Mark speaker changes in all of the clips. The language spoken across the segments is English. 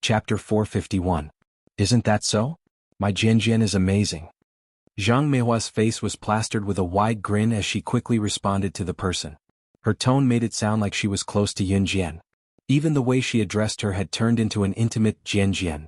Speaker 1: Chapter 451. Isn't that so? My Jian is amazing. Zhang Meihua's face was plastered with a wide grin as she quickly responded to the person. Her tone made it sound like she was close to Yunjian. Even the way she addressed her had turned into an intimate Jian.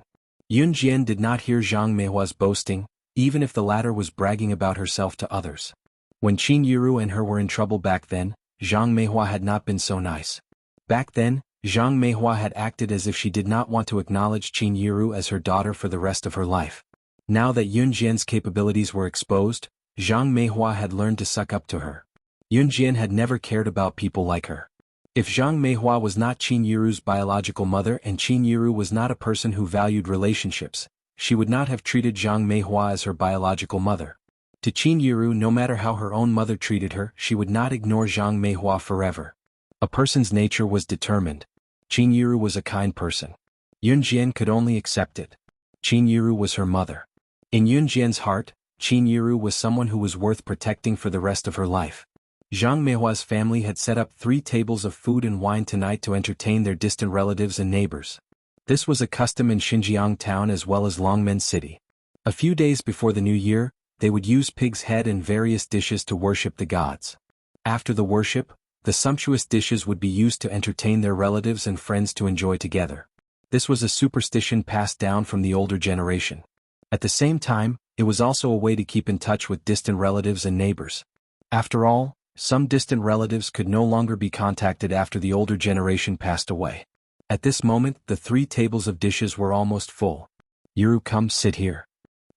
Speaker 1: Yunjian did not hear Zhang Meihua's boasting, even if the latter was bragging about herself to others. When Qin Yiru and her were in trouble back then, Zhang Meihua had not been so nice. Back then, Zhang Meihua had acted as if she did not want to acknowledge Qin Yiru as her daughter for the rest of her life. Now that Yunjian's capabilities were exposed, Zhang Meihua had learned to suck up to her. Yunjian had never cared about people like her. If Zhang Meihua was not Qin Yiru's biological mother and Qin Yiru was not a person who valued relationships, she would not have treated Zhang Meihua as her biological mother. To Qin Yiru, no matter how her own mother treated her, she would not ignore Zhang Meihua forever. A person's nature was determined. Qin Yiru was a kind person. Yunjian could only accept it. Qin Yiru was her mother. In Yunjian's heart, Qin Yiru was someone who was worth protecting for the rest of her life. Zhang Meihua's family had set up 3 tables of food and wine tonight to entertain their distant relatives and neighbors. This was a custom in Xinjiang town as well as Longmen City. A few days before the new year, they would use pig's head and various dishes to worship the gods. After the worship, the sumptuous dishes would be used to entertain their relatives and friends to enjoy together. This was a superstition passed down from the older generation. At the same time, it was also a way to keep in touch with distant relatives and neighbors. After all, some distant relatives could no longer be contacted after the older generation passed away. At this moment, the 3 tables of dishes were almost full. Yiru, come sit here.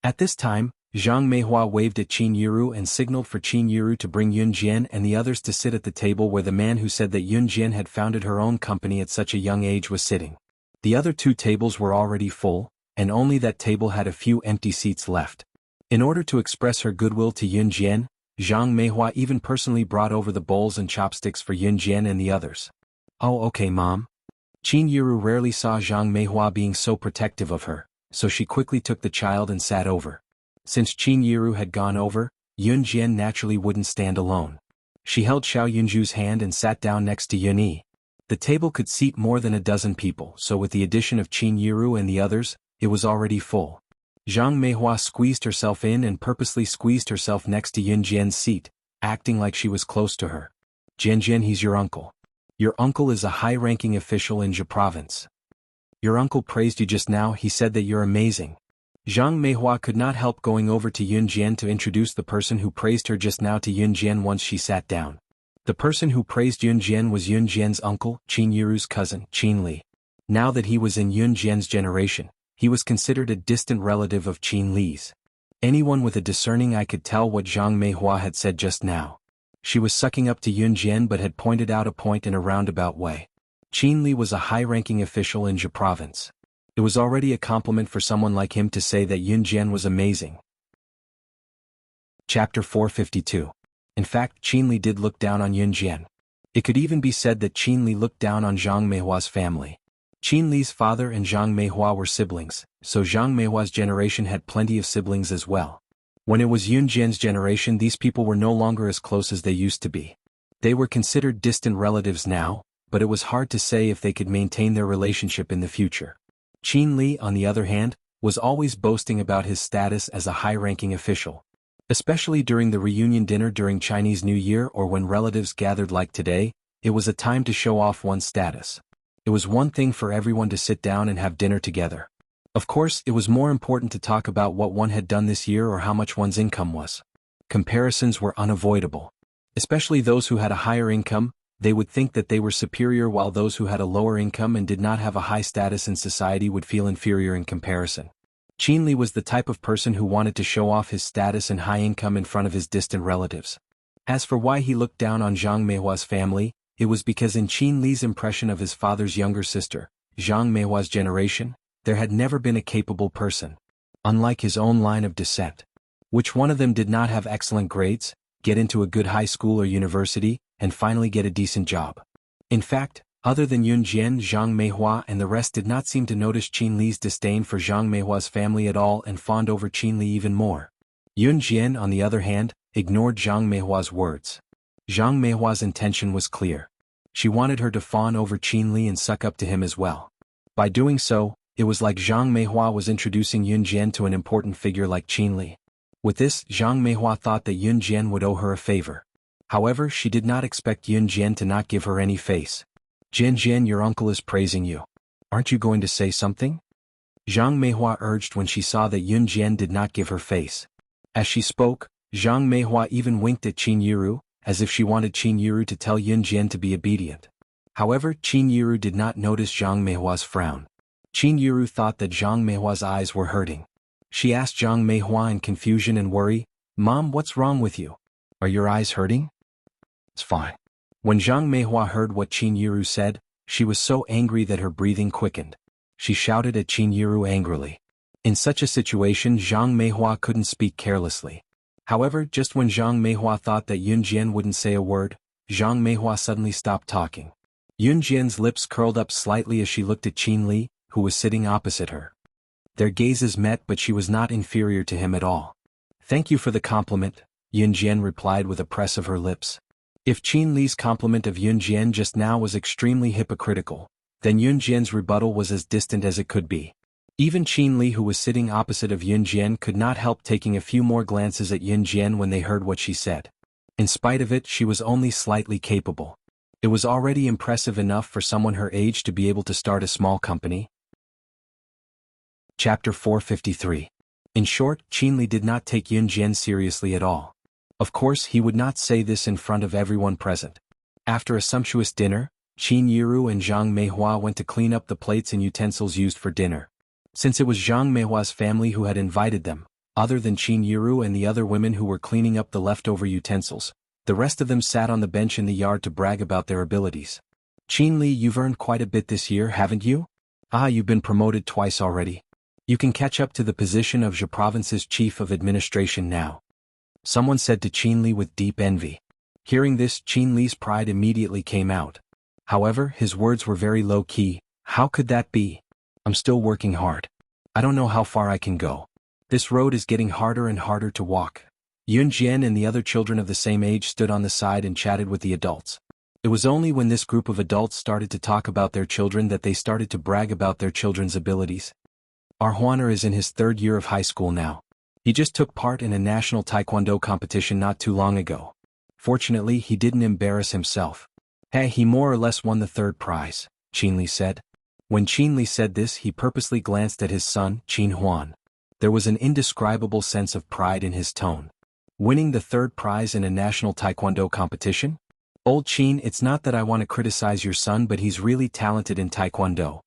Speaker 1: At this time, Zhang Meihua waved at Qin Yiru and signaled for Qin Yiru to bring Yunjian and the others to sit at the table where the man who said that Yunjian had founded her own company at such a young age was sitting. The other 2 tables were already full, and only that table had a few empty seats left. In order to express her goodwill to Yunjian, Zhang Meihua even personally brought over the bowls and chopsticks for Yunjian and the others. Oh, okay, Mom. Qin Yiru rarely saw Zhang Meihua being so protective of her, so she quickly took the child and sat over. Since Qin Yiru had gone over, Yunjian naturally wouldn't stand alone. She held Xiao Yunju's hand and sat down next to Yunyi. The table could seat more than a dozen people, so with the addition of Qin Yiru and the others, it was already full. Zhang Meihua squeezed herself in and purposely squeezed herself next to Yunjian's seat, acting like she was close to her. Jian, he's your uncle. Your uncle is a high-ranking official in Zhe province. Your uncle praised you just now, he said that you're amazing. Zhang Meihua could not help going over to Yunjian to introduce the person who praised her just now to Yunjian once she sat down. The person who praised Yunjian was Yunjian's uncle, Qin Yiru's cousin, Qin Li. Now that he was in Yunjian's generation, he was considered a distant relative of Qin Li's. Anyone with a discerning eye could tell what Zhang Meihua had said just now. She was sucking up to Yunjian but had pointed out a point in a roundabout way. Qin Li was a high-ranking official in Zhe province. It was already a compliment for someone like him to say that Yunjian was amazing. Chapter 452. In fact, Qin Li did look down on Yunjian. It could even be said that Qin Li looked down on Zhang Meihua's family. Qin Li's father and Zhang Meihua were siblings, so Zhang Meihua's generation had plenty of siblings as well. When it was Yunjian's generation, these people were no longer as close as they used to be. They were considered distant relatives now, but it was hard to say if they could maintain their relationship in the future. Qin Li, on the other hand, was always boasting about his status as a high-ranking official. Especially during the reunion dinner during Chinese New Year or when relatives gathered like today, it was a time to show off one's status. It was one thing for everyone to sit down and have dinner together. Of course, it was more important to talk about what one had done this year or how much one's income was. Comparisons were unavoidable. Especially those who had a higher income, they would think that they were superior while those who had a lower income and did not have a high status in society would feel inferior in comparison. Qin Li was the type of person who wanted to show off his status and high income in front of his distant relatives. As for why he looked down on Zhang Meihua's family, it was because in Qin Li's impression of his father's younger sister, Zhang Meihua's generation, there had never been a capable person. Unlike his own line of descent. Which one of them did not have excellent grades, get into a good high school or university, and finally get a decent job? In fact, other than Yunjian, Zhang Meihua and the rest did not seem to notice Qin Li's disdain for Zhang Meihua's family at all and fawned over Qin Li even more. Yunjian, on the other hand, ignored Zhang Meihua's words. Zhang Meihua's intention was clear. She wanted her to fawn over Qin Li and suck up to him as well. By doing so, It was like Zhang Meihua was introducing Yun Jian to an important figure like Qin Li. With this, Zhang Meihua thought that Yun Jian would owe her a favor. However, she did not expect Yun Jian to not give her any face. "Jian Jian, your uncle is praising you. Aren't you going to say something?" Zhang Meihua urged when she saw that Yun Jian did not give her face. As she spoke, Zhang Meihua even winked at Qin Yiru, as if she wanted Qin Yiru to tell Yun Jian to be obedient. However, Qin Yiru did not notice Zhang Meihua's frown. Qin Yiru thought that Zhang Meihua's eyes were hurting. She asked Zhang Meihua in confusion and worry, "Mom, what's wrong with you? Are your eyes hurting?" "It's fine." When Zhang Meihua heard what Qin Yiru said, she was so angry that her breathing quickened. She shouted at Qin Yiru angrily. In such a situation, Zhang Meihua couldn't speak carelessly. However, just when Zhang Meihua thought that Yun Jian wouldn't say a word, Zhang Meihua suddenly stopped talking. Yun Jian's lips curled up slightly as she looked at Qin Li, who was sitting opposite her. Their gazes met, but she was not inferior to him at all. "Thank you for the compliment," Yun Jian replied with a press of her lips. If Qin Li's compliment of Yun Jian just now was extremely hypocritical, then Yun Jian's rebuttal was as distant as it could be. Even Qin Li, who was sitting opposite of Yun Jian, could not help taking a few more glances at Yun Jian when they heard what she said. In spite of it, she was only slightly capable. It was already impressive enough for someone her age to be able to start a small company. Chapter 453. In short, Qin Li did not take Yun Jian seriously at all. Of course, he would not say this in front of everyone present. After a sumptuous dinner, Qin Yiru and Zhang Meihua went to clean up the plates and utensils used for dinner. Since it was Zhang Meihua's family who had invited them, other than Qin Yiru and the other women who were cleaning up the leftover utensils, the rest of them sat on the bench in the yard to brag about their abilities. "Qin Li, you've earned quite a bit this year, haven't you? You've been promoted twice already. You can catch up to the position of Zhe Province's chief of administration now," someone said to Qin Li with deep envy. Hearing this, Qin Li's pride immediately came out. However, his words were very low-key. "How could that be? I'm still working hard. I don't know how far I can go. This road is getting harder and harder to walk." Yun Jian and the other children of the same age stood on the side and chatted with the adults. It was only when this group of adults started to talk about their children that they started to brag about their children's abilities. "Our Huaner is in his 3rd year of high school now. He just took part in a national taekwondo competition not too long ago. Fortunately, he didn't embarrass himself. He more or less won the 3rd prize," Qin Li said. When Qin Li said this, he purposely glanced at his son, Qin Huan. There was an indescribable sense of pride in his tone. Winning the 3rd prize in a national taekwondo competition? "Old Qin, it's not that I want to criticize your son, but he's really talented in taekwondo,"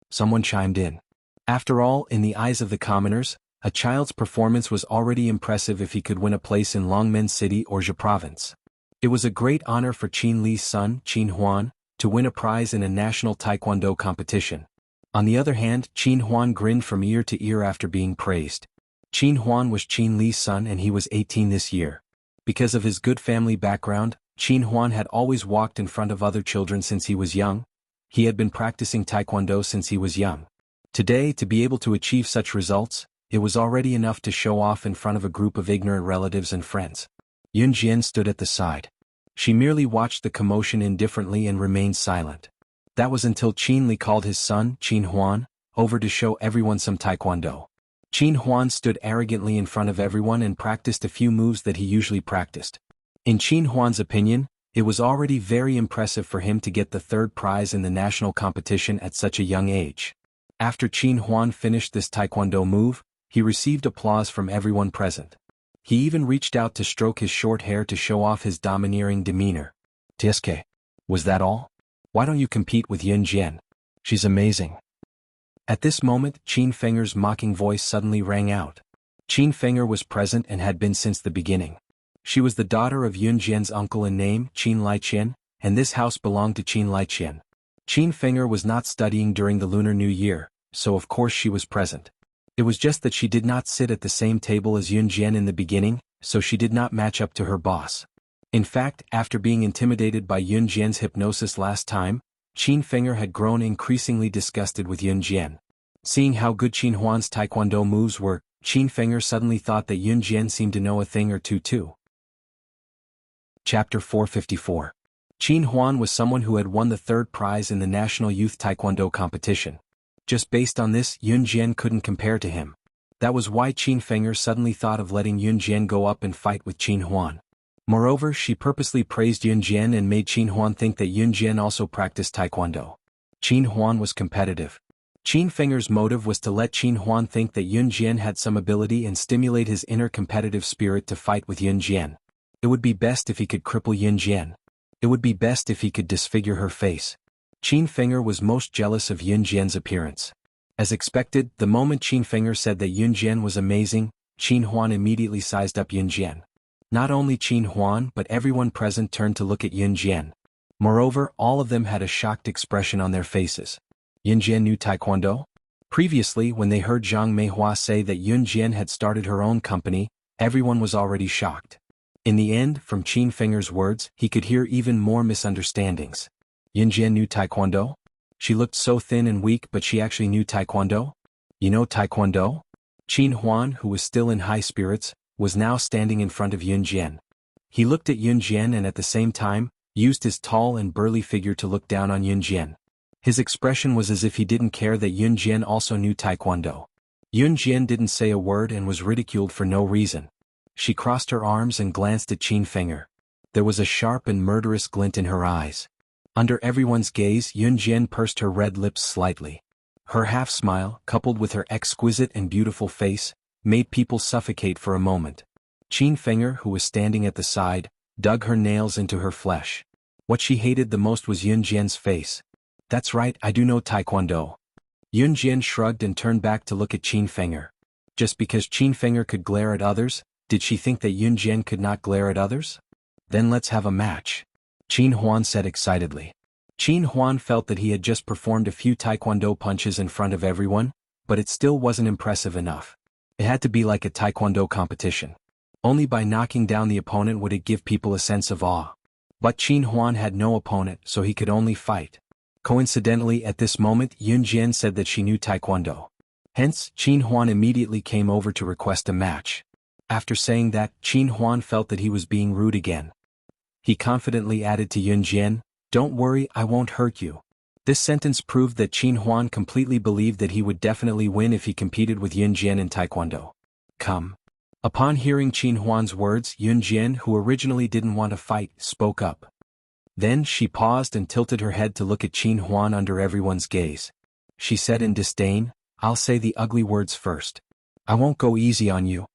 Speaker 1: someone chimed in. After all, in the eyes of the commoners, a child's performance was already impressive if he could win a place in Longmen City or Zhe Province. It was a great honor for Qin Li's son, Qin Huan, to win a prize in a national taekwondo competition. On the other hand, Qin Huan grinned from ear to ear after being praised. Qin Huan was Qin Li's son and he was 18 this year. Because of his good family background, Qin Huan had always walked in front of other children since he was young. He had been practicing taekwondo since he was young. Today, to be able to achieve such results, it was already enough to show off in front of a group of ignorant relatives and friends. Yun Jian stood at the side. She merely watched the commotion indifferently and remained silent. That was until Qin Li called his son, Qin Huan, over to show everyone some taekwondo. Qin Huan stood arrogantly in front of everyone and practiced a few moves that he usually practiced. In Qin Huan's opinion, it was already very impressive for him to get the 3rd prize in the national competition at such a young age. After Qin Huan finished this taekwondo move, he received applause from everyone present. He even reached out to stroke his short hair to show off his domineering demeanor. "Tsk, was that all? Why don't you compete with Yun Jian? She's amazing." At this moment, Qin Fenger's mocking voice suddenly rang out. Qin Fenger was present and had been since the beginning. She was the daughter of Yun Jian's uncle in name, Qin Liqian, and this house belonged to Qin Liqian. Qin Fenger was not studying during the Lunar New Year, so of course she was present. It was just that she did not sit at the same table as Yun Jian in the beginning, so she did not match up to her boss. In fact, after being intimidated by Yun Jian's hypnosis last time, Qin Fenger had grown increasingly disgusted with Yun Jian. Seeing how good Qin Huan's taekwondo moves were, Qin Fenger suddenly thought that Yun Jian seemed to know a thing or two too. Chapter 454. Qin Huan was someone who had won the 3rd prize in the National Youth Taekwondo competition. Just based on this, Yun Jian couldn't compare to him. That was why Qin Feng'er suddenly thought of letting Yun Jian go up and fight with Qin Huan. Moreover, she purposely praised Yun Jian and made Qin Huan think that Yun Jian also practiced taekwondo. Qin Huan was competitive. Qin Feng'er's motive was to let Qin Huan think that Yun Jian had some ability and stimulate his inner competitive spirit to fight with Yun Jian. It would be best if he could cripple Yun Jian. It would be best if he could disfigure her face. Qin Feng'er was most jealous of Yun Jian's appearance. As expected, the moment Qin Feng'er said that Yun Jian was amazing, Qin Huan immediately sized up Yun Jian. Not only Qin Huan but everyone present turned to look at Yun Jian. Moreover, all of them had a shocked expression on their faces. Yun Jian knew taekwondo? Previously, when they heard Zhang Meihua say that Yun Jian had started her own company, everyone was already shocked. In the end, from Qin Feng'er's words, he could hear even more misunderstandings. Yun Jian knew taekwondo? She looked so thin and weak, but she actually knew taekwondo? You know taekwondo? Qin Huan, who was still in high spirits, was now standing in front of Yun Jian. He looked at Yun Jian and at the same time, used his tall and burly figure to look down on Yun Jian. His expression was as if he didn't care that Yun Jian also knew taekwondo. Yun Jian didn't say a word and was ridiculed for no reason. She crossed her arms and glanced at Qin Feng'er. There was a sharp and murderous glint in her eyes. Under everyone's gaze, Yun Jian pursed her red lips slightly. Her half-smile, coupled with her exquisite and beautiful face, made people suffocate for a moment. Qin Feng'er, who was standing at the side, dug her nails into her flesh. What she hated the most was Yun Jian's face. That's right, I do know taekwondo. Yun Jian shrugged and turned back to look at Qin Feng'er. Just because Qin Feng'er could glare at others, did she think that Yun Jian could not glare at others? Then let's have a match. Qin Huan said excitedly. Qin Huan felt that he had just performed a few taekwondo punches in front of everyone, but it still wasn't impressive enough. It had to be like a taekwondo competition. Only by knocking down the opponent would it give people a sense of awe. But Qin Huan had no opponent, so he could only fight. Coincidentally, at this moment, Yun Jian said that she knew taekwondo. Hence, Qin Huan immediately came over to request a match. After saying that, Qin Huan felt that he was being rude again. He confidently added to Yun Jian, "Don't worry, I won't hurt you." This sentence proved that Qin Huan completely believed that he would definitely win if he competed with Yun Jian in taekwondo. Come. Upon hearing Qin Huan's words, Yun Jian, who originally didn't want to fight, spoke up. Then she paused and tilted her head to look at Qin Huan under everyone's gaze. She said in disdain, "I'll say the ugly words first. I won't go easy on you."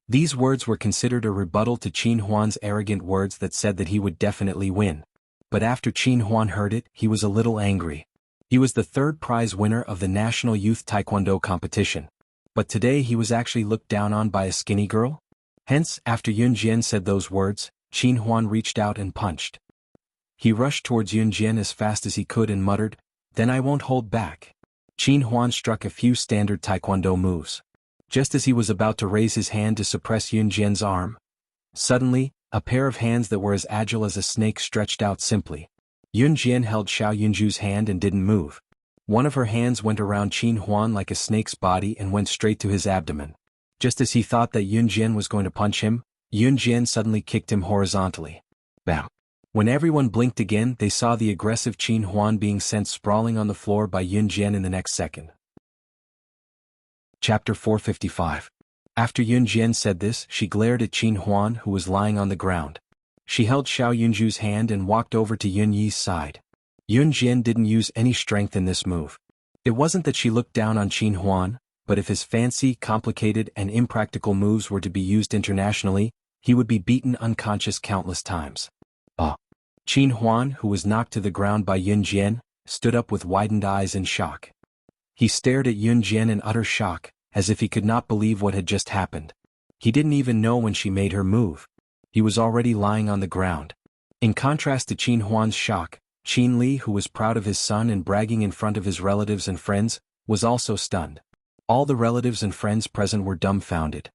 Speaker 1: These words were considered a rebuttal to Qin Huan's arrogant words that said that he would definitely win. But after Qin Huan heard it, he was a little angry. He was the third prize winner of the National Youth Taekwondo competition. But today he was actually looked down on by a skinny girl? Hence, after Yun Jian said those words, Qin Huan reached out and punched. He rushed towards Yun Jian as fast as he could and muttered, "Then I won't hold back." Qin Huan struck a few standard taekwondo moves. Just as he was about to raise his hand to suppress Yun Jian's arm, suddenly, a pair of hands that were as agile as a snake stretched out simply. Yun Jian held Xiao Yunju's hand and didn't move. One of her hands went around Qin Huan like a snake's body and went straight to his abdomen. Just as he thought that Yun Jian was going to punch him, Yun Jian suddenly kicked him horizontally. Bam! When everyone blinked again, they saw the aggressive Qin Huan being sent sprawling on the floor by Yun Jian in the next second. Chapter 455. After Yun Jian said this, she glared at Qin Huan, who was lying on the ground. She held Xiao Yunju's hand and walked over to Yun Yi's side. Yun Jian didn't use any strength in this move. It wasn't that she looked down on Qin Huan, but if his fancy, complicated, and impractical moves were to be used internationally, he would be beaten unconscious countless times. Qin Huan, who was knocked to the ground by Yun Jian, stood up with widened eyes in shock. He stared at Yun Jian in utter shock, as if he could not believe what had just happened. He didn't even know when she made her move. He was already lying on the ground. In contrast to Qin Huan's shock, Qin Li, who was proud of his son and bragging in front of his relatives and friends, was also stunned. All the relatives and friends present were dumbfounded.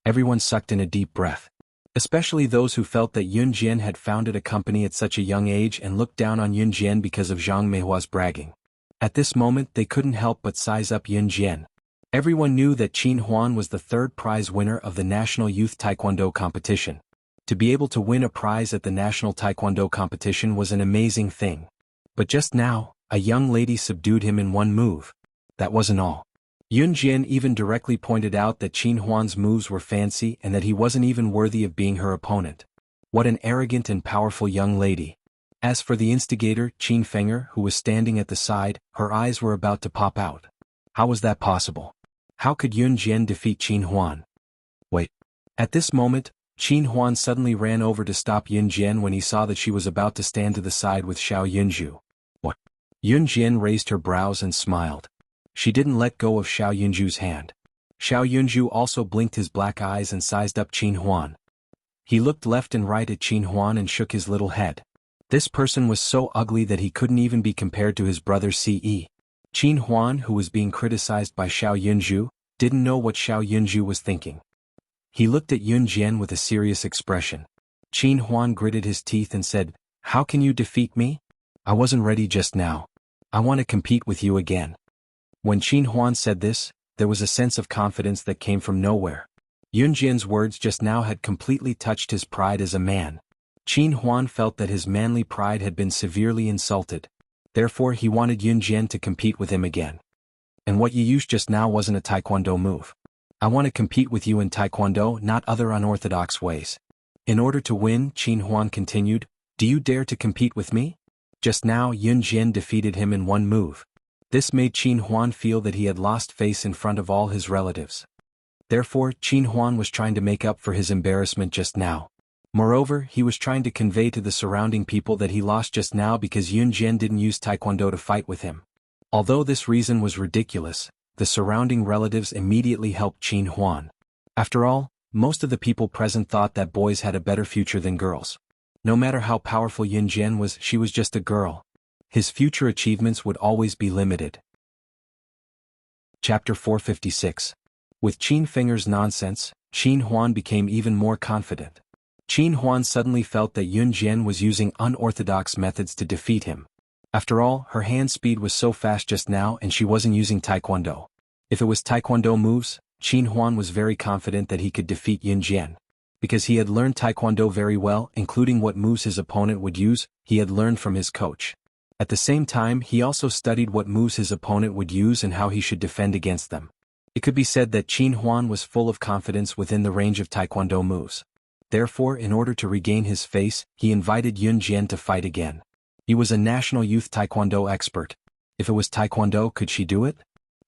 Speaker 1: Everyone sucked in a deep breath. Especially those who felt that Yun Jian had founded a company at such a young age and looked down on Yun Jian because of Zhang Meihua's bragging. At this moment they couldn't help but size up Yun Jian. Everyone knew that Qin Huan was the third prize winner of the National Youth Taekwondo competition. To be able to win a prize at the National Taekwondo competition was an amazing thing. But just now, a young lady subdued him in one move. That wasn't all. Yun Jian even directly pointed out that Qin Huan's moves were fancy and that he wasn't even worthy of being her opponent. What an arrogant and powerful young lady. As for the instigator, Qin Fenger, who was standing at the side, her eyes were about to pop out. How was that possible? How could Yun Jian defeat Qin Huan? Wait. At this moment, Qin Huan suddenly ran over to stop Yun Jian when he saw that she was about to stand to the side with Xiao Yunju. What? Yun Jian raised her brows and smiled. She didn't let go of Xiao Yunju's hand. Xiao Yunju also blinked his black eyes and sized up Qin Huan. He looked left and right at Qin Huan and shook his little head. This person was so ugly that he couldn't even be compared to his brother Ce. Qin Huan, who was being criticized by Xiao Yunju, didn't know what Xiao Yunju was thinking. He looked at Yun Jian with a serious expression. Qin Huan gritted his teeth and said, "How can you defeat me? I wasn't ready just now. I want to compete with you again." When Qin Huan said this, there was a sense of confidence that came from nowhere. Yun Jian's words just now had completely touched his pride as a man. Qin Huan felt that his manly pride had been severely insulted. Therefore he wanted Yun Jian to compete with him again. "And what you used just now wasn't a taekwondo move. I want to compete with you in taekwondo, not other unorthodox ways." In order to win, Qin Huan continued, "Do you dare to compete with me?" Just now Yun Jian defeated him in one move. This made Qin Huan feel that he had lost face in front of all his relatives. Therefore, Qin Huan was trying to make up for his embarrassment just now. Moreover, he was trying to convey to the surrounding people that he lost just now because Yun Jian didn't use taekwondo to fight with him. Although this reason was ridiculous, the surrounding relatives immediately helped Qin Huan. After all, most of the people present thought that boys had a better future than girls. No matter how powerful Yun Jian was, she was just a girl. His future achievements would always be limited. Chapter 456. With Qin Fenger's nonsense, Qin Huan became even more confident. Qin Huan suddenly felt that Yun Jian was using unorthodox methods to defeat him. After all, her hand speed was so fast just now and she wasn't using taekwondo. If it was taekwondo moves, Qin Huan was very confident that he could defeat Yun Jian. Because he had learned taekwondo very well, including what moves his opponent would use, he had learned from his coach. At the same time, he also studied what moves his opponent would use and how he should defend against them. It could be said that Qin Huan was full of confidence within the range of taekwondo moves. Therefore, in order to regain his face, he invited Yun Jian to fight again. He was a national youth taekwondo expert. If it was taekwondo, could she do it?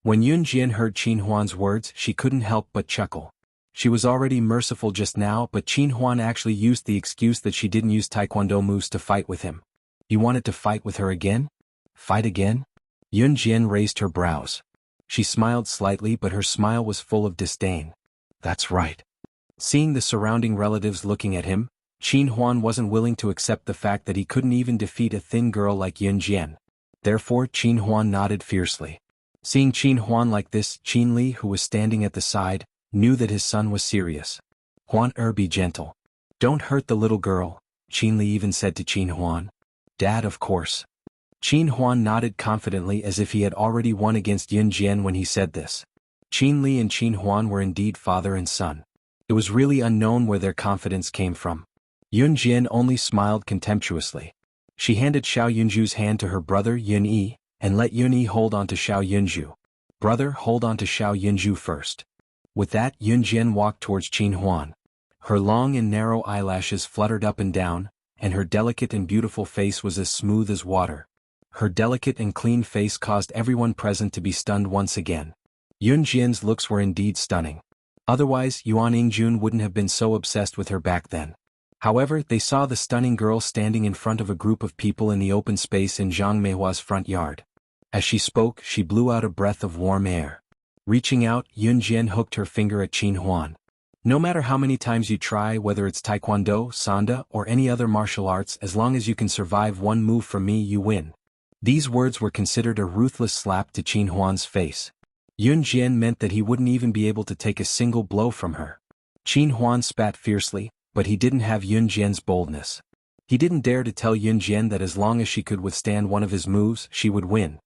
Speaker 1: When Yun Jian heard Qin Huan's words, she couldn't help but chuckle. She was already merciful just now, but Qin Huan actually used the excuse that she didn't use taekwondo moves to fight with him. He wanted to fight with her again? Fight again? Yun Jian raised her brows. She smiled slightly, but her smile was full of disdain. That's right. Seeing the surrounding relatives looking at him, Qin Huan wasn't willing to accept the fact that he couldn't even defeat a thin girl like Yun Jian. Therefore Qin Huan nodded fiercely. Seeing Qin Huan like this, Qin Li, who was standing at the side, knew that his son was serious. "Huan be gentle. Don't hurt the little girl," Qin Li even said to Qin Huan. "Dad, of course." Qin Huan nodded confidently as if he had already won against Yun Jian when he said this. Qin Li and Qin Huan were indeed father and son. It was really unknown where their confidence came from. Yun Jian only smiled contemptuously. She handed Xiao Yunju's hand to her brother Yun Yi, and let Yun Yi hold on to Xiao Yunju. "Brother, hold on to Xiao Yunju first." With that, Yun Jian walked towards Qin Huan. Her long and narrow eyelashes fluttered up and down, and her delicate and beautiful face was as smooth as water. Her delicate and clean face caused everyone present to be stunned once again. Yun Jian's looks were indeed stunning. Otherwise, Yuan Yingjun wouldn't have been so obsessed with her back then. However, they saw the stunning girl standing in front of a group of people in the open space in Zhang Meihua's front yard. As she spoke, she blew out a breath of warm air. Reaching out, Yun Jian hooked her finger at Qin Huan. "No matter how many times you try, whether it's taekwondo, sanda, or any other martial arts, as long as you can survive one move from me, you win." These words were considered a ruthless slap to Qin Huan's face. Yun Jian meant that he wouldn't even be able to take a single blow from her. Qin Huan spat fiercely, but he didn't have Yun Jian's boldness. He didn't dare to tell Yun Jian that as long as she could withstand one of his moves, she would win.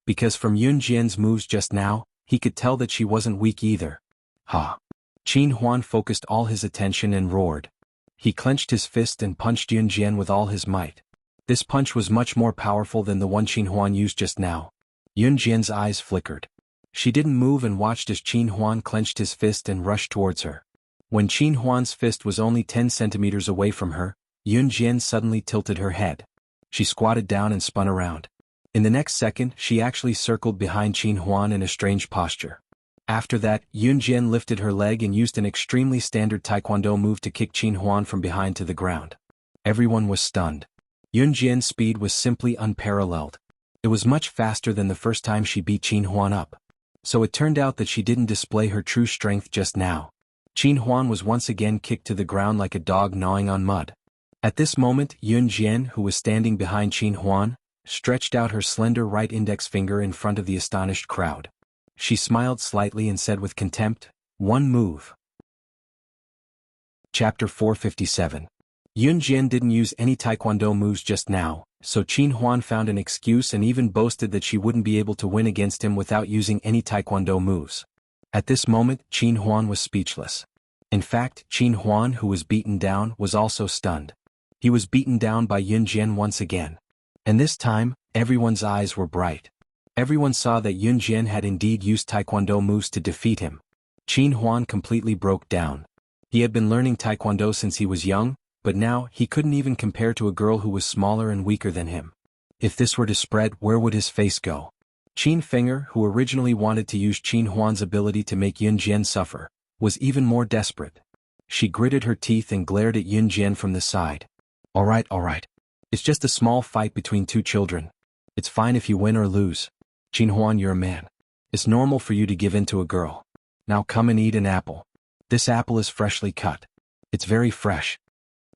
Speaker 1: Because from Yun Jian's moves just now, he could tell that she wasn't weak either. Ha! Qin Huan focused all his attention and roared. He clenched his fist and punched Yun Jian with all his might. This punch was much more powerful than the one Qin Huan used just now. Yun Jian's eyes flickered. She didn't move and watched as Qin Huan clenched his fist and rushed towards her. When Qin Huan's fist was only 10 centimeters away from her, Yun Jian suddenly tilted her head. She squatted down and spun around. In the next second, she actually circled behind Qin Huan in a strange posture. After that, Yun Jian lifted her leg and used an extremely standard taekwondo move to kick Qin Huan from behind to the ground. Everyone was stunned. Yun Jian's speed was simply unparalleled. It was much faster than the first time she beat Qin Huan up. So it turned out that she didn't display her true strength just now. Qin Huan was once again kicked to the ground like a dog gnawing on mud. At this moment, Yun Jian, who was standing behind Qin Huan, stretched out her slender right index finger in front of the astonished crowd. She smiled slightly and said with contempt, "One move." Chapter 457. Yun Jian didn't use any taekwondo moves just now, so Qin Huan found an excuse and even boasted that she wouldn't be able to win against him without using any taekwondo moves. At this moment, Qin Huan was speechless. In fact, Qin Huan, who was beaten down, was also stunned. He was beaten down by Yun Jian once again. And this time, everyone's eyes were bright. Everyone saw that Yun Jian had indeed used taekwondo moves to defeat him. Qin Huan completely broke down. He had been learning taekwondo since he was young, but now he couldn't even compare to a girl who was smaller and weaker than him. If this were to spread, where would his face go? Qin Finger, who originally wanted to use Qin Huan's ability to make Yun Jian suffer, was even more desperate. She gritted her teeth and glared at Yun Jian from the side. All right. It's just a small fight between two children. It's fine if you win or lose. Qin Huan, you're a man. It's normal for you to give in to a girl. Now come and eat an apple. This apple is freshly cut. It's very fresh."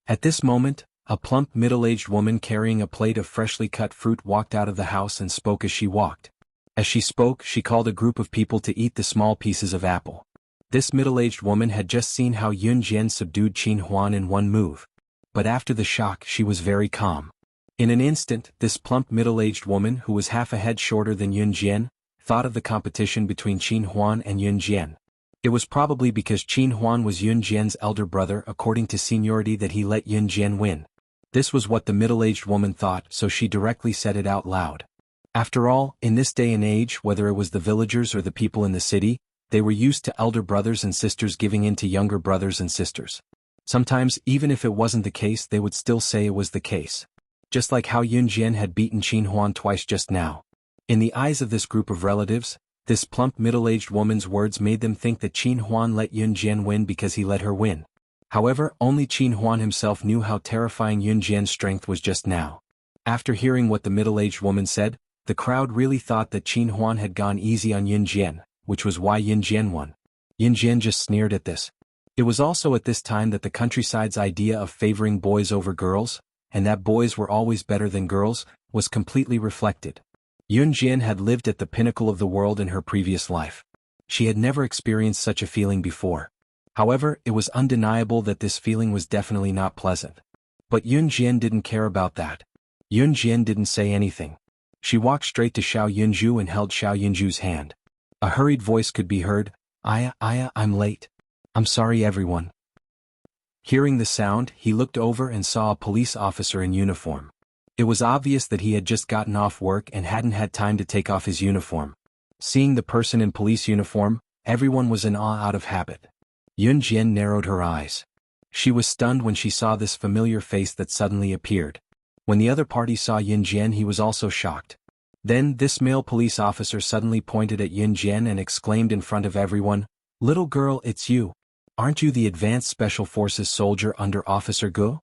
Speaker 1: At this moment, a plump middle-aged woman carrying a plate of freshly cut fruit walked out of the house and spoke as she walked. As she spoke, she called a group of people to eat the small pieces of apple. This middle-aged woman had just seen how Yun Jian subdued Qin Huan in one move. But after the shock, she was very calm. In an instant, this plump middle-aged woman, who was half a head shorter than Yun Jian, thought of the competition between Qin Huan and Yun Jian. It was probably because Qin Huan was Yun Jian's elder brother according to seniority that he let Yun Jian win. This was what the middle-aged woman thought, so she directly said it out loud. After all, in this day and age, whether it was the villagers or the people in the city, they were used to elder brothers and sisters giving in to younger brothers and sisters. Sometimes, even if it wasn't the case, they would still say it was the case. Just like how Yun Jian had beaten Qin Huan twice just now. In the eyes of this group of relatives, this plump middle-aged woman's words made them think that Qin Huan let Yun Jian win because he let her win. However, only Qin Huan himself knew how terrifying Yun Jian's strength was just now. After hearing what the middle-aged woman said, the crowd really thought that Qin Huan had gone easy on Yun Jian, which was why Yun Jian won. Yun Jian just sneered at this. It was also at this time that the countryside's idea of favoring boys over girls, and that boys were always better than girls, was completely reflected. Yun Jian had lived at the pinnacle of the world in her previous life. She had never experienced such a feeling before. However, it was undeniable that this feeling was definitely not pleasant. But Yun Jian didn't care about that. Yun Jian didn't say anything. She walked straight to Xiao Yunju and held Xiao Yunju's hand. A hurried voice could be heard, "Aya, I'm late. I'm sorry everyone." Hearing the sound, he looked over and saw a police officer in uniform. It was obvious that he had just gotten off work and hadn't had time to take off his uniform. Seeing the person in police uniform, everyone was in awe out of habit. Yun Jian narrowed her eyes. She was stunned when she saw this familiar face that suddenly appeared. When the other party saw Yun Jian, he was also shocked. Then, this male police officer suddenly pointed at Yun Jian and exclaimed in front of everyone, "Little girl, it's you. Aren't you the Advanced Special Forces soldier under Officer Gu?"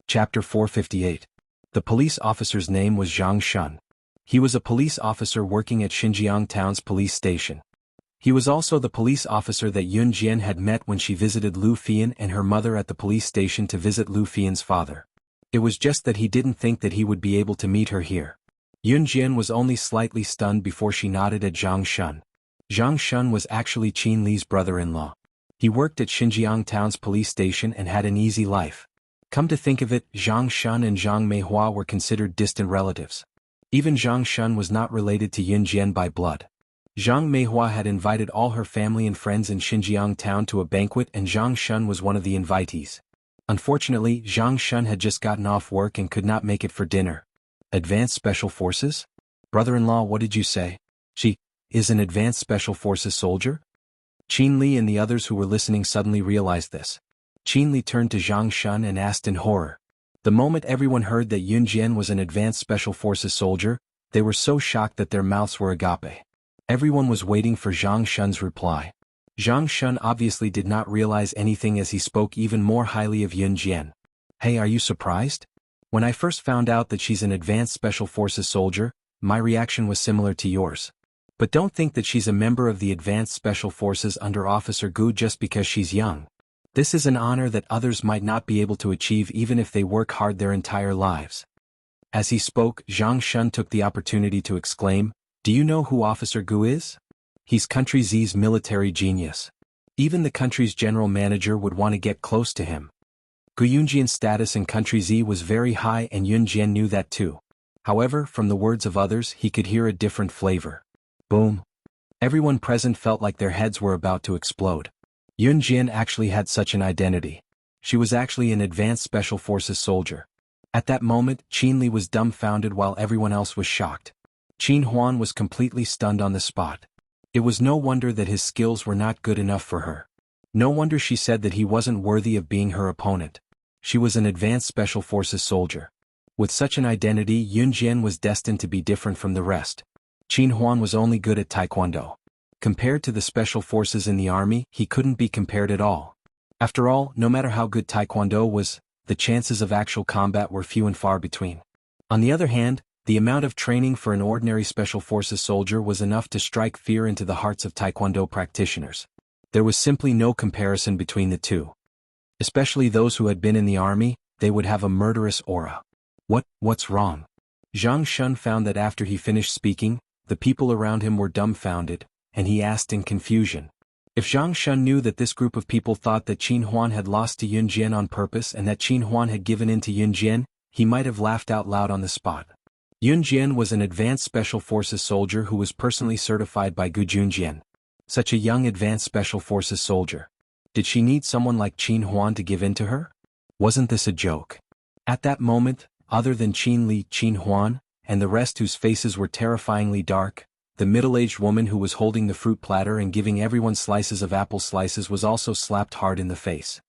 Speaker 1: Chapter 458. The police officer's name was Zhang Shun. He was a police officer working at Xinjiang Town's police station. He was also the police officer that Yun Jian had met when she visited Lu Fian and her mother at the police station to visit Lu Fian's father. It was just that he didn't think that he would be able to meet her here. Yun Jian was only slightly stunned before she nodded at Zhang Shun. Zhang Shun was actually Qin Li's brother-in-law. He worked at Xinjiang Town's police station and had an easy life. Come to think of it, Zhang Shun and Zhang Meihua were considered distant relatives. Even Zhang Shun was not related to Yun Jian by blood. Zhang Meihua had invited all her family and friends in Xinjiang Town to a banquet and Zhang Shun was one of the invitees. Unfortunately, Zhang Shun had just gotten off work and could not make it for dinner. Advanced Special Forces? Brother-in-law, what did you say? She is an advanced special forces soldier? Qin Li and the others who were listening suddenly realized this. Qin Li turned to Zhang Shun and asked in horror. The moment everyone heard that Yun Jian was an advanced special forces soldier, they were so shocked that their mouths were agape. Everyone was waiting for Zhang Shun's reply. Zhang Shun obviously did not realize anything as he spoke even more highly of Yun Jian. Hey, are you surprised? When I first found out that she's an advanced special forces soldier, my reaction was similar to yours. But don't think that she's a member of the advanced special forces under Officer Gu just because she's young. This is an honor that others might not be able to achieve even if they work hard their entire lives. As he spoke, Zhang Shun took the opportunity to exclaim, "Do you know who Officer Gu is? He's Country Z's military genius. Even the country's general manager would want to get close to him." Gu Yunjian's status in Country Z was very high and Yun Jian knew that too. However, from the words of others he could hear a different flavor. Boom. Everyone present felt like their heads were about to explode. Yun Jian actually had such an identity. She was actually an advanced special forces soldier. At that moment, Qin Li was dumbfounded while everyone else was shocked. Qin Huan was completely stunned on the spot. It was no wonder that his skills were not good enough for her. No wonder she said that he wasn't worthy of being her opponent. She was an advanced special forces soldier. With such an identity, Yun Jian was destined to be different from the rest. Qin Huan was only good at taekwondo. Compared to the special forces in the army, he couldn't be compared at all. After all, no matter how good taekwondo was, the chances of actual combat were few and far between. On the other hand, the amount of training for an ordinary special forces soldier was enough to strike fear into the hearts of taekwondo practitioners. There was simply no comparison between the two. Especially those who had been in the army, they would have a murderous aura. What's wrong? Zhang Shun found that after he finished speaking, the people around him were dumbfounded, and he asked in confusion. If Zhang Shun knew that this group of people thought that Qin Huan had lost to Yun Jian on purpose and that Qin Huan had given in to Yun Jian, he might have laughed out loud on the spot. Yun Jian was an advanced special forces soldier who was personally certified by Gu Junjian. Such a young advanced special forces soldier. Did she need someone like Qin Huan to give in to her? Wasn't this a joke? At that moment, other than Qin Li, Qin Huan, and the rest whose faces were terrifyingly dark, the middle-aged woman who was holding the fruit platter and giving everyone slices of apple slices was also slapped hard in the face.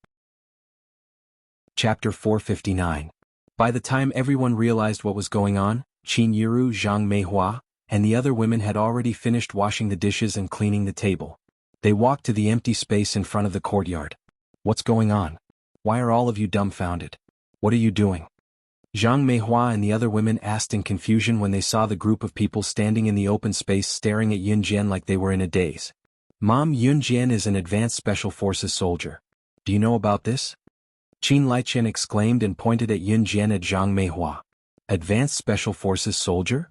Speaker 1: Chapter 459. By the time everyone realized what was going on, Qin Yiru, Zhang Meihua, and the other women had already finished washing the dishes and cleaning the table. They walked to the empty space in front of the courtyard. What's going on? Why are all of you dumbfounded? What are you doing? Zhang Meihua and the other women asked in confusion when they saw the group of people standing in the open space staring at Yun Jian like they were in a daze. Mom, Yun Jian is an advanced special forces soldier. Do you know about this? Qin Liqian exclaimed and pointed at Yun Jian at Zhang Meihua. Advanced special forces soldier?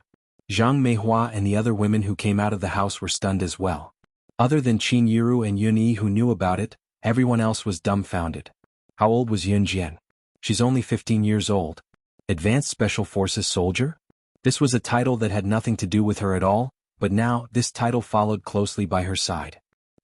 Speaker 1: Zhang Meihua and the other women who came out of the house were stunned as well. Other than Qin Yiru and Yun Yi who knew about it, everyone else was dumbfounded. How old was Yun Jian? She's only 15 years old. Advanced Special Forces Soldier? This was a title that had nothing to do with her at all, but now this title followed closely by her side.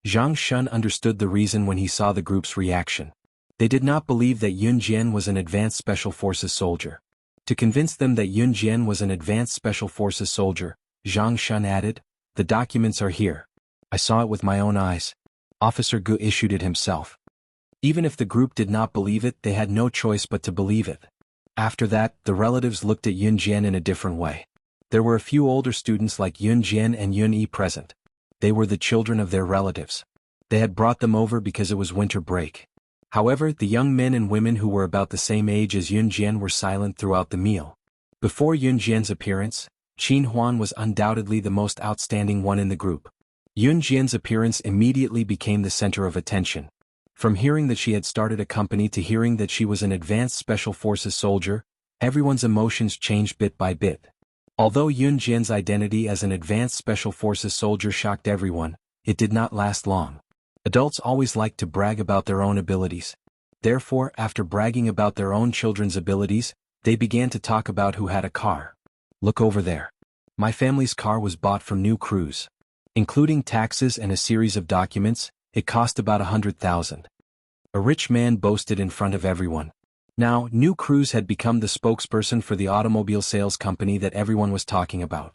Speaker 1: Zhang Shun understood the reason when he saw the group's reaction. They did not believe that Yun Jian was an Advanced Special Forces soldier. To convince them that Yun Jian was an Advanced Special Forces soldier, Zhang Shun added, "The documents are here. I saw it with my own eyes. Officer Gu issued it himself." Even if the group did not believe it, they had no choice but to believe it. After that, the relatives looked at Yun Jian in a different way. There were a few older students like Yun Jian and Yun Yi present. They were the children of their relatives. They had brought them over because it was winter break. However, the young men and women who were about the same age as Yun Jian were silent throughout the meal. Before Yun Jian's appearance, Qin Huan was undoubtedly the most outstanding one in the group. Yun Jian's appearance immediately became the center of attention. From hearing that she had started a company to hearing that she was an advanced special forces soldier, everyone's emotions changed bit by bit. Although Yun Jian's identity as an advanced special forces soldier shocked everyone, it did not last long. Adults always like to brag about their own abilities. Therefore, after bragging about their own children's abilities, they began to talk about who had a car. Look over there. My family's car was bought from New Cruise. Including taxes and a series of documents, it cost about 100,000. A rich man boasted in front of everyone. Now, New Cruise had become the spokesperson for the automobile sales company that everyone was talking about.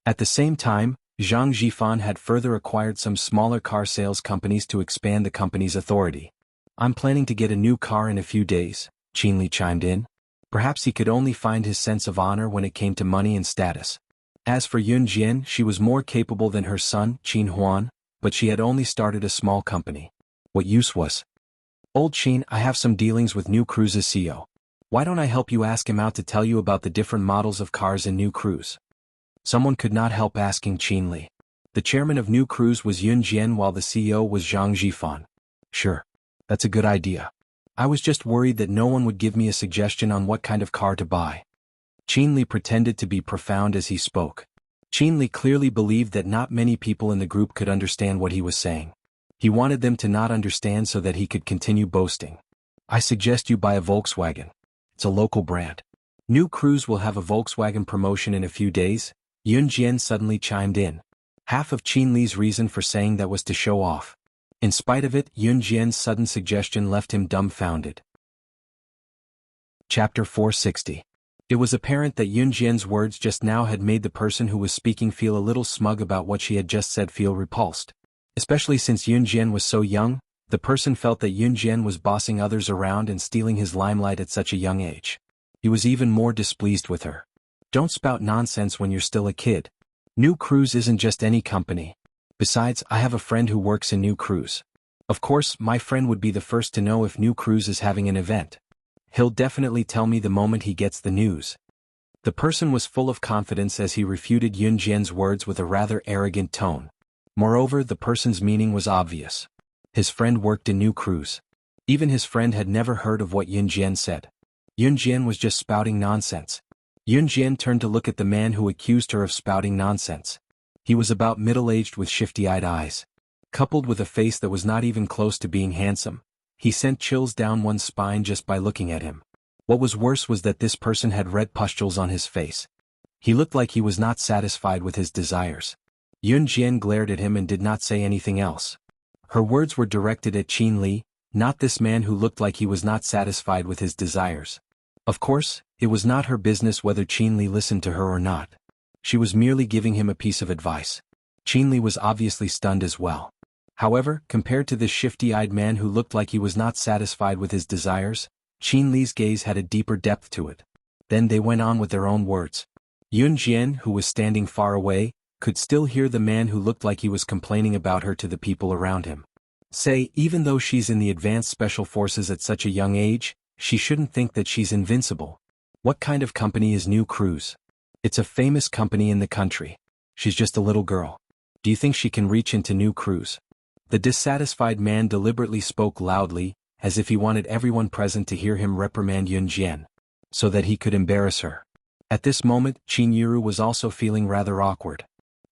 Speaker 1: At the same time, Zhang Jifan had further acquired some smaller car sales companies to expand the company's authority. I'm planning to get a new car in a few days, Qinli chimed in. Perhaps he could only find his sense of honor when it came to money and status. As for Yun Jian, she was more capable than her son, Qin Huan, but she had only started a small company. What use was? Old Qin, I have some dealings with New Cruise's CEO. Why don't I help you ask him out to tell you about the different models of cars in New Cruise? Someone could not help asking Qinli. The chairman of New Cruise was Yun Jian while the CEO was Zhang Jifan. Sure. That's a good idea. I was just worried that no one would give me a suggestion on what kind of car to buy. Qinli pretended to be profound as he spoke. Qinli clearly believed that not many people in the group could understand what he was saying. He wanted them to not understand so that he could continue boasting. I suggest you buy a Volkswagen. It's a local brand. New Cruise will have a Volkswagen promotion in a few days. Yun Jian suddenly chimed in. Half of Qinli's reason for saying that was to show off. In spite of it, Yun Jian's sudden suggestion left him dumbfounded. Chapter 460. It was apparent that Yun Jian's words just now had made the person who was speaking feel a little smug about what she had just said feel repulsed. Especially since Yun Jian was so young, the person felt that Yun Jian was bossing others around and stealing his limelight at such a young age. He was even more displeased with her. Don't spout nonsense when you're still a kid. New Cruise isn't just any company. Besides, I have a friend who works in New Cruise. Of course, my friend would be the first to know if New Cruise is having an event. He'll definitely tell me the moment he gets the news. The person was full of confidence as he refuted Yun Jian's words with a rather arrogant tone. Moreover, the person's meaning was obvious. His friend worked in New Cruise. Even his friend had never heard of what Yun Jian said. Yun Jian was just spouting nonsense. Yun Jian turned to look at the man who accused her of spouting nonsense. He was about middle-aged with shifty-eyed eyes. Coupled with a face that was not even close to being handsome, he sent chills down one's spine just by looking at him. What was worse was that this person had red pustules on his face. He looked like he was not satisfied with his desires. Yun Jian glared at him and did not say anything else. Her words were directed at Qinli, not this man who looked like he was not satisfied with his desires. Of course, it was not her business whether Qinli listened to her or not. She was merely giving him a piece of advice. Qinli was obviously stunned as well. However, compared to this shifty-eyed man who looked like he was not satisfied with his desires, Qinli's gaze had a deeper depth to it. Then they went on with their own words. Yun Jian, who was standing far away, could still hear the man who looked like he was complaining about her to the people around him. Say, even though she's in the advanced special forces at such a young age, she shouldn't think that she's invincible. What kind of company is New Cruise? It's a famous company in the country. She's just a little girl. Do you think she can reach into New Cruise? The dissatisfied man deliberately spoke loudly, as if he wanted everyone present to hear him reprimand Yun Jian, so that he could embarrass her. At this moment, Qin Yuru was also feeling rather awkward.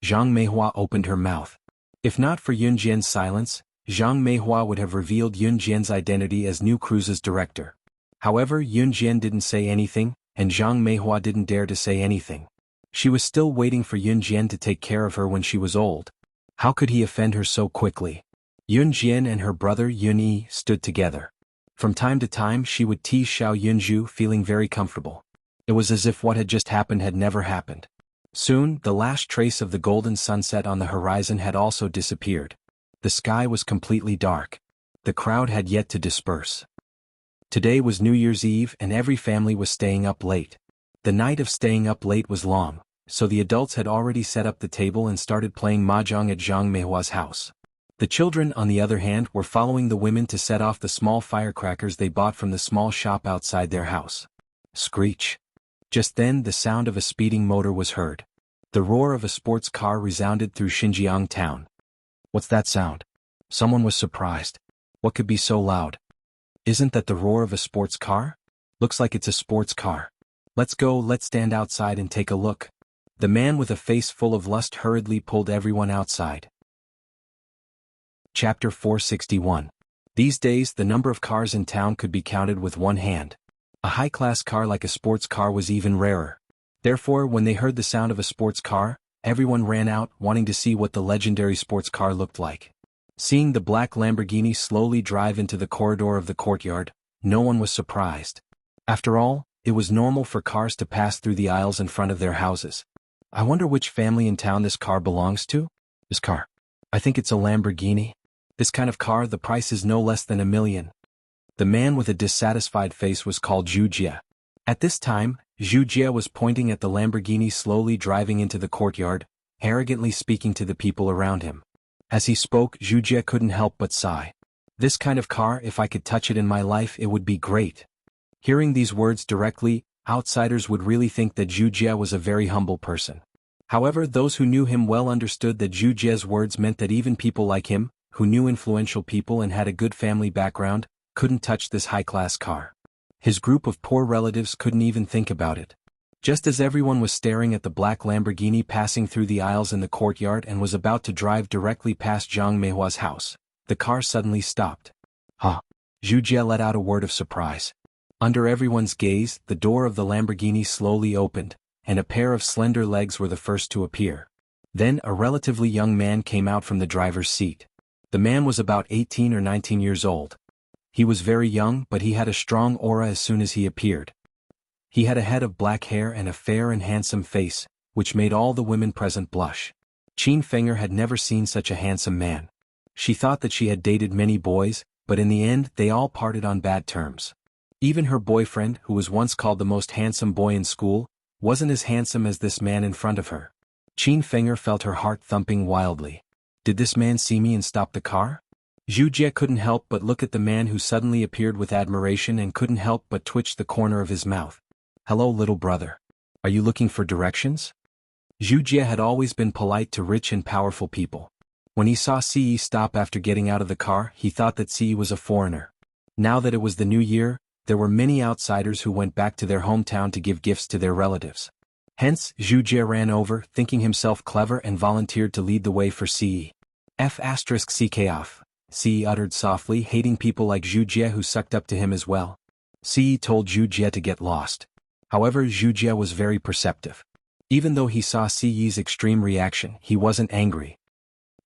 Speaker 1: Zhang Meihua opened her mouth. If not for Yun Jian's silence, Zhang Meihua would have revealed Yun Jian's identity as New Cruise's director. However, Yun Jian didn't say anything, and Zhang Meihua didn't dare to say anything. She was still waiting for Yun Jian to take care of her when she was old. How could he offend her so quickly? Yun Jian and her brother Yun Yi stood together. From time to time she would tease Xiao Yunju, feeling very comfortable. It was as if what had just happened had never happened. Soon, the last trace of the golden sunset on the horizon had also disappeared. The sky was completely dark. The crowd had yet to disperse. Today was New Year's Eve and every family was staying up late. The night of staying up late was long, so the adults had already set up the table and started playing mahjong at Zhang Meihua's house. The children, on the other hand, were following the women to set off the small firecrackers they bought from the small shop outside their house. Screech. Just then the sound of a speeding motor was heard. The roar of a sports car resounded through Xinjiang town. What's that sound? Someone was surprised. What could be so loud? Isn't that the roar of a sports car? Looks like it's a sports car. Let's go, let's stand outside and take a look. The man with a face full of lust hurriedly pulled everyone outside. Chapter 461. These days the number of cars in town could be counted with one hand. A high-class car like a sports car was even rarer. Therefore, when they heard the sound of a sports car, everyone ran out, wanting to see what the legendary sports car looked like. Seeing the black Lamborghini slowly drive into the corridor of the courtyard, no one was surprised. After all, it was normal for cars to pass through the aisles in front of their houses. I wonder which family in town this car belongs to? This car. I think it's a Lamborghini. This kind of car, the price is no less than $1 million. The man with a dissatisfied face was called Wuxia. At this time, Wuxia was pointing at the Lamborghini slowly driving into the courtyard, arrogantly speaking to the people around him. As he spoke, Wuxia couldn't help but sigh. This kind of car, if I could touch it in my life, it would be great. Hearing these words directly, outsiders would really think that Wuxia was a very humble person. However, those who knew him well understood that Wuxia's words meant that even people like him, who knew influential people and had a good family background, couldn't touch this high-class car. His group of poor relatives couldn't even think about it. Just as everyone was staring at the black Lamborghini passing through the aisles in the courtyard and was about to drive directly past Zhang Meihua's house, the car suddenly stopped. Huh. Wuxia let out a word of surprise. Under everyone's gaze, the door of the Lamborghini slowly opened, and a pair of slender legs were the first to appear. Then a relatively young man came out from the driver's seat. The man was about 18 or 19 years old. He was very young, but he had a strong aura as soon as he appeared. He had a head of black hair and a fair and handsome face, which made all the women present blush. Qin Fenger had never seen such a handsome man. She thought that she had dated many boys, but in the end they all parted on bad terms. Even her boyfriend, who was once called the most handsome boy in school, wasn't as handsome as this man in front of her. Qin Fenger felt her heart thumping wildly. Did this man see me and stop the car? Wuxia couldn't help but look at the man who suddenly appeared with admiration and couldn't help but twitch the corner of his mouth. Hello, little brother. Are you looking for directions? Wuxia had always been polite to rich and powerful people. When he saw Ce stop after getting out of the car, he thought that Ce was a foreigner. Now that it was the new year, there were many outsiders who went back to their hometown to give gifts to their relatives. Hence, Wuxia ran over, thinking himself clever, and volunteered to lead the way for Ce. F***ck. Ce uttered softly, hating people like Wuxia who sucked up to him as well. Ce told Wuxia to get lost. However, Wuxia was very perceptive. Even though he saw Ce's extreme reaction, he wasn't angry.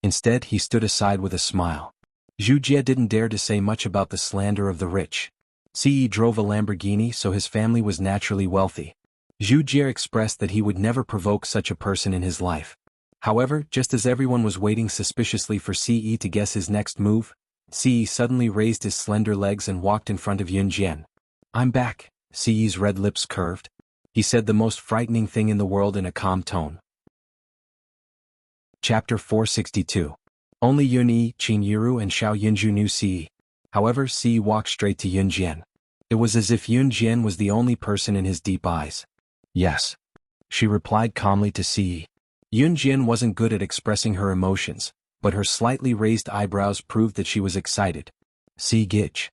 Speaker 1: Instead, he stood aside with a smile. Wuxia didn't dare to say much about the slander of the rich. Ce drove a Lamborghini, so his family was naturally wealthy. Wuxia expressed that he would never provoke such a person in his life. However, just as everyone was waiting suspiciously for Ce to guess his next move, Ce suddenly raised his slender legs and walked in front of Yunjian. I'm back. Ce's red lips curved. He said the most frightening thing in the world in a calm tone. Chapter 462. Only Yunyi, Qin Yiru and Xiao Yunju knew Ce. However, Ce walked straight to Yunjian. It was as if Yunjian was the only person in his deep eyes. Yes. She replied calmly to Ce. Yunjian wasn't good at expressing her emotions, but her slightly raised eyebrows proved that she was excited. Ce Gitch.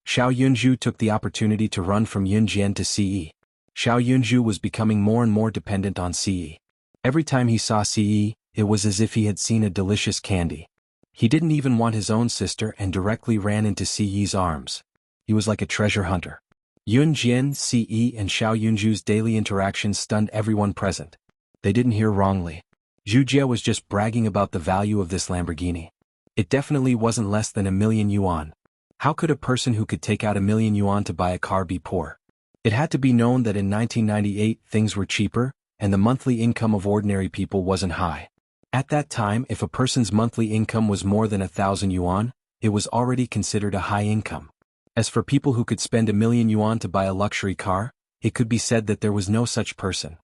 Speaker 1: Xiao Yunju took the opportunity to run from Yunjian to Ce. Xiao Yunju was becoming more and more dependent on Ce. Every time he saw Ce, it was as if he had seen a delicious candy. He didn't even want his own sister and directly ran into Ce's arms. He was like a treasure hunter. Yunjian, Ce and Xiao Yunju's daily interactions stunned everyone present. They didn't hear wrongly. Wuxia was just bragging about the value of this Lamborghini. It definitely wasn't less than 1 million yuan. How could a person who could take out 1 million yuan to buy a car be poor? It had to be known that in 1998 things were cheaper, and the monthly income of ordinary people wasn't high. At that time, if a person's monthly income was more than 1,000 yuan, it was already considered a high income. As for people who could spend 1 million yuan to buy a luxury car, it could be said that there was no such person.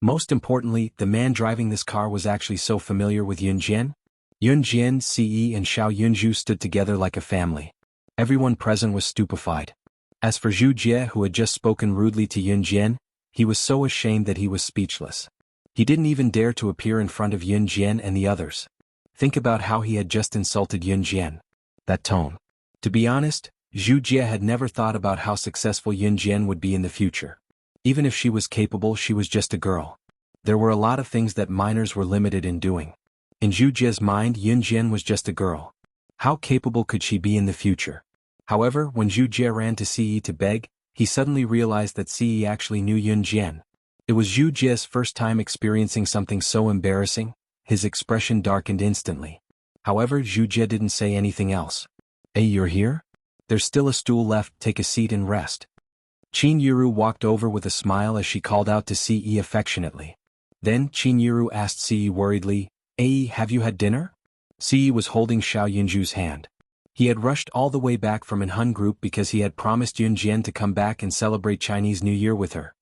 Speaker 1: Most importantly, the man driving this car was actually so familiar with Yunjian. Yunjian, Ce and Xiao Yunju stood together like a family. Everyone present was stupefied. As for Wuxia, who had just spoken rudely to Yunjian, he was so ashamed that he was speechless. He didn't even dare to appear in front of Yunjian and the others. Think about how he had just insulted Yunjian. That tone. To be honest, Wuxia had never thought about how successful Yunjian would be in the future. Even if she was capable, she was just a girl. There were a lot of things that minors were limited in doing. In Wuxia's mind, Yunjian was just a girl. How capable could she be in the future? However, when Wuxia ran to Ce to beg, he suddenly realized that Ce actually knew Yunjian. It was Wuxia's first time experiencing something so embarrassing. His expression darkened instantly. However, Wuxia didn't say anything else. Hey, you're here? There's still a stool left, take a seat and rest. Qin Yiru walked over with a smile as she called out to Ce affectionately. Then Qin Yiru asked Si worriedly, Have you had dinner? Si was holding Xiao Yunju's hand. He had rushed all the way back from Anhun Group because he had promised Yun Jian to come back and celebrate Chinese New Year with her.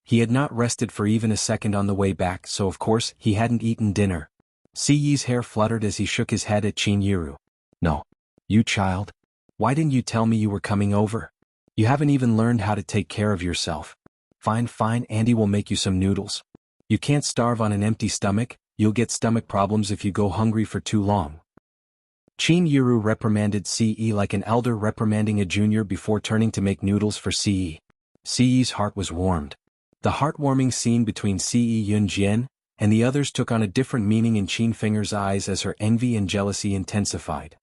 Speaker 1: He had not rested for even a second on the way back, so of course he hadn't eaten dinner. Si Yi's hair fluttered as he shook his head at Qin Yiru. No. You child. Why didn't you tell me you were coming over? You haven't even learned how to take care of yourself. Fine, Andy will make you some noodles. You can't starve on an empty stomach, you'll get stomach problems if you go hungry for too long. Qin Yiru reprimanded Ce like an elder reprimanding a junior before turning to make noodles for Ce. Ce's heart was warmed. The heartwarming scene between Ce Yunjian and the others took on a different meaning in Qin Finger's eyes as her envy and jealousy intensified.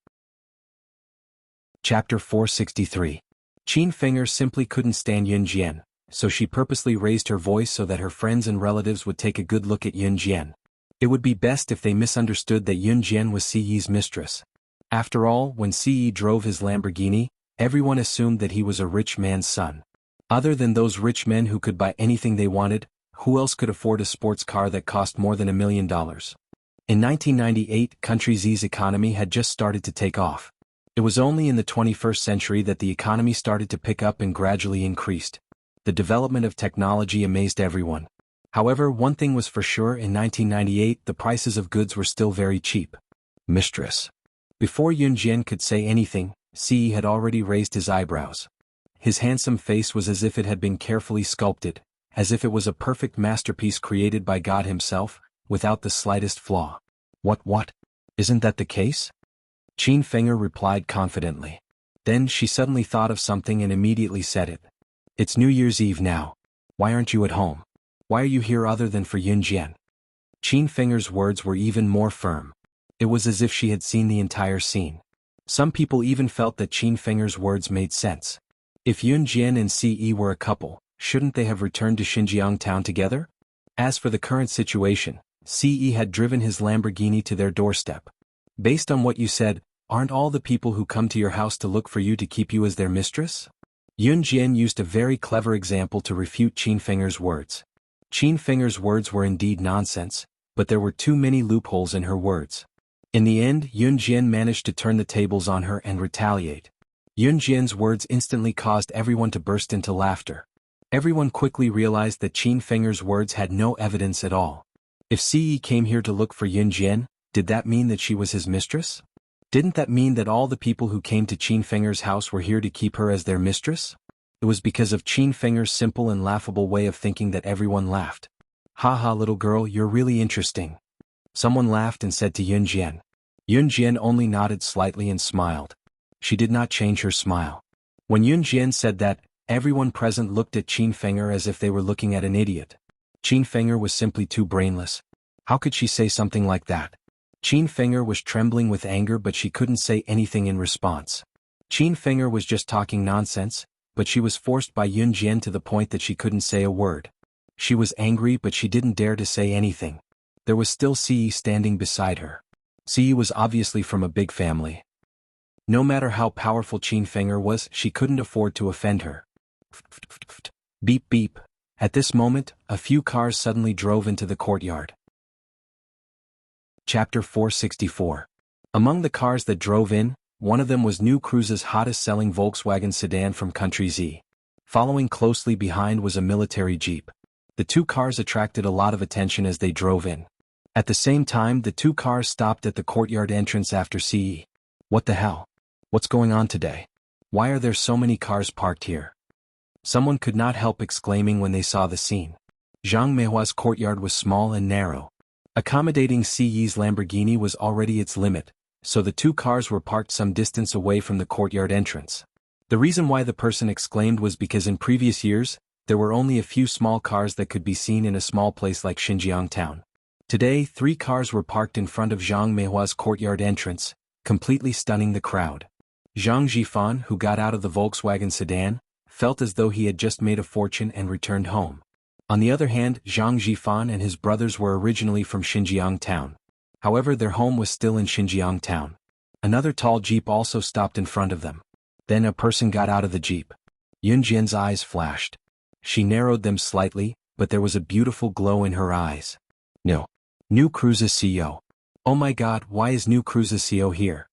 Speaker 1: Chapter 463. Qin Finger simply couldn't stand Yunjian, so she purposely raised her voice so that her friends and relatives would take a good look at Yunjian. It would be best if they misunderstood that Yunjian was Ce's mistress. After all, when Ce drove his Lamborghini, everyone assumed that he was a rich man's son. Other than those rich men who could buy anything they wanted, who else could afford a sports car that cost more than $1 million? In 1998, Country Z's economy had just started to take off. It was only in the 21st century that the economy started to pick up and gradually increased. The development of technology amazed everyone. However, one thing was for sure: in 1998 the prices of goods were still very cheap. Mistress. Before Yunjian could say anything, Ce had already raised his eyebrows. His handsome face was as if it had been carefully sculpted, as if it was a perfect masterpiece created by God himself, without the slightest flaw. What? Isn't that the case? Qin Finger replied confidently. Then she suddenly thought of something and immediately said it. It's New Year's Eve now. Why aren't you at home? Why are you here other than for Yunjian? Qin Finger's words were even more firm. It was as if she had seen the entire scene. Some people even felt that Qin Finger's words made sense. If Yunjian and Ce were a couple, shouldn't they have returned to Xinjiang town together? As for the current situation, Ce had driven his Lamborghini to their doorstep. Based on what you said, aren't all the people who come to your house to look for you to keep you as their mistress? Yunjian used a very clever example to refute Qin Finger's words. Qin Finger's words were indeed nonsense, but there were too many loopholes in her words. In the end, Yunjian managed to turn the tables on her and retaliate. Yunjian's words instantly caused everyone to burst into laughter. Everyone quickly realized that Qin Finger's words had no evidence at all. If Ce came here to look for Yunjian, did that mean that she was his mistress? Didn't that mean that all the people who came to Qin Finger's house were here to keep her as their mistress? It was because of Qin Finger's simple and laughable way of thinking that everyone laughed. Haha, little girl, you're really interesting. Someone laughed and said to Yunjian. Yunjian only nodded slightly and smiled. She did not change her smile. When Yunjian said that, everyone present looked at Qin Finger as if they were looking at an idiot. Qin Finger was simply too brainless. How could she say something like that? Qin Finger was trembling with anger, but she couldn't say anything in response. Qin Finger was just talking nonsense, but she was forced by Yunjian to the point that she couldn't say a word. She was angry, but she didn't dare to say anything. There was still Ce standing beside her. Ce was obviously from a big family. No matter how powerful Qin Finger was, she couldn't afford to offend her. Beep beep. At this moment, a few cars suddenly drove into the courtyard. Chapter 464. Among the cars that drove in, one of them was New Cruise's hottest-selling Volkswagen sedan from Country Z. Following closely behind was a military jeep. The two cars attracted a lot of attention as they drove in. At the same time, the two cars stopped at the courtyard entrance after Ce. What the hell? What's going on today? Why are there so many cars parked here? Someone could not help exclaiming when they saw the scene. Zhang Meihua's courtyard was small and narrow. Accommodating Ce's Lamborghini was already its limit, so the two cars were parked some distance away from the courtyard entrance. The reason why the person exclaimed was because in previous years, there were only a few small cars that could be seen in a small place like Xinjiang town. Today, 3 cars were parked in front of Zhang Meihua's courtyard entrance, completely stunning the crowd. Zhang Jifan, who got out of the Volkswagen sedan, felt as though he had just made a fortune and returned home. On the other hand, Zhang Jifan and his brothers were originally from Xinjiang town. However, their home was still in Xinjiang town. Another tall jeep also stopped in front of them. Then a person got out of the jeep. Yunjian's eyes flashed. She narrowed them slightly, but there was a beautiful glow in her eyes. No. New Cruise's CEO. Oh my god, why is New Cruise's CEO here?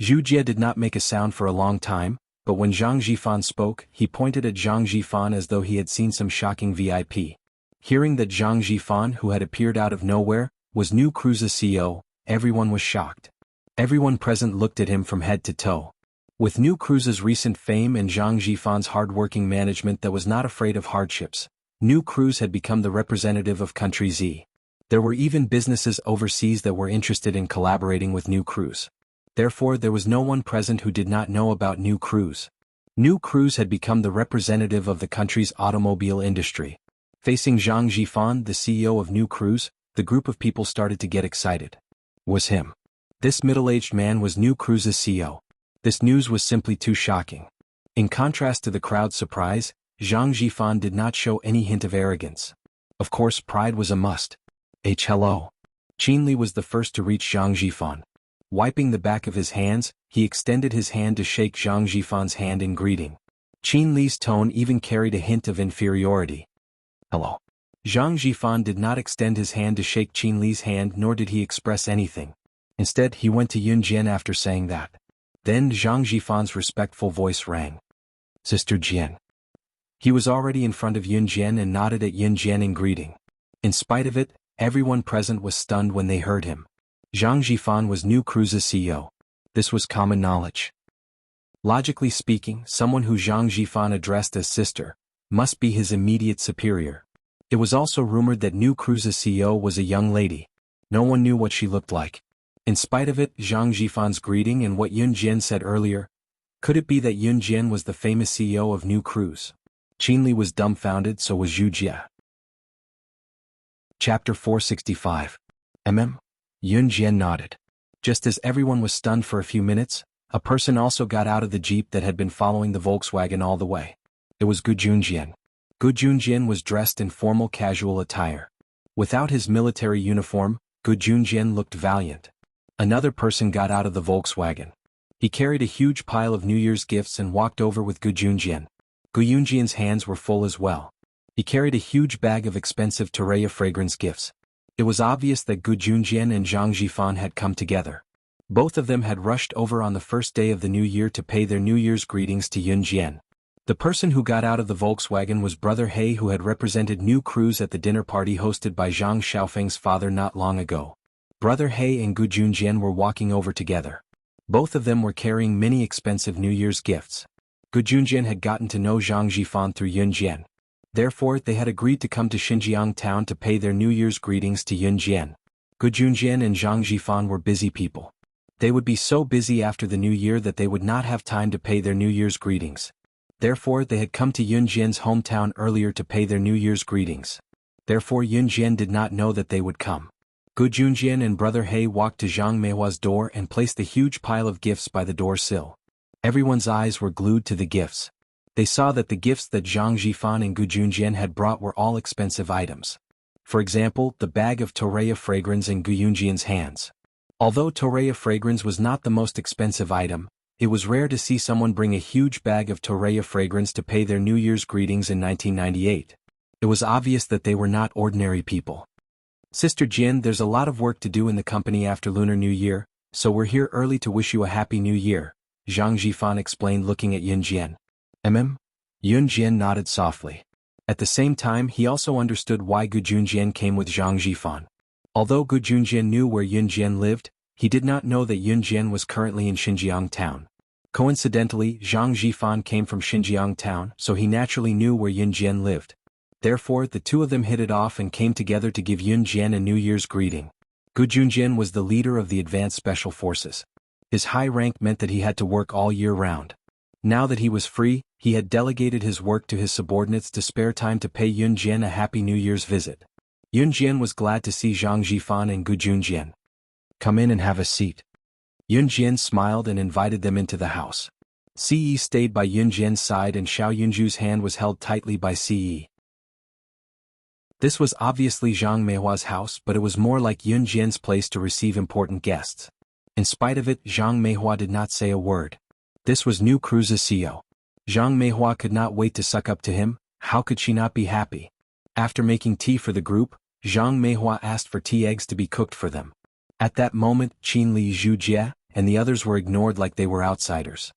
Speaker 1: Zhu Jie did not make a sound for a long time, but when Zhang Jifan spoke, he pointed at Zhang Jifan as though he had seen some shocking VIP. Hearing that Zhang Jifan, who had appeared out of nowhere, was New Cruise's CEO, everyone was shocked. Everyone present looked at him from head to toe. With New Cruise's recent fame and Zhang Jifan's hard-working management that was not afraid of hardships, New Cruise had become the representative of Country Z. There were even businesses overseas that were interested in collaborating with New Cruise. Therefore, there was no one present who did not know about New Cruise. New Cruise had become the representative of the country's automobile industry. Facing Zhang Jifan, the CEO of New Cruise, the group of people started to get excited. Was him. This middle-aged man was New Cruise's CEO. This news was simply too shocking. In contrast to the crowd's surprise, Zhang Jifan did not show any hint of arrogance. Of course, pride was a must. Hello. Qin Li was the first to reach Zhang Jifan. Wiping the back of his hands, he extended his hand to shake Zhang Jifan's hand in greeting. Qin Li's tone even carried a hint of inferiority. Hello. Zhang Jifan did not extend his hand to shake Qin Li's hand, nor did he express anything. Instead, he went to Yun Jian after saying that. Then Zhang Jifan's respectful voice rang. Sister Jian. He was already in front of Yun Jian and nodded at Yun Jian in greeting. In spite of it, everyone present was stunned when they heard him. Zhang Jifan was New Cruise's CEO. This was common knowledge. Logically speaking, someone who Zhang Jifan addressed as sister must be his immediate superior. It was also rumored that New Cruise's CEO was a young lady. No one knew what she looked like. In spite of it, Zhang Jifan's greeting and what Yun Jian said earlier, could it be that Yun Jian was the famous CEO of New Cruise? Qin Li was dumbfounded, so was Zhu Jie. Chapter 465. Yun Jian nodded. Just as everyone was stunned for a few minutes, a person also got out of the jeep that had been following the Volkswagen all the way. It was Gu Junjian. Gu Junjian was dressed in formal casual attire. Without his military uniform, Gu Junjian looked valiant. Another person got out of the Volkswagen. He carried a huge pile of New Year's gifts and walked over with Gu Junjian. Gu Junjian's hands were full as well. He carried a huge bag of expensive Torreya fragrance gifts. It was obvious that Gu Junjian and Zhang Jifan had come together. Both of them had rushed over on the first day of the new year to pay their New Year's greetings to Yun Jian. The person who got out of the Volkswagen was Brother He, who had represented New Cruise at the dinner party hosted by Zhang Xiaofeng's father not long ago. Brother He and Gu Junjian were walking over together. Both of them were carrying many expensive New Year's gifts. Gu Junjian had gotten to know Zhang Jifan through Yun Jian. Therefore, they had agreed to come to Xinjiang town to pay their New Year's greetings to Yun Jian. Gu Junjian and Zhang Jifan were busy people. They would be so busy after the new year that they would not have time to pay their New Year's greetings. Therefore, they had come to Yun Jian's hometown earlier to pay their New Year's greetings. Therefore, Yun Jian did not know that they would come. Gu Junjian and Brother He walked to Zhang Meihua's door and placed a huge pile of gifts by the door sill. Everyone's eyes were glued to the gifts. They saw that the gifts that Zhang Jifan and Gu Junjian had brought were all expensive items. For example, the bag of Torreya fragrance in Gu Junjian's hands. Although Torreya fragrance was not the most expensive item, it was rare to see someone bring a huge bag of Torreya fragrance to pay their New Year's greetings in 1998. It was obvious that they were not ordinary people. Sister Jin, there's a lot of work to do in the company after Lunar New Year, so we're here early to wish you a Happy New Year, Zhang Jifan explained looking at Yun Jian. Yun Jian nodded softly. At the same time, he also understood why Gu Junjian came with Zhang Jifan. Although Gu Junjian knew where Yun Jian lived, he did not know that Yun Jian was currently in Xinjiang town. Coincidentally, Zhang Jifan came from Xinjiang town, so he naturally knew where Yun Jian lived. Therefore, the two of them hit it off and came together to give Yun Jian a New Year's greeting. Gu Junjian was the leader of the Advanced Special Forces. His high rank meant that he had to work all year round. Now that he was free, he had delegated his work to his subordinates to spare time to pay Yun Jian a Happy New Year's visit. Yun Jian was glad to see Zhang Jifan and Gu Junjian. Come in and have a seat. Yun Jian smiled and invited them into the house. Ce stayed by Yun Jian's side and Xiao Yunju's hand was held tightly by Ce. This was obviously Zhang Meihua's house, but it was more like Yun Jian's place to receive important guests. In spite of it, Zhang Meihua did not say a word. This was New Cruise's CEO. Zhang Meihua could not wait to suck up to him. How could she not be happy? After making tea for the group, Zhang Meihua asked for tea eggs to be cooked for them. At that moment, Qin Li Zhujie and the others were ignored like they were outsiders.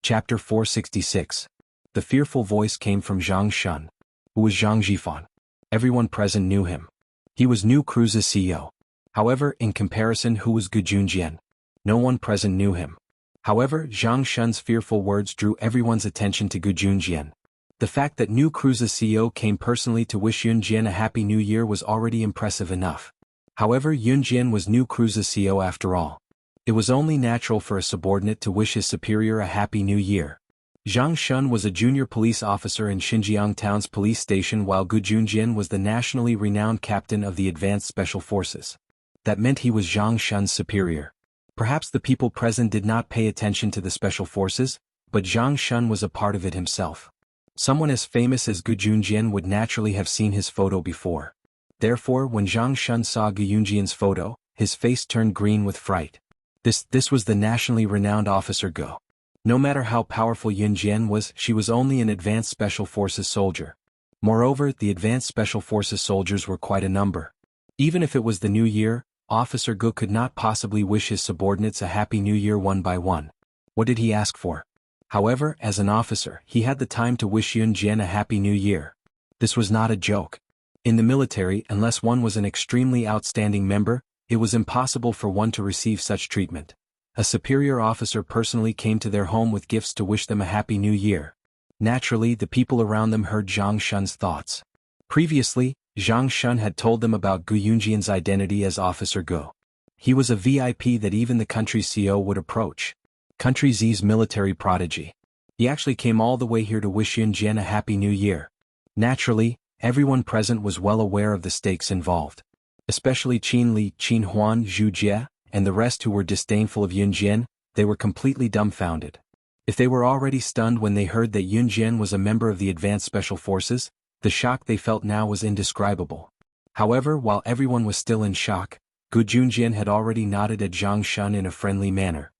Speaker 1: Chapter 466. The fearful voice came from Zhang Shun, who was Zhang Jifan. Everyone present knew him. He was New Cruise's CEO. However, in comparison, who was Gu Junjian? No one present knew him. However, Zhang Shun's fearful words drew everyone's attention to Gu Junjian. The fact that New Cruise's CEO came personally to wish Yunjian a happy new year was already impressive enough. However, Yunjian was New Cruise's CEO after all. It was only natural for a subordinate to wish his superior a happy new year. Zhang Shun was a junior police officer in Xinjiang Town's police station while Gu Junjian was the nationally renowned captain of the Advanced Special Forces. That meant he was Zhang Shun's superior. Perhaps the people present did not pay attention to the special forces, but Zhang Shun was a part of it himself. Someone as famous as Gu Junjian would naturally have seen his photo before. Therefore, when Zhang Shun saw Gu Junjian's photo, his face turned green with fright. This was the nationally renowned officer Gu. No matter how powerful Yunjian was, she was only an Advanced Special Forces soldier. Moreover, the Advanced Special Forces soldiers were quite a number. Even if it was the new year, Officer Gu could not possibly wish his subordinates a happy new year one by one. What did he ask for? However, as an officer, he had the time to wish Yunjian a happy new year. This was not a joke. In the military, unless one was an extremely outstanding member, it was impossible for one to receive such treatment. A superior officer personally came to their home with gifts to wish them a happy new year. Naturally, the people around them heard Zhang Shun's thoughts. Previously, Zhang Shun had told them about Gu Yunjian's identity as Officer Gu. He was a VIP that even the country's CEO would approach. Country Z's military prodigy. He actually came all the way here to wish Yunjian a happy new year. Naturally, everyone present was well aware of the stakes involved. Especially Qin Li, Qin Huan, Zhu Jie, and the rest who were disdainful of Yunjian, they were completely dumbfounded. If they were already stunned when they heard that Yunjian was a member of the Advanced Special Forces, the shock they felt now was indescribable. However, while everyone was still in shock, Gu Junjian had already nodded at Zhang Shun in a friendly manner.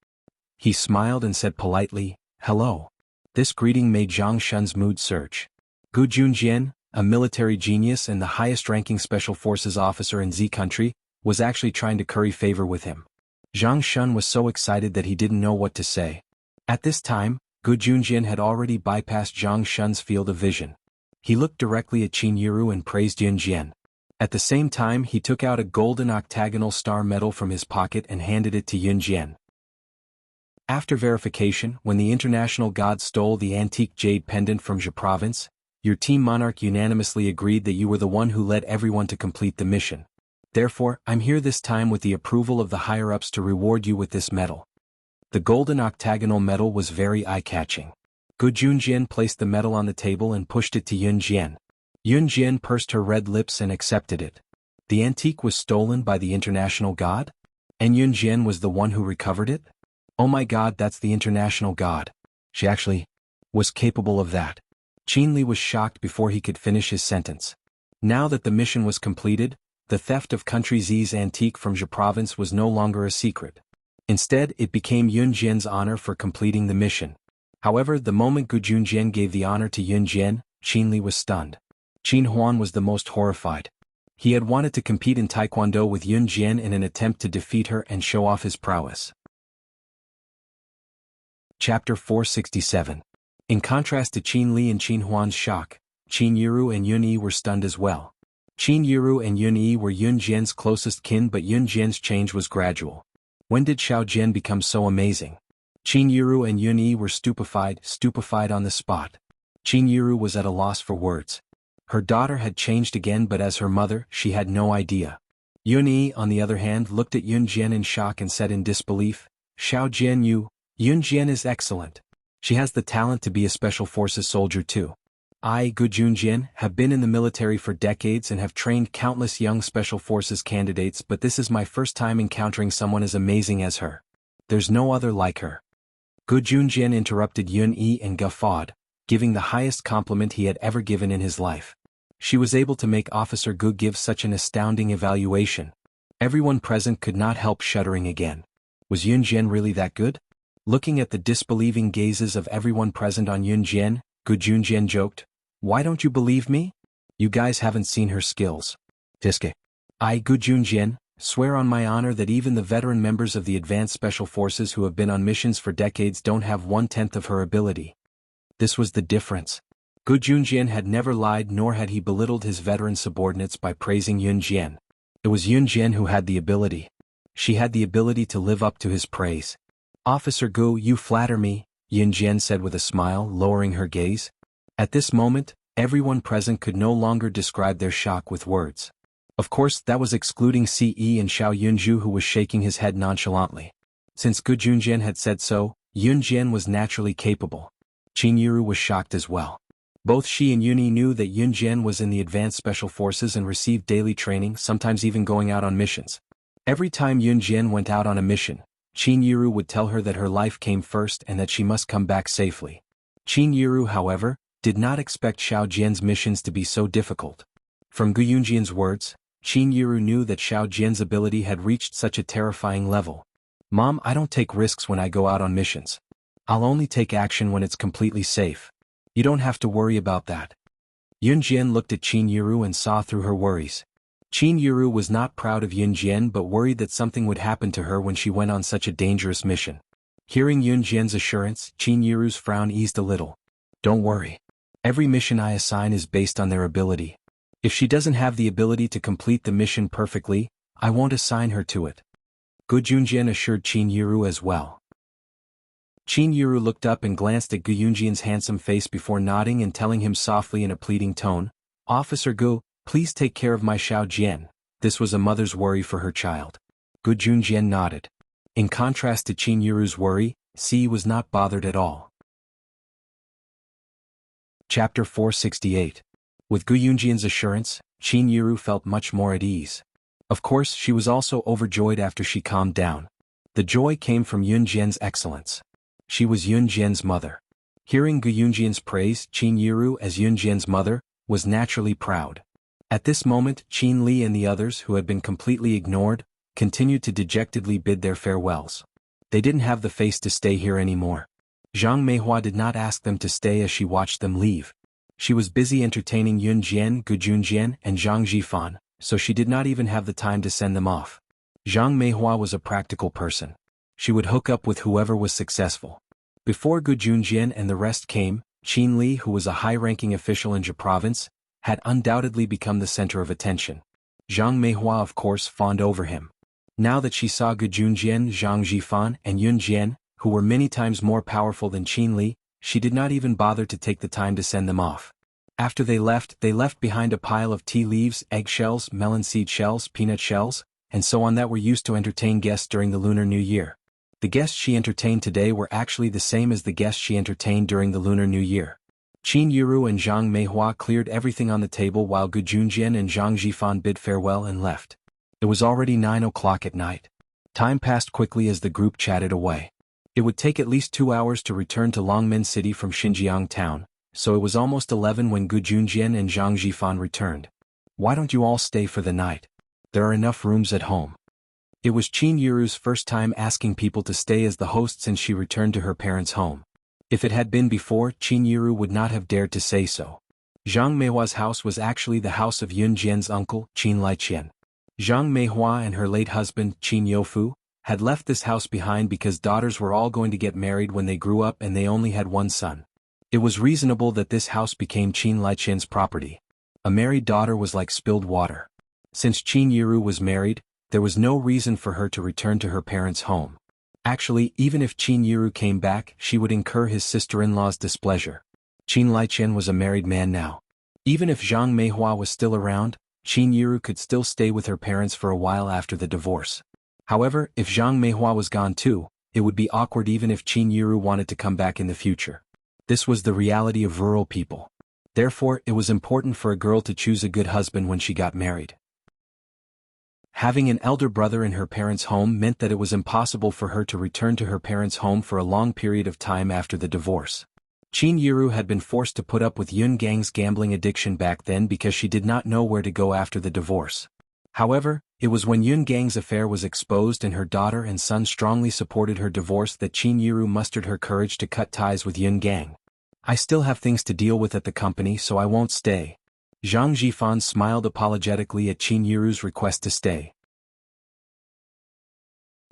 Speaker 1: He smiled and said politely, "Hello." This greeting made Zhang Shun's mood surge. Gu Junjian, a military genius and the highest-ranking Special Forces officer in Z country, was actually trying to curry favor with him. Zhang Shun was so excited that he didn't know what to say. At this time, Gu Junjian had already bypassed Zhang Shun's field of vision. He looked directly at Qin Yiru and praised Yunjian. At the same time, he took out a golden octagonal star medal from his pocket and handed it to Yunjian. After verification, when the international god stole the antique jade pendant from Zhe province, your team monarch unanimously agreed that you were the one who led everyone to complete the mission. Therefore, I'm here this time with the approval of the higher-ups to reward you with this medal. The golden octagonal medal was very eye-catching. Gu Junjian placed the medal on the table and pushed it to Yunjian. Yunjian pursed her red lips and accepted it. The antique was stolen by the international god? And Yunjian was the one who recovered it? Oh my god, that's the international god. She actually was capable of that. Qin Li was shocked before he could finish his sentence. Now that the mission was completed, the theft of Country Z's antique from Zhe province was no longer a secret. Instead, it became Yunjian's honor for completing the mission. However, the moment Gu Junjian gave the honor to Yunjian, Qin Li was stunned. Qin Huan was the most horrified. He had wanted to compete in Taekwondo with Yunjian in an attempt to defeat her and show off his prowess. Chapter 467. In contrast to Qin Li and Qin Huan's shock, Qin Yiru and Yun Yi were stunned as well. Qin Yiru and Yun Yi were Yunjian's closest kin, but Yunjian's change was gradual. When did Xiao Jian become so amazing? Qin Yiru and Yun Yi were stupefied on the spot. Qin Yiru was at a loss for words. Her daughter had changed again, but as her mother, she had no idea. Yun Yi, on the other hand, looked at Yunjian in shock and said in disbelief, "Xiao Jian, Yunjian is excellent. She has the talent to be a Special Forces soldier too. I, Gu Junjian, have been in the military for decades and have trained countless young Special Forces candidates, but this is my first time encountering someone as amazing as her. There's no other like her." Gu Junjian interrupted Yun Yi and guffawed, giving the highest compliment he had ever given in his life. She was able to make Officer Gu give such an astounding evaluation. Everyone present could not help shuddering again. Was Yunjian really that good? Looking at the disbelieving gazes of everyone present on Yunjian, Gu Junjian joked, "Why don't you believe me? You guys haven't seen her skills. Diske. I, Gu Junjian, swear on my honor that even the veteran members of the Advanced Special Forces who have been on missions for decades don't have 1/10 of her ability. This was the difference. Gu Junjian had never lied nor had he belittled his veteran subordinates by praising Yun Jian. It was Yun Jian who had the ability. She had the ability to live up to his praise. Officer Gu, you flatter me, Yun Jian said with a smile, lowering her gaze. At this moment, everyone present could no longer describe their shock with words. Of course, that was excluding Ce and Xiao Yunju, who was shaking his head nonchalantly. Since Gu Junjian had said so, Yun Jian was naturally capable. Qin Yiru was shocked as well. Both she and Yuni knew that Yun Jian was in the Advanced Special Forces and received daily training, sometimes even going out on missions. Every time Yun Jian went out on a mission, Qin Yiru would tell her that her life came first and that she must come back safely. Qin Yiru, however, did not expect Xiao Jian's missions to be so difficult. From Gu Yunjian's words, Qin Yiru knew that Xiao Jian's ability had reached such a terrifying level. Mom, I don't take risks when I go out on missions. I'll only take action when it's completely safe. You don't have to worry about that. Yun Jian looked at Qin Yiru and saw through her worries. Qin Yiru was not proud of Yun Jian but worried that something would happen to her when she went on such a dangerous mission. Hearing Yun Jian's assurance, Qin Yiru's frown eased a little. Don't worry. Every mission I assign is based on their ability. If she doesn't have the ability to complete the mission perfectly, I won't assign her to it. Gu Junjian assured Qin Yiru as well. Qin Yiru looked up and glanced at Gu Yunjian's handsome face before nodding and telling him softly in a pleading tone, Officer Gu, please take care of my Xiao Jian. This was a mother's worry for her child. Gu Junjian nodded. In contrast to Qin Yiru's worry, Si was not bothered at all. Chapter 468. With Gu Yunjian's assurance, Qin Yiru felt much more at ease. Of course, she was also overjoyed after she calmed down. The joy came from Yun Jian's excellence. She was Yun Jian's mother. Hearing Gu Yunjian's praise, Qin Yiru as Yun Jian's mother, was naturally proud. At this moment, Qin Li and the others who had been completely ignored, continued to dejectedly bid their farewells. They didn't have the face to stay here anymore. Zhang Meihua did not ask them to stay as she watched them leave. She was busy entertaining Yun Jian, Gu Junjian, and Zhang Jifan, so she did not even have the time to send them off. Zhang Meihua was a practical person. She would hook up with whoever was successful. Before Gu Junjian and the rest came, Qin Li, who was a high-ranking official in Zhe province, had undoubtedly become the center of attention. Zhang Meihua of course fawned over him. Now that she saw Gu Junjian, Zhang Jifan, and Yun Jian, who were many times more powerful than Qin Li, she did not even bother to take the time to send them off. After they left behind a pile of tea leaves, eggshells, melon seed shells, peanut shells, and so on that were used to entertain guests during the Lunar New Year. The guests she entertained today were actually the same as the guests she entertained during the Lunar New Year. Qin Yiru and Zhang Meihua cleared everything on the table while Gu Junjian and Zhang Jifan bid farewell and left. It was already 9 o'clock at night. Time passed quickly as the group chatted away. It would take at least 2 hours to return to Longmen City from Xinjiang town, so it was almost 11 when Gu Junjian and Zhang Jifan returned. Why don't you all stay for the night? There are enough rooms at home. It was Qin Yiru's first time asking people to stay as the host since she returned to her parents' home. If it had been before, Qin Yiru would not have dared to say so. Zhang Meihua's house was actually the house of Yun Jian's uncle, Qin Liqian. Zhang Meihua and her late husband, Qin Youfu, had left this house behind because daughters were all going to get married when they grew up and they only had one son. It was reasonable that this house became Qin Liqian's property. A married daughter was like spilled water. Since Qin Yiru was married, there was no reason for her to return to her parents' home. Actually, even if Qin Yiru came back, she would incur his sister-in-law's displeasure. Qin Liqian was a married man now. Even if Zhang Meihua was still around, Qin Yiru could still stay with her parents for a while after the divorce. However, if Zhang Meihua was gone too, it would be awkward even if Qin Yiru wanted to come back in the future. This was the reality of rural people. Therefore, it was important for a girl to choose a good husband when she got married. Having an elder brother in her parents' home meant that it was impossible for her to return to her parents' home for a long period of time after the divorce. Qin Yiru had been forced to put up with Yun Gang's gambling addiction back then because she did not know where to go after the divorce. However, it was when Yun Gang's affair was exposed and her daughter and son strongly supported her divorce that Qin Yiru mustered her courage to cut ties with Yun Gang. I still have things to deal with at the company, so I won't stay. Zhang Jifan smiled apologetically at Qin Yiru's request to stay.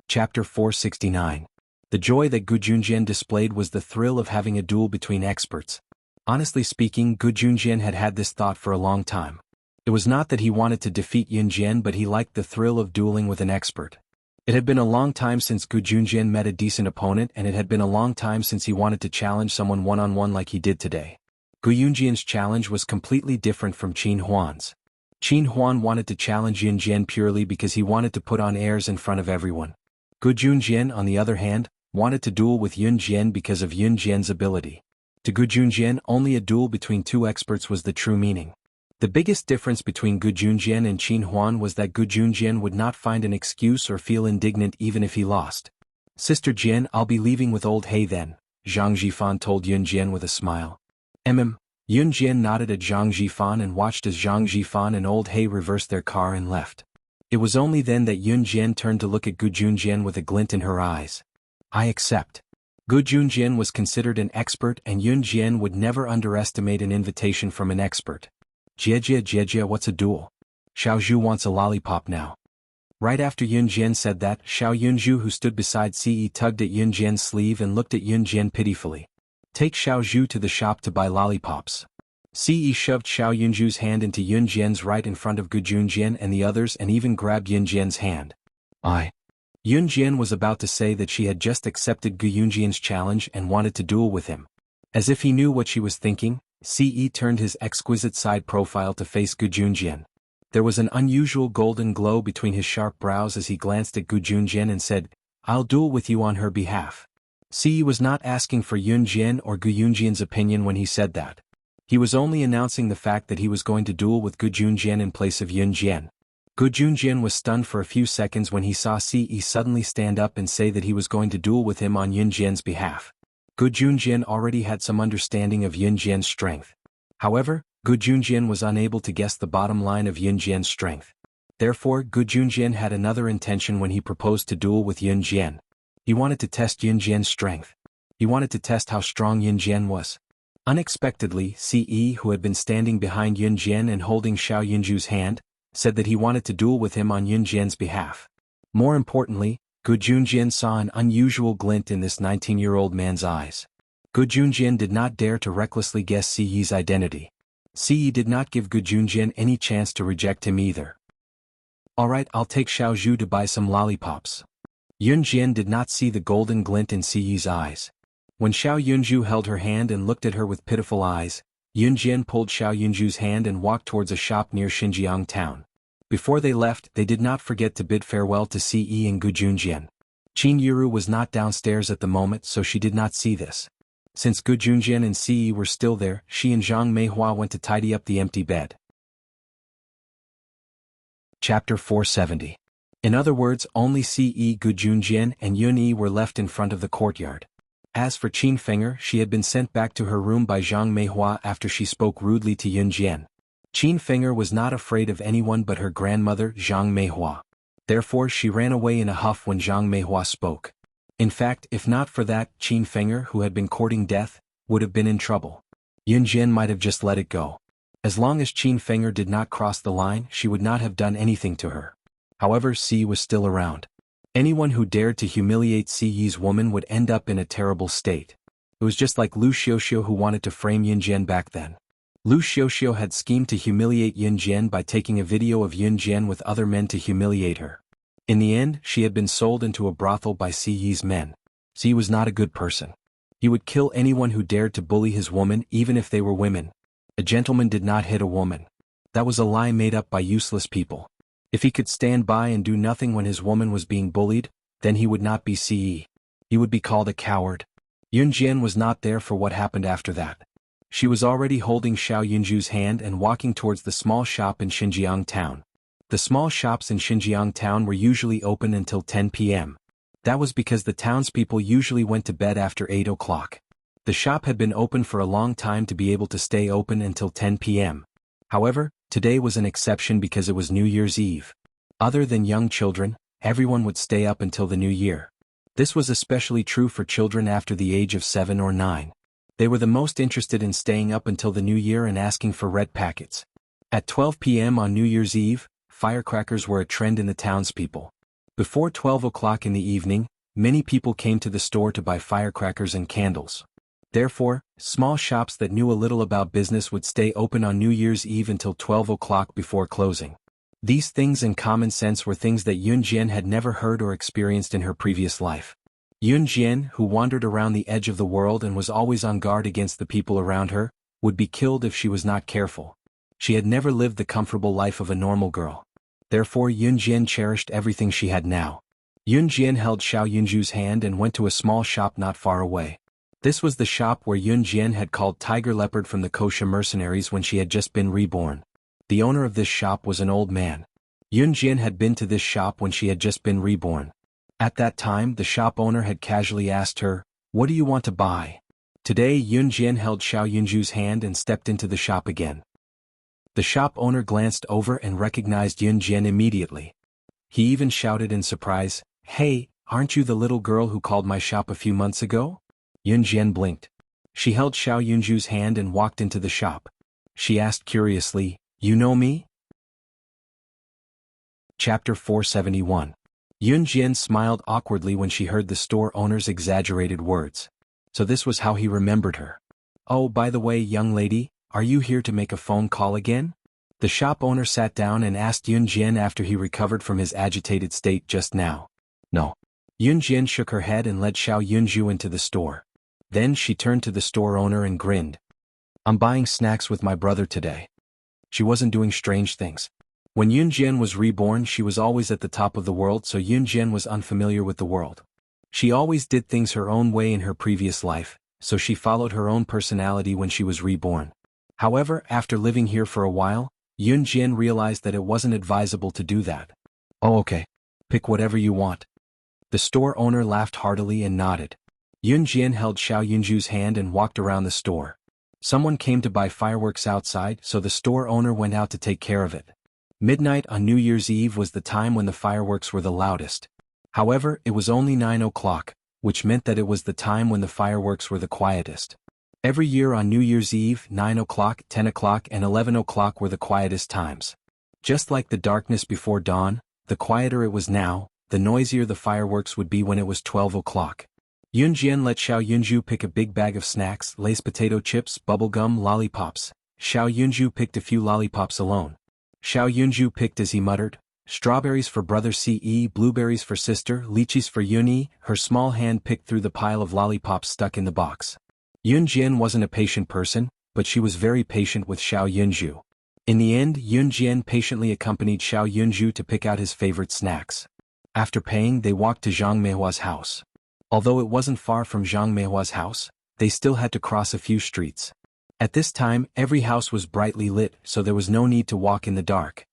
Speaker 1: Chapter 469. The joy that Gu Junjian displayed was the thrill of having a duel between experts. Honestly speaking, Gu Junjian had had this thought for a long time. It was not that he wanted to defeat Yun Jian, but he liked the thrill of dueling with an expert. It had been a long time since Gu Junjian met a decent opponent, and it had been a long time since he wanted to challenge someone one-on-one like he did today. Gu Yunjian's challenge was completely different from Qin Huan's. Qin Huan wanted to challenge Yun Jian purely because he wanted to put on airs in front of everyone. Gu Junjian, on the other hand, wanted to duel with Yun Jian because of Yun Jian's ability. To Gu Junjian, only a duel between two experts was the true meaning. The biggest difference between Gu Junjian and Qin Huan was that Gu Junjian would not find an excuse or feel indignant even if he lost. "Sister Jian, I'll be leaving with old He then," Zhang Jifan told Yun Jian with a smile. Yun Jian nodded at Zhang Jifan and watched as Zhang Jifan and old He reversed their car and left. It was only then that Yun Jian turned to look at Gu Junjian with a glint in her eyes. "I accept." Gu Junjian was considered an expert, and Yun Jian would never underestimate an invitation from an expert. Jie, what's a duel? Xiao Zhu wants a lollipop now." Right after Yun Jian said that, Xiao Yunzhu, who stood beside Ce, tugged at Yun Jian's sleeve and looked at Yun Jian pitifully. "Take Xiao Zhu to the shop to buy lollipops." Ce shoved Xiao Yunzhu's hand into Yun Jian's right in front of Gu Junjian and the others and even grabbed Yun Jian's hand. Yun Jian was about to say that she had just accepted Gu Yunjian's challenge and wanted to duel with him. As if he knew what she was thinking, Ce turned his exquisite side profile to face Gu Junjian. There was an unusual golden glow between his sharp brows as he glanced at Gu Junjian and said, "I'll duel with you on her behalf." Ce was not asking for Yun Jian or Gu Yunjian's opinion when he said that. He was only announcing the fact that he was going to duel with Gu Junjian in place of Yun Jian. Gu Junjian was stunned for a few seconds when he saw Ce suddenly stand up and say that he was going to duel with him on Yun Jian's behalf. Gu Junjian already had some understanding of Yun Jian's strength. However, Gu Junjian was unable to guess the bottom line of Yun Jian's strength. Therefore, Gu Junjian had another intention when he proposed to duel with Yun Jian. He wanted to test Yun Jian's strength. He wanted to test how strong Yun Jian was. Unexpectedly, Ce, who had been standing behind Yun Jian and holding Xiao Yunzhu's hand, said that he wanted to duel with him on Yun Jian's behalf. More importantly, Gu Junjian saw an unusual glint in this 19-year-old man's eyes. Gu Junjian did not dare to recklessly guess Ce's identity. Ce did not give Gu Junjian any chance to reject him either. "Alright, I'll take Xiao Zhu to buy some lollipops." Yun Jian did not see the golden glint in Ce's eyes. When Xiao Yunzhu held her hand and looked at her with pitiful eyes, Yun Jian pulled Xiao Yunzhu's hand and walked towards a shop near Xinjiang town. Before they left, they did not forget to bid farewell to Ce and Gu Junjian. Qin Yiru was not downstairs at the moment, so she did not see this. Since Gu Junjian and Ce were still there, she and Zhang Meihua went to tidy up the empty bed. Chapter 470. In other words, only Ce, Gu Junjian, and Yun Yi were left in front of the courtyard. As for Qin Fenger, she had been sent back to her room by Zhang Meihua after she spoke rudely to Yun Jian. Qin Fenger was not afraid of anyone but her grandmother, Zhang Meihua. Therefore she ran away in a huff when Zhang Meihua spoke. In fact, if not for that, Qin Fenger, who had been courting death, would have been in trouble. Yun Jian might have just let it go. As long as Qin Fenger did not cross the line, she would not have done anything to her. However, Ce was still around. Anyone who dared to humiliate Ce's woman would end up in a terrible state. It was just like Lu Xiuxiu who wanted to frame Yun Jian back then. Lu Xiuxiu had schemed to humiliate Yun Jian by taking a video of Yun Jian with other men to humiliate her. In the end, she had been sold into a brothel by Ce's men. Ce was not a good person. He would kill anyone who dared to bully his woman, even if they were women. A gentleman did not hit a woman. That was a lie made up by useless people. If he could stand by and do nothing when his woman was being bullied, then he would not be Ce. He would be called a coward. Yun Jian was not there for what happened after that. She was already holding Xiao Yunzhu's hand and walking towards the small shop in Xinjiang town. The small shops in Xinjiang town were usually open until 10 p.m. That was because the townspeople usually went to bed after 8 o'clock. The shop had been open for a long time to be able to stay open until 10 p.m. However, today was an exception because it was New Year's Eve. Other than young children, everyone would stay up until the New Year. This was especially true for children after the age of 7 or 9. They were the most interested in staying up until the New Year and asking for red packets. At 12 p.m. on New Year's Eve, firecrackers were a trend in the townspeople. Before 12 o'clock in the evening, many people came to the store to buy firecrackers and candles. Therefore, small shops that knew a little about business would stay open on New Year's Eve until 12 o'clock before closing. These things and common sense were things that Yun Jian had never heard or experienced in her previous life. Yun Jian, who wandered around the edge of the world and was always on guard against the people around her, would be killed if she was not careful. She had never lived the comfortable life of a normal girl. Therefore Yun Jian cherished everything she had now. Yun Jian held Xiao Yunju's hand and went to a small shop not far away. This was the shop where Yun Jian had called Tiger Leopard from the kosher mercenaries when she had just been reborn. The owner of this shop was an old man. Yun Jian had been to this shop when she had just been reborn. At that time the shop owner had casually asked her, "What do you want to buy?" Today Yun Jian held Xiao Yunju's hand and stepped into the shop again. The shop owner glanced over and recognized Yun Jian immediately. He even shouted in surprise, "Hey, aren't you the little girl who called my shop a few months ago?" Yun Jian blinked. She held Xiao Yunju's hand and walked into the shop. She asked curiously, "You know me?" Chapter 471. Yun Jian smiled awkwardly when she heard the store owner's exaggerated words. So this was how he remembered her. "Oh, by the way, young lady, are you here to make a phone call again?" The shop owner sat down and asked Yun Jian after he recovered from his agitated state just now. "No." Yun Jian shook her head and led Xiao Yunju into the store. Then she turned to the store owner and grinned. "I'm buying snacks with my brother today." She wasn't doing strange things. When Yun Jian was reborn she was always at the top of the world, so Yun Jian was unfamiliar with the world. She always did things her own way in her previous life, so she followed her own personality when she was reborn. However, after living here for a while, Yun Jian realized that it wasn't advisable to do that. "Oh, okay. Pick whatever you want." The store owner laughed heartily and nodded. Yun Jian held Xiao Yunju's hand and walked around the store. Someone came to buy fireworks outside, so the store owner went out to take care of it. Midnight on New Year's Eve was the time when the fireworks were the loudest. However, it was only 9 o'clock, which meant that it was the time when the fireworks were the quietest. Every year on New Year's Eve, 9 o'clock, 10 o'clock and 11 o'clock were the quietest times. Just like the darkness before dawn, the quieter it was now, the noisier the fireworks would be when it was 12 o'clock. Yun Jian let Xiao Yunju pick a big bag of snacks, Lay's potato chips, bubblegum, lollipops. Xiao Yunju picked a few lollipops alone. Xiao Yunju picked as he muttered, "Strawberries for brother Ce, blueberries for sister, lychees for Yuni." Her small hand picked through the pile of lollipops stuck in the box. Yun Jian wasn't a patient person, but she was very patient with Xiao Yunju. In the end, Yun Jian patiently accompanied Xiao Yunju to pick out his favorite snacks. After paying, they walked to Zhang Meihua's house. Although it wasn't far from Zhang Meihua's house, they still had to cross a few streets. At this time, every house was brightly lit, so there was no need to walk in the dark.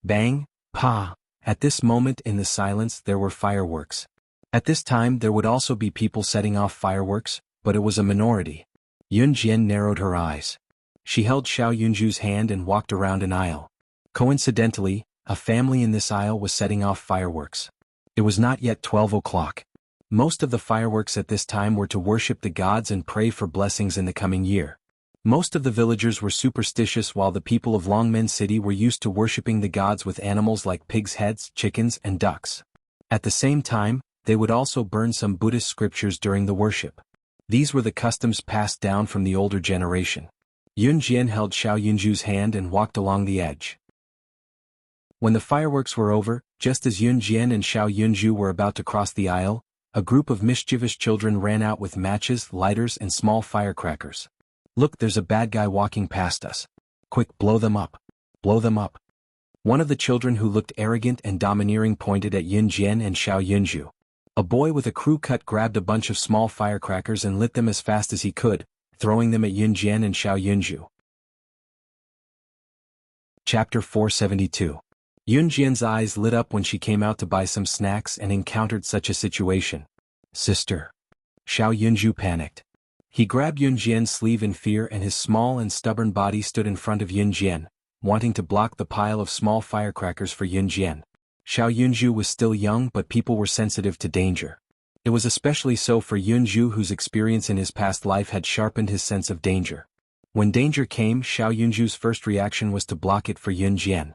Speaker 1: Bang! Pa! At this moment in the silence there were fireworks. At this time there would also be people setting off fireworks, but it was a minority. Yun Jian narrowed her eyes. She held Xiao Yunju's hand and walked around an aisle. Coincidentally, a family in this aisle was setting off fireworks. It was not yet 12 o'clock. Most of the fireworks at this time were to worship the gods and pray for blessings in the coming year. Most of the villagers were superstitious, while the people of Longmen City were used to worshipping the gods with animals like pigs' heads, chickens, and ducks. At the same time, they would also burn some Buddhist scriptures during the worship. These were the customs passed down from the older generation. Yun Jian held Xiao Yunju's hand and walked along the edge. When the fireworks were over, just as Yun Jian and Xiao Yunju were about to cross the aisle, a group of mischievous children ran out with matches, lighters, and small firecrackers. "Look, there's a bad guy walking past us. Quick, blow them up. Blow them up." One of the children, who looked arrogant and domineering, pointed at Yun Jian and Xiao Yunju. A boy with a crew cut grabbed a bunch of small firecrackers and lit them as fast as he could, throwing them at Yun Jian and Xiao Yunju. Chapter 472. Yun Jian's eyes lit up when she came out to buy some snacks and encountered such a situation. "Sister." Xiao Yunju panicked. He grabbed Yun Jian's sleeve in fear, and his small and stubborn body stood in front of Yun Jian, wanting to block the pile of small firecrackers for Yun Jian. Xiao Yunju was still young, but people were sensitive to danger. It was especially so for Yunju, whose experience in his past life had sharpened his sense of danger. When danger came, Xiao Yunju's first reaction was to block it for Yun Jian.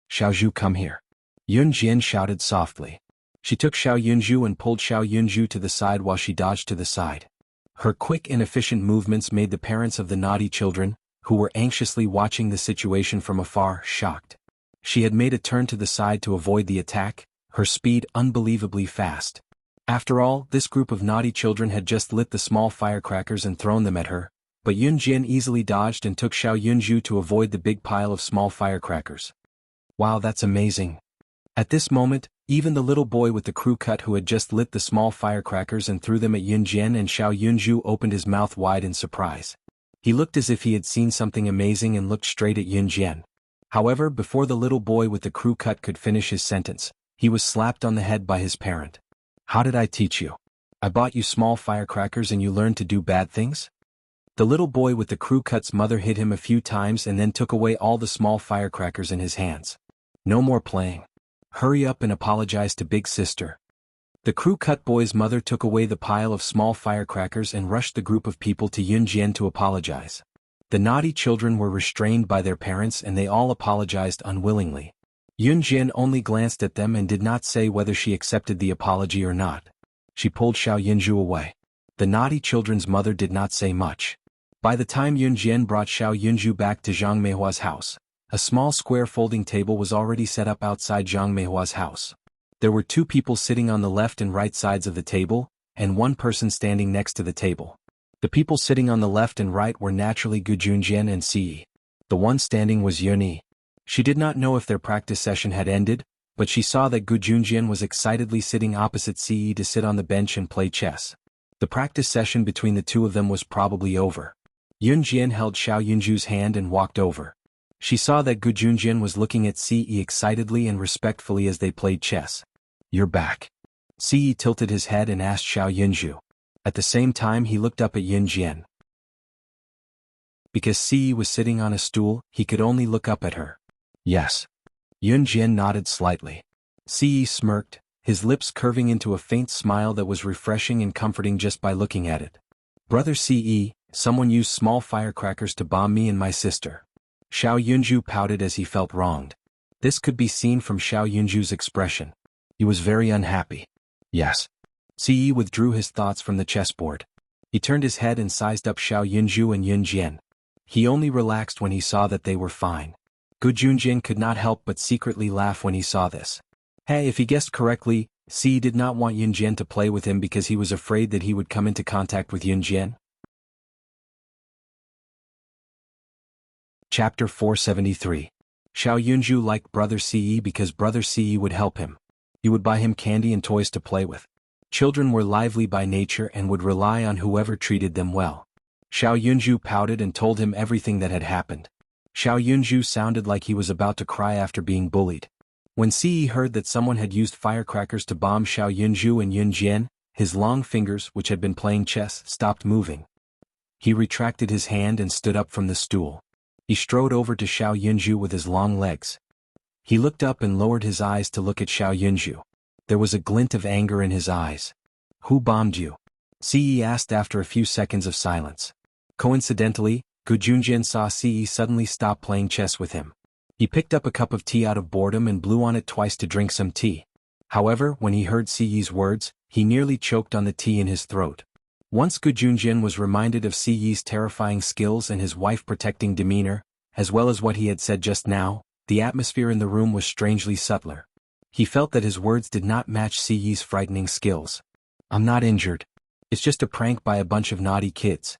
Speaker 1: "Xiaozhu, come here." Yun Jian shouted softly. She took Xiao Yunju and pulled Xiao Yunju to the side while she dodged to the side. Her quick and efficient movements made the parents of the naughty children, who were anxiously watching the situation from afar, shocked. She had made a turn to the side to avoid the attack, her speed unbelievably fast. After all, this group of naughty children had just lit the small firecrackers and thrown them at her, but Yun Jian easily dodged and took Xiao Yunju to avoid the big pile of small firecrackers. Wow, that's amazing. At this moment, even the little boy with the crew cut who had just lit the small firecrackers and threw them at Yun Jian and Xiao Yunju opened his mouth wide in surprise. He looked as if he had seen something amazing and looked straight at Yun Jian. However, before the little boy with the crew cut could finish his sentence, he was slapped on the head by his parent. "How did I teach you? I bought you small firecrackers and you learned to do bad things?" The little boy with the crew cut's mother hit him a few times and then took away all the small firecrackers in his hands. "No more playing. Hurry up and apologize to big sister." The crew cut boy's mother took away the pile of small firecrackers and rushed the group of people to Yun Jian to apologize. The naughty children were restrained by their parents and they all apologized unwillingly. Yun Jian only glanced at them and did not say whether she accepted the apology or not. She pulled Xiao Yunju away. The naughty children's mother did not say much. By the time Yun Jian brought Xiao Yunju back to Zhang Meihua's house, a small square folding table was already set up outside Zhang Meihua's house. There were two people sitting on the left and right sides of the table, and one person standing next to the table. The people sitting on the left and right were naturally Gu Junjian and Si. The one standing was Yun Yi. She did not know if their practice session had ended, but she saw that Gu Junjian was excitedly sitting opposite Si to sit on the bench and play chess. The practice session between the two of them was probably over. Yun Jian held Xiao Yunju's hand and walked over. She saw that Gu Junjian was looking at Si excitedly and respectfully as they played chess. "You're back." Si tilted his head and asked Xiao Yunju. At the same time he looked up at Yun Jian. Because Si was sitting on a stool, he could only look up at her. "Yes." Yun Jian nodded slightly. Si smirked, his lips curving into a faint smile that was refreshing and comforting just by looking at it. "Brother Si, someone used small firecrackers to bomb me and my sister." Xiao Yunju pouted as he felt wronged. This could be seen from Xiao Yunju's expression. He was very unhappy. "Yes." Si withdrew his thoughts from the chessboard. He turned his head and sized up Xiao Yunju and Yun Jian. He only relaxed when he saw that they were fine. Gu Junjian could not help but secretly laugh when he saw this. Hey, if he guessed correctly, Si did not want Yun Jian to play with him because he was afraid that he would come into contact with Yun Jian. Chapter 473. Xiao Yunju liked Brother Si because Brother Si would help him. He would buy him candy and toys to play with. Children were lively by nature and would rely on whoever treated them well. Xiao Yunju pouted and told him everything that had happened. Xiao Yunju sounded like he was about to cry after being bullied. When Si heard that someone had used firecrackers to bomb Xiao Yunju and Yun Jian, his long fingers, which had been playing chess, stopped moving. He retracted his hand and stood up from the stool. He strode over to Xiao Yunju with his long legs. He looked up and lowered his eyes to look at Xiao Yunju. There was a glint of anger in his eyes. "Who bombed you?" Si asked after a few seconds of silence. Coincidentally, Gu Junjian saw Si suddenly stop playing chess with him. He picked up a cup of tea out of boredom and blew on it twice to drink some tea. However, when he heard Si's words, he nearly choked on the tea in his throat. Once Gu Junjian was reminded of Si's terrifying skills and his wife-protecting demeanor, as well as what he had said just now, the atmosphere in the room was strangely subtler. He felt that his words did not match Si's frightening skills. "I'm not injured. It's just a prank by a bunch of naughty kids."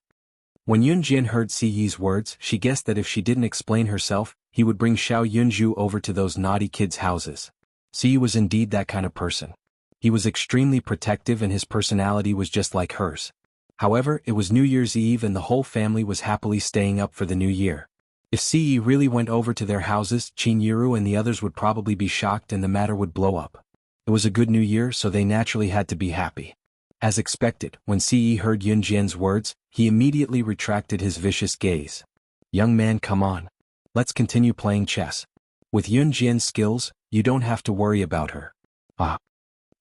Speaker 1: When Yun Jian heard Si's words, she guessed that if she didn't explain herself, he would bring Xiao Yunju over to those naughty kids' houses. Si was indeed that kind of person. He was extremely protective and his personality was just like hers. However, it was New Year's Eve and the whole family was happily staying up for the new year. If Si really went over to their houses, Qin Yiru and the others would probably be shocked and the matter would blow up. It was a good new year, so they naturally had to be happy. As expected, when Si heard Yun Jian's words, he immediately retracted his vicious gaze. "Young man, come on. Let's continue playing chess. With Yun Jian's skills, you don't have to worry about her." "Ah."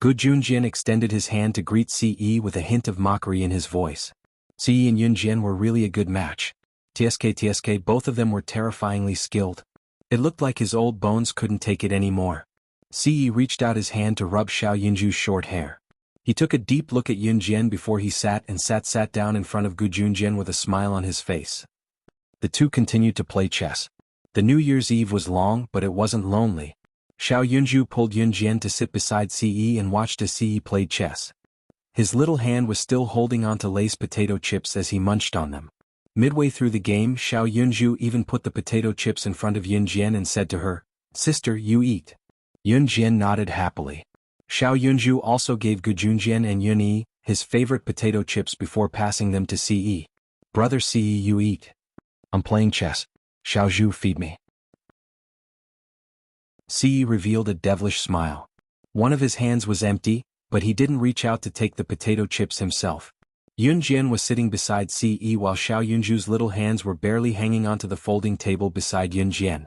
Speaker 1: Gu Junjian extended his hand to greet Si with a hint of mockery in his voice. Si and Yun Jian were really a good match. Tsk, both of them were terrifyingly skilled. It looked like his old bones couldn't take it anymore. Ce reached out his hand to rub Xiao Yunju's short hair. He took a deep look at Yunjian before he sat down in front of Gu Junjian with a smile on his face. The two continued to play chess. The New Year's Eve was long, but it wasn't lonely. Xiao Yunju pulled Yunjian to sit beside Ce and watched as Ce played chess. His little hand was still holding onto Lay's potato chips as he munched on them. Midway through the game, Xiao Yunju even put the potato chips in front of Yunjian and said to her, "Sister, you eat." Yunjian nodded happily. Xiao Yunju also gave Gu Junjian and Yunyi his favorite potato chips before passing them to Ce. "Brother Ce, you eat." "I'm playing chess. Xiao Zhu, feed me." Ce revealed a devilish smile. One of his hands was empty, but he didn't reach out to take the potato chips himself. Yunjian was sitting beside Ce while Xiao Yunju's little hands were barely hanging onto the folding table beside Yunjian.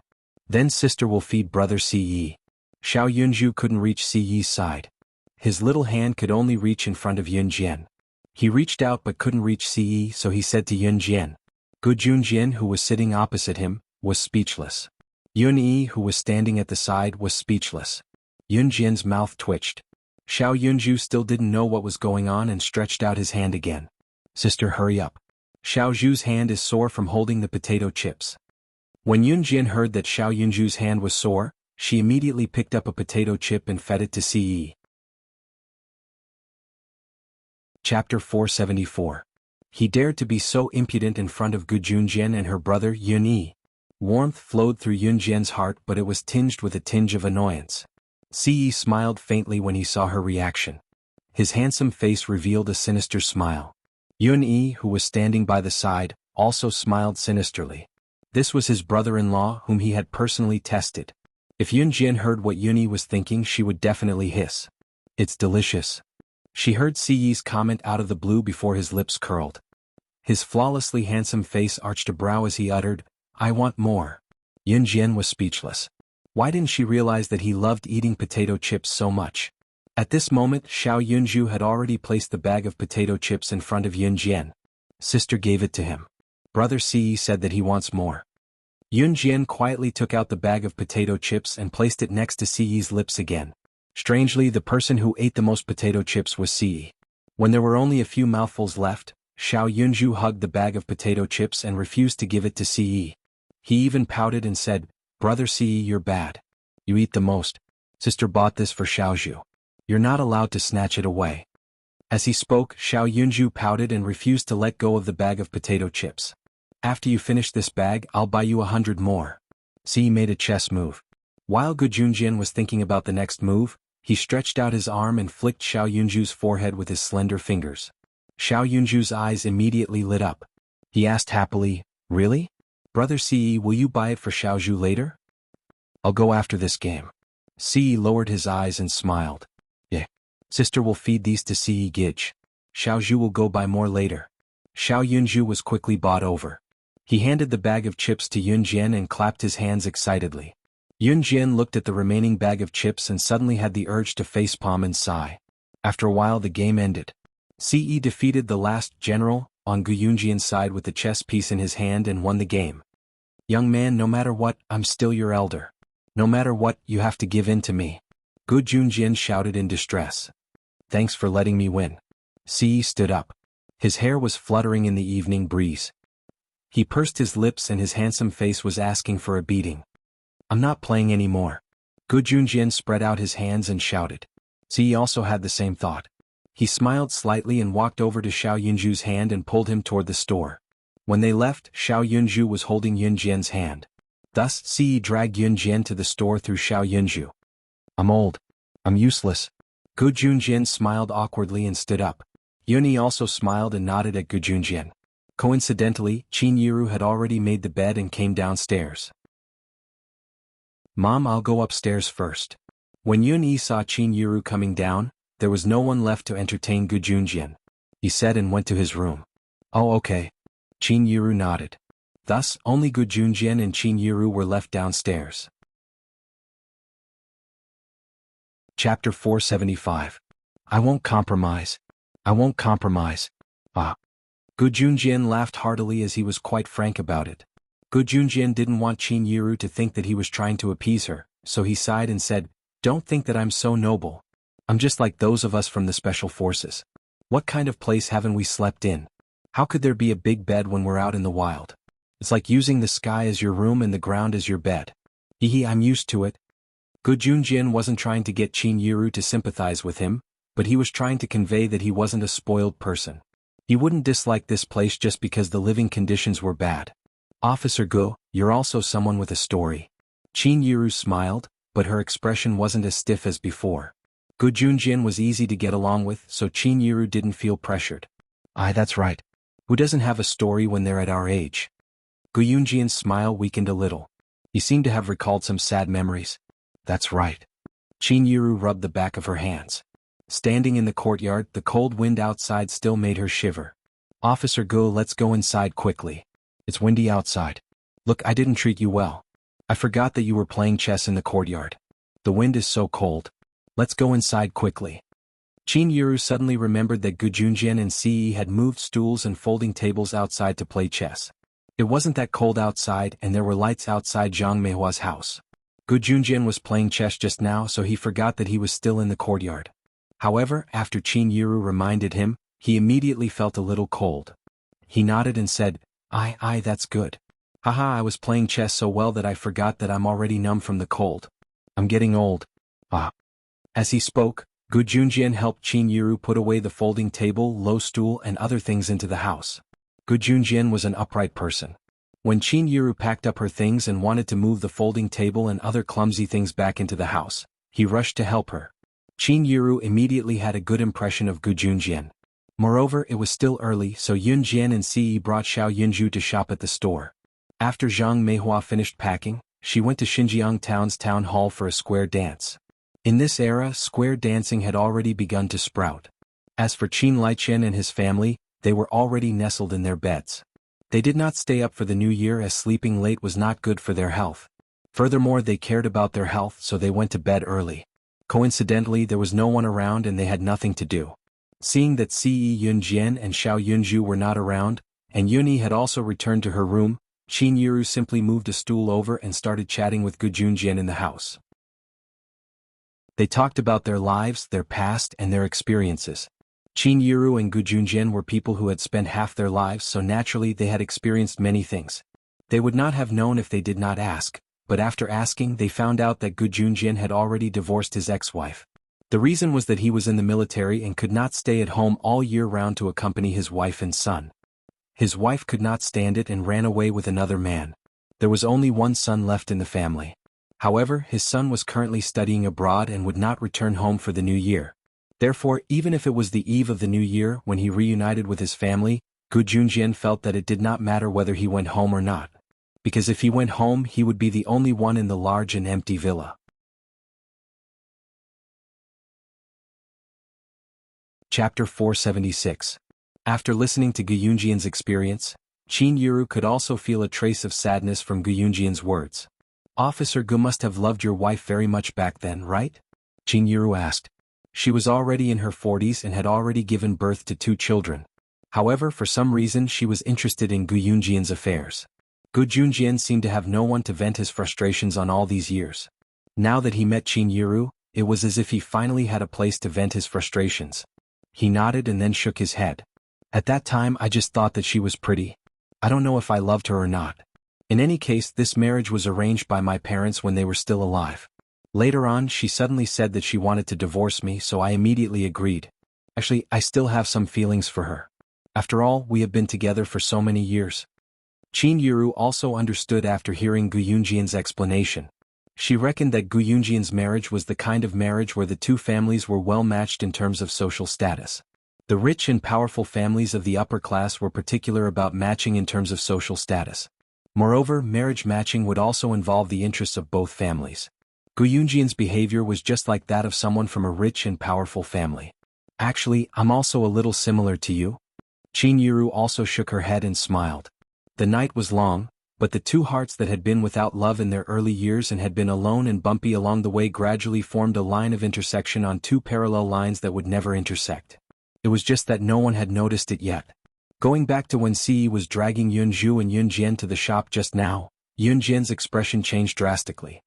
Speaker 1: "Then sister will feed brother Ce." Xiao Yunju couldn't reach Ce's side. His little hand could only reach in front of Yunjian. He reached out but couldn't reach Ce, so he said to Yunjian. Gu Junjian, who was sitting opposite him, was speechless. Yunyi, who was standing at the side, was speechless. Yunjian's mouth twitched. Xiao Yunju still didn't know what was going on and stretched out his hand again. "Sister, hurry up. Xiao Zhu's hand is sore from holding the potato chips." When Yunjian heard that Xiao Yunju's hand was sore, she immediately picked up a potato chip and fed it to Ce. Chapter 474. He dared to be so impudent in front of Gu Junjian and her brother Yunyi. Warmth flowed through Yunjian's heart, but it was tinged with a tinge of annoyance. Ce smiled faintly when he saw her reaction. His handsome face revealed a sinister smile. Yunyi, who was standing by the side, also smiled sinisterly. This was his brother-in-law whom he had personally tested. If Yunjian heard what Yunyi was thinking, she would definitely hiss. "It's delicious." She heard Ce's comment out of the blue before his lips curled. His flawlessly handsome face arched a brow as he uttered, "I want more." Yunjian was speechless. Why didn't she realize that he loved eating potato chips so much? At this moment, Xiao Yunju had already placed the bag of potato chips in front of Yunjian. Sister gave it to him. Brother Ce said that he wants more. Yunjian quietly took out the bag of potato chips and placed it next to Ce's lips again. Strangely, the person who ate the most potato chips was Ce. When there were only a few mouthfuls left, Xiao Yunju hugged the bag of potato chips and refused to give it to Ce. He even pouted and said, "Brother Ce, you're bad. You eat the most. Sister bought this for Xiao Zhu. You're not allowed to snatch it away." As he spoke, Xiao Yunju pouted and refused to let go of the bag of potato chips. "After you finish this bag, I'll buy you 100 more. Ce made a chess move. While Gu Junjian was thinking about the next move, he stretched out his arm and flicked Xiao Yunju's forehead with his slender fingers. Xiao Yunju's eyes immediately lit up. He asked happily, "Really? Brother Ce, will you buy it for Xiao Zhu later?" "I'll go after this game." Ce lowered his eyes and smiled. "Yeah. Sister will feed these to Ce Gij. Xiao Zhu will go buy more later." Xiao Yunju was quickly bought over. He handed the bag of chips to Yunjian and clapped his hands excitedly. Yunjian looked at the remaining bag of chips and suddenly had the urge to facepalm and sigh. After a while the game ended. Ce defeated the last general on Gu Yunjian's side with the chess piece in his hand and won the game. "Young man, no matter what, I'm still your elder. No matter what, you have to give in to me." Gu Junjian shouted in distress. "Thanks for letting me win." Ce stood up. His hair was fluttering in the evening breeze. He pursed his lips and his handsome face was asking for a beating. "I'm not playing anymore." Gu Junjian spread out his hands and shouted. Ce also had the same thought. He smiled slightly and walked over to Xiao Yunju's hand and pulled him toward the store. When they left, Xiao Yunju was holding Yunjian's hand. Thus, Ce dragged Yunjian to the store through Xiao Yunju. "I'm old. I'm useless." Gu Junjian smiled awkwardly and stood up. Yunyi also smiled and nodded at Gu Junjian. Coincidentally, Qin Yiru had already made the bed and came downstairs. "Mom, I'll go upstairs first." When Yunyi saw Qin Yiru coming down, there was no one left to entertain Gu Junjian. He said and went to his room. "Oh, okay." Qin Yiru nodded. Thus, only Gu Junjian and Qin Yiru were left downstairs. Chapter 475. I won't compromise. I won't compromise. Ah. Gu Junjian laughed heartily as he was quite frank about it. Gu Junjian didn't want Qin Yiru to think that he was trying to appease her, so he sighed and said, "Don't think that I'm so noble. I'm just like those of us from the special forces. What kind of place haven't we slept in? How could there be a big bed when we're out in the wild? It's like using the sky as your room and the ground as your bed. Hehe, I'm used to it." Gu Junjian wasn't trying to get Qin Yiru to sympathize with him, but he was trying to convey that he wasn't a spoiled person. He wouldn't dislike this place just because the living conditions were bad. "Officer Gu, you're also someone with a story." Qin Yiru smiled, but her expression wasn't as stiff as before. Gu Junjian was easy to get along with, so Qin Yiru didn't feel pressured. "Aye, that's right. Who doesn't have a story when they're at our age?" Gu Junjian's smile weakened a little. He seemed to have recalled some sad memories. "That's right." Qin Yiru rubbed the back of her hands. Standing in the courtyard, the cold wind outside still made her shiver. "Officer Gu, let's go inside quickly. It's windy outside. Look, I didn't treat you well. I forgot that you were playing chess in the courtyard. The wind is so cold. Let's go inside quickly." Qin Yiru suddenly remembered that Gu Junjian and Ce had moved stools and folding tables outside to play chess. It wasn't that cold outside and there were lights outside Zhang Meihua's house. Gu Junjian was playing chess just now, so he forgot that he was still in the courtyard. However, after Qin Yiru reminded him, he immediately felt a little cold. He nodded and said, Aye, that's good. Haha, I was playing chess so well that I forgot that I'm already numb from the cold. I'm getting old. Ah." As he spoke, Gu Junjian helped Qin Yiru put away the folding table, low stool and other things into the house. Gu Junjian was an upright person. When Qin Yiru packed up her things and wanted to move the folding table and other clumsy things back into the house, he rushed to help her. Qin Yiru immediately had a good impression of Gu Junjian. Moreover, it was still early, so Yun Jian and Ce brought Xiao Yunju to shop at the store. After Zhang Meihua finished packing, she went to Xinjiang Town's town hall for a square dance. In this era, square dancing had already begun to sprout. As for Qin Liqian and his family, they were already nestled in their beds. They did not stay up for the new year as sleeping late was not good for their health. Furthermore, they cared about their health, so they went to bed early. Coincidentally, there was no one around and they had nothing to do. Seeing that Ce Yun Jian and Xiao Yunju were not around, and Yunyi had also returned to her room, Qin Yiru simply moved a stool over and started chatting with Gu Junjian in the house. They talked about their lives, their past, and their experiences. Qin Yiru and Gu Junjian were people who had spent half their lives, so naturally they had experienced many things. They would not have known if they did not ask, but after asking they found out that Gu Junjian had already divorced his ex-wife. The reason was that he was in the military and could not stay at home all year round to accompany his wife and son. His wife could not stand it and ran away with another man. There was only one son left in the family. However, his son was currently studying abroad and would not return home for the new year. Therefore, even if it was the eve of the new year when he reunited with his family, Gu Junjian felt that it did not matter whether he went home or not. Because if he went home, he would be the only one in the large and empty villa. Chapter 476. After listening to Gu Junjian's experience, Qin Yiru could also feel a trace of sadness from Gu Junjian's words. "Officer Gu must have loved your wife very much back then, right?" Qin Yiru asked. She was already in her 40s and had already given birth to 2 children. However, for some reason she was interested in Gu Junjian's affairs. Gu Junjian seemed to have no one to vent his frustrations on all these years. Now that he met Qin Yiru, it was as if he finally had a place to vent his frustrations. He nodded and then shook his head. "At that time I just thought that she was pretty. I don't know if I loved her or not. In any case, this marriage was arranged by my parents when they were still alive. Later on, she suddenly said that she wanted to divorce me, so I immediately agreed. Actually, I still have some feelings for her. After all, we have been together for so many years." Qin Yiru also understood after hearing Gu Junjian's explanation. She reckoned that Gu Junjian's marriage was the kind of marriage where the 2 families were well matched in terms of social status. The rich and powerful families of the upper class were particular about matching in terms of social status. Moreover, marriage matching would also involve the interests of both families. Gu Junjian's behavior was just like that of someone from a rich and powerful family. "Actually, I'm also a little similar to you." Qin Yiru also shook her head and smiled. The night was long, but the 2 hearts that had been without love in their early years and had been alone and bumpy along the way gradually formed a line of intersection on 2 parallel lines that would never intersect. It was just that no one had noticed it yet. Going back to when Ce was dragging Yunju and Yunjian to the shop just now, Yunjian's expression changed drastically.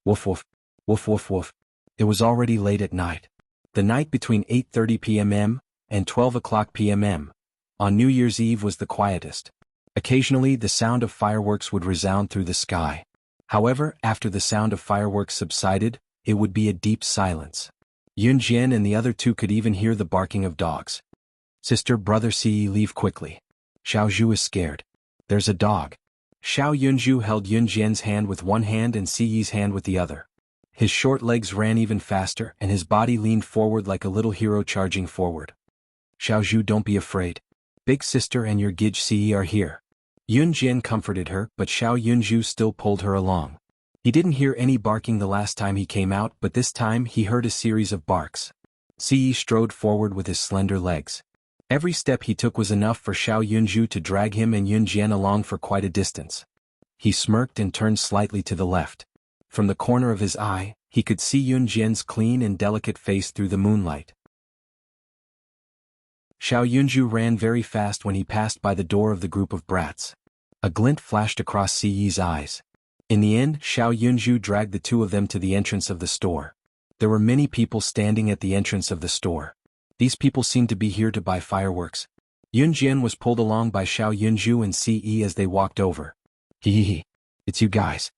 Speaker 1: Woof woof, woof woof woof. It was already late at night. The night between 8:30 p.m. and 12 o'clock p.m. on New Year's Eve was the quietest. Occasionally the sound of fireworks would resound through the sky. However, after the sound of fireworks subsided, it would be a deep silence. Yunjian and the other two could even hear the barking of dogs. Sister, brother Ce, leave quickly. Xiaozhu is scared. There's a dog. Xiao Yunju held Yunjian's hand with one hand and Ce's hand with the other. His short legs ran even faster and his body leaned forward like a little hero charging forward. Xiaozhu, don't be afraid. Big sister and your Gij Ce are here. Yunjian comforted her, but Xiao Yunju still pulled her along. He didn't hear any barking the last time he came out, but this time he heard a series of barks. Ce strode forward with his slender legs. Every step he took was enough for Xiao Yunju to drag him and Yunjian along for quite a distance. He smirked and turned slightly to the left. From the corner of his eye, he could see Yunjian's clean and delicate face through the moonlight. Xiao Yunju ran very fast when he passed by the door of the group of brats. A glint flashed across Ce's eyes. In the end, Xiao Yunju dragged the two of them to the entrance of the store. There were many people standing at the entrance of the store. These people seemed to be here to buy fireworks. Yunjian was pulled along by Xiao Yunju and Ce as they walked over. Hee, it's you guys.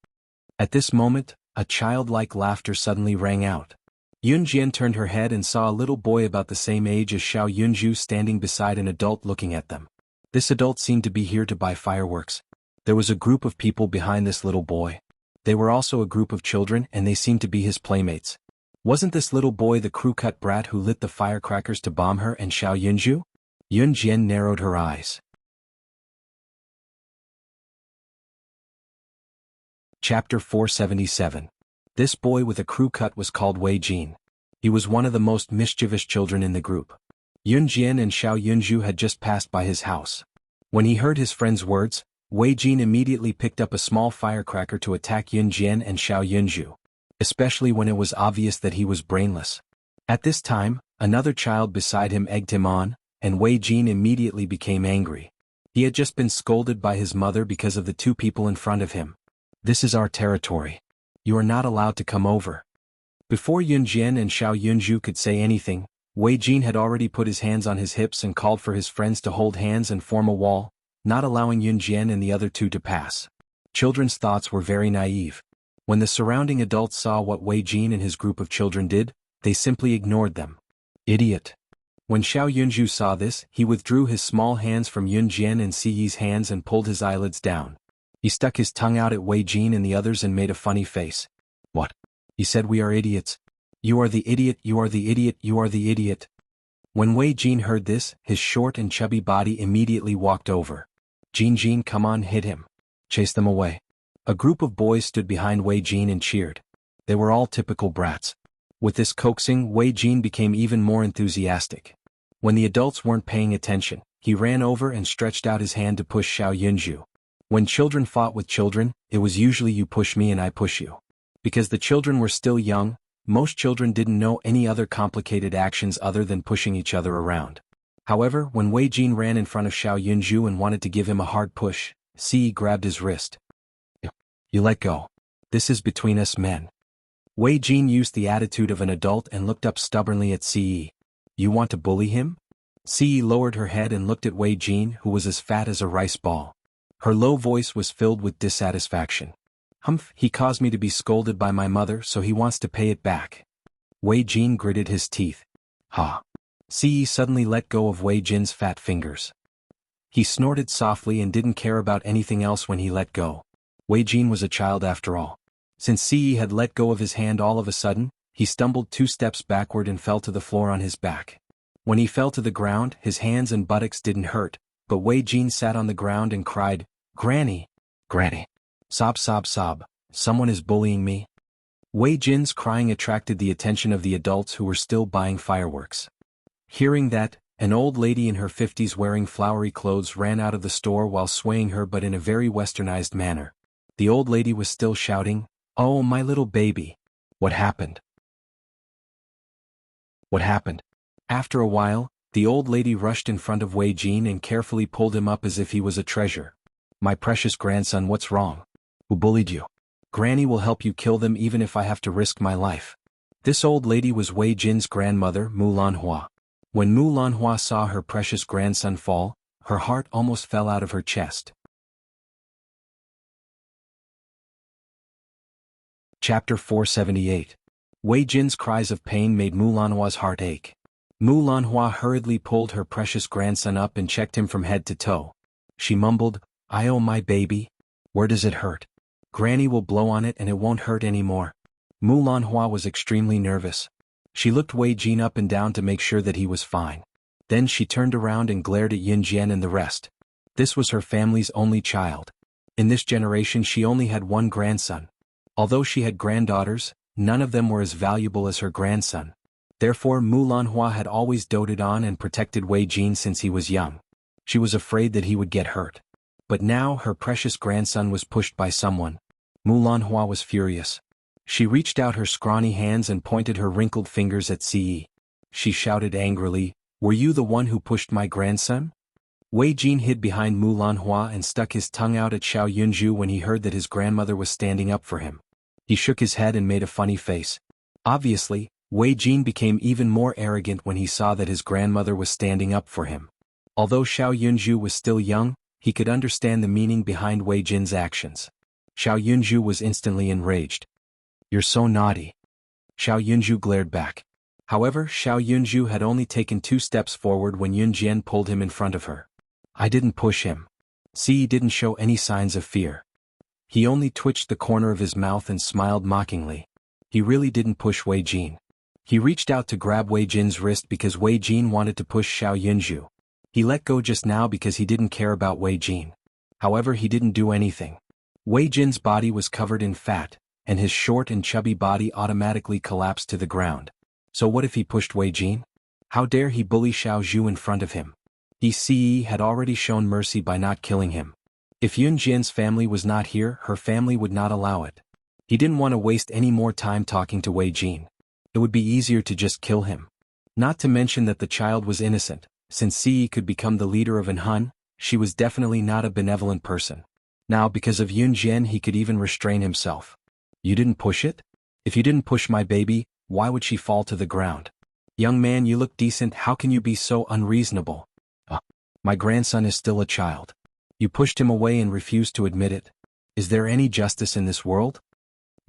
Speaker 1: At this moment, a childlike laughter suddenly rang out. Yunjian turned her head and saw a little boy about the same age as Xiao Yunju standing beside an adult looking at them. This adult seemed to be here to buy fireworks. There was a group of people behind this little boy. They were also a group of children and they seemed to be his playmates. Wasn't this little boy the crew-cut brat who lit the firecrackers to bomb her and Xiao Yunju? Yunjian narrowed her eyes. Chapter 477. This boy with a crew cut was called Wei Jin. He was one of the most mischievous children in the group. Yunjian and Xiao Yunju had just passed by his house. When he heard his friend's words, Wei Jin immediately picked up a small firecracker to attack Yunjian and Xiao Yunju, especially when it was obvious that he was brainless. At this time, another child beside him egged him on, and Wei Jin immediately became angry. He had just been scolded by his mother because of the two people in front of him. This is our territory. You are not allowed to come over. Before Yunjian and Xiao Yunju could say anything, Wei Jin had already put his hands on his hips and called for his friends to hold hands and form a wall, not allowing Yunjian and the other two to pass. Children's thoughts were very naive. When the surrounding adults saw what Wei Jin and his group of children did, they simply ignored them. Idiot. When Xiao Yunju saw this, he withdrew his small hands from Yunjian and Ce's hands and pulled his eyelids down. He stuck his tongue out at Wei Jin and the others and made a funny face. What? He said, we are idiots. You are the idiot, you are the idiot, you are the idiot. When Wei Jin heard this, his short and chubby body immediately walked over. Jin, come on, hit him. Chase them away. A group of boys stood behind Wei Jin and cheered. They were all typical brats. With this coaxing, Wei Jin became even more enthusiastic. When the adults weren't paying attention, he ran over and stretched out his hand to push Xiao Yunju. When children fought with children, it was usually you push me and I push you. Because the children were still young, most children didn't know any other complicated actions other than pushing each other around. However, when Wei Jin ran in front of Xiao Yunju and wanted to give him a hard push, Ce grabbed his wrist. You let go. This is between us men. Wei Jin used the attitude of an adult and looked up stubbornly at Ce. You want to bully him? Ce lowered her head and looked at Wei Jin, who was as fat as a rice ball. Her low voice was filled with dissatisfaction. Humph, he caused me to be scolded by my mother, so he wants to pay it back. Wei Jin gritted his teeth. Ha. Ce suddenly let go of Wei Jin's fat fingers. He snorted softly and didn't care about anything else when he let go. Wei Jin was a child after all. Since Ce had let go of his hand all of a sudden, he stumbled 2 steps backward and fell to the floor on his back. When he fell to the ground, his hands and buttocks didn't hurt, but Wei Jin sat on the ground and cried, Granny! Granny! Sob sob sob, someone is bullying me. Wei Jin's crying attracted the attention of the adults who were still buying fireworks. Hearing that, an old lady in her 50s wearing flowery clothes ran out of the store while swaying her but in a very westernized manner. The old lady was still shouting, Oh, my little baby! What happened? What happened? After a while, The old lady rushed in front of Wei Jin and carefully pulled him up as if he was a treasure. My precious grandson, what's wrong? Who bullied you? Granny will help you kill them even if I have to risk my life. This old lady was Wei Jin's grandmother, Mu Lanhua. When Mu Lanhua saw her precious grandson fall, her heart almost fell out of her chest. Chapter 478. Wei Jin's cries of pain made Mu Lanhua's heart ache. Mu Lanhua hurriedly pulled her precious grandson up and checked him from head to toe. She mumbled, "Oh my baby. Where does it hurt? Granny will blow on it and it won't hurt anymore." Mu Lanhua was extremely nervous. She looked Wei Jin up and down to make sure that he was fine. Then she turned around and glared at Yun Jian and the rest. This was her family's only child. In this generation she only had one grandson. Although she had granddaughters, none of them were as valuable as her grandson. Therefore Mu Lanhua had always doted on and protected Wei Jin since he was young. She was afraid that he would get hurt. But now her precious grandson was pushed by someone. Mu Lanhua was furious. She reached out her scrawny hands and pointed her wrinkled fingers at Ce. She shouted angrily, "Were you the one who pushed my grandson?" Wei Jin hid behind Mu Lanhua and stuck his tongue out at Xiao Yunju when he heard that his grandmother was standing up for him. He shook his head and made a funny face. Obviously, Wei Jin became even more arrogant when he saw that his grandmother was standing up for him. Although Xiao Yunju was still young, he could understand the meaning behind Wei Jin's actions. Xiao Yunju was instantly enraged. "You're so naughty." Xiao Yunju glared back. However, Xiao Yunju had only taken 2 steps forward when Yun Jian pulled him in front of her. "I didn't push him." Ce didn't show any signs of fear. He only twitched the corner of his mouth and smiled mockingly. He really didn't push Wei Jin. He reached out to grab Wei Jin's wrist because Wei Jin wanted to push Xiao Yunju. He let go just now because he didn't care about Wei Jin. However, he didn't do anything. Wei Jin's body was covered in fat, and his short and chubby body automatically collapsed to the ground. So what if he pushed Wei Jin? How dare he bully Xiao Zhu in front of him? Ce had already shown mercy by not killing him. If Yun Jian's family was not here, her family would not allow it. He didn't want to waste any more time talking to Wei Jin. It would be easier to just kill him. Not to mention that the child was innocent. Since Ce could become the leader of An Hun, she was definitely not a benevolent person. Now because of Yun Jian he could even restrain himself. "You didn't push it? If you didn't push my baby, why would she fall to the ground? Young man, you look decent, how can you be so unreasonable? My grandson is still a child. You pushed him away and refused to admit it. Is there any justice in this world?"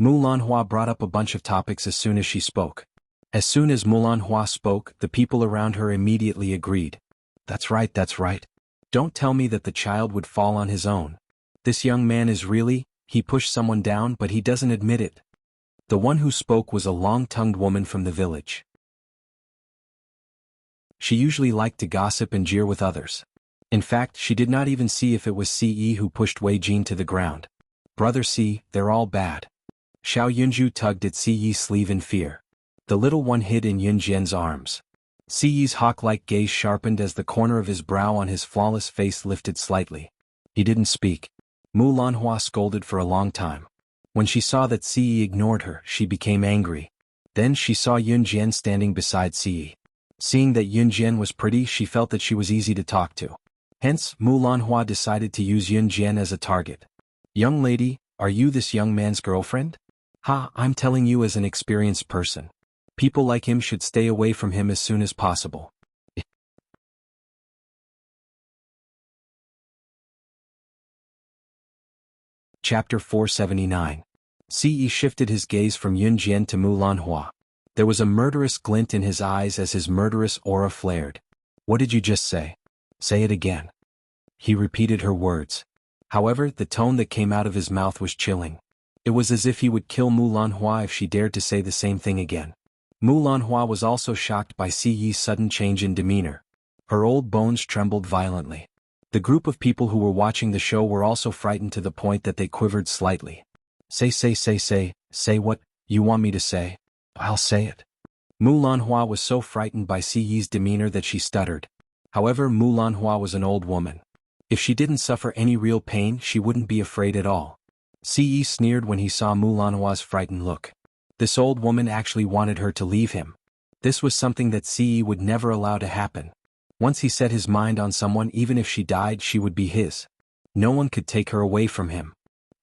Speaker 1: Mu Lanhua brought up a bunch of topics as soon as she spoke. As soon as Mu Lanhua spoke, the people around her immediately agreed. That's right. Don't tell me that the child would fall on his own. This young man is really, he pushed someone down but he doesn't admit it. The one who spoke was a long-tongued woman from the village. She usually liked to gossip and jeer with others. In fact, she did not even see if it was Ce who pushed Wei Jin to the ground. "Brother Ce, they're all bad." Xiao Yunju tugged at Ce's sleeve in fear. The little one hid in Yun Jian's arms. Ce's hawk-like gaze sharpened as the corner of his brow on his flawless face lifted slightly. He didn't speak. Mu Lanhua scolded for a long time. When she saw that Ce ignored her, she became angry. Then she saw Yun Jian standing beside Ce. Seeing that Yun Jian was pretty, she felt that she was easy to talk to. Hence, Mu Lanhua decided to use Yun Jian as a target. "Young lady, are you this young man's girlfriend?" "Ha, I'm telling you as an experienced person. People like him should stay away from him as soon as possible." Chapter 479. Ce shifted his gaze from Yun Jian to Mu Lanhua. There was a murderous glint in his eyes as his murderous aura flared. "What did you just say? Say it again." He repeated her words. However, the tone that came out of his mouth was chilling. It was as if he would kill Mu Lanhua if she dared to say the same thing again. Mu Lanhua was also shocked by Ce's sudden change in demeanor. Her old bones trembled violently. The group of people who were watching the show were also frightened to the point that they quivered slightly. Say what you want me to say? I'll say it." Mu Lanhua was so frightened by Ce's demeanor that she stuttered. However, Mu Lanhua was an old woman. If she didn't suffer any real pain, she wouldn't be afraid at all. Ce sneered when he saw Mu Lanhua's frightened look. This old woman actually wanted her to leave him. This was something that Ce would never allow to happen. Once he set his mind on someone, even if she died, she would be his. No one could take her away from him.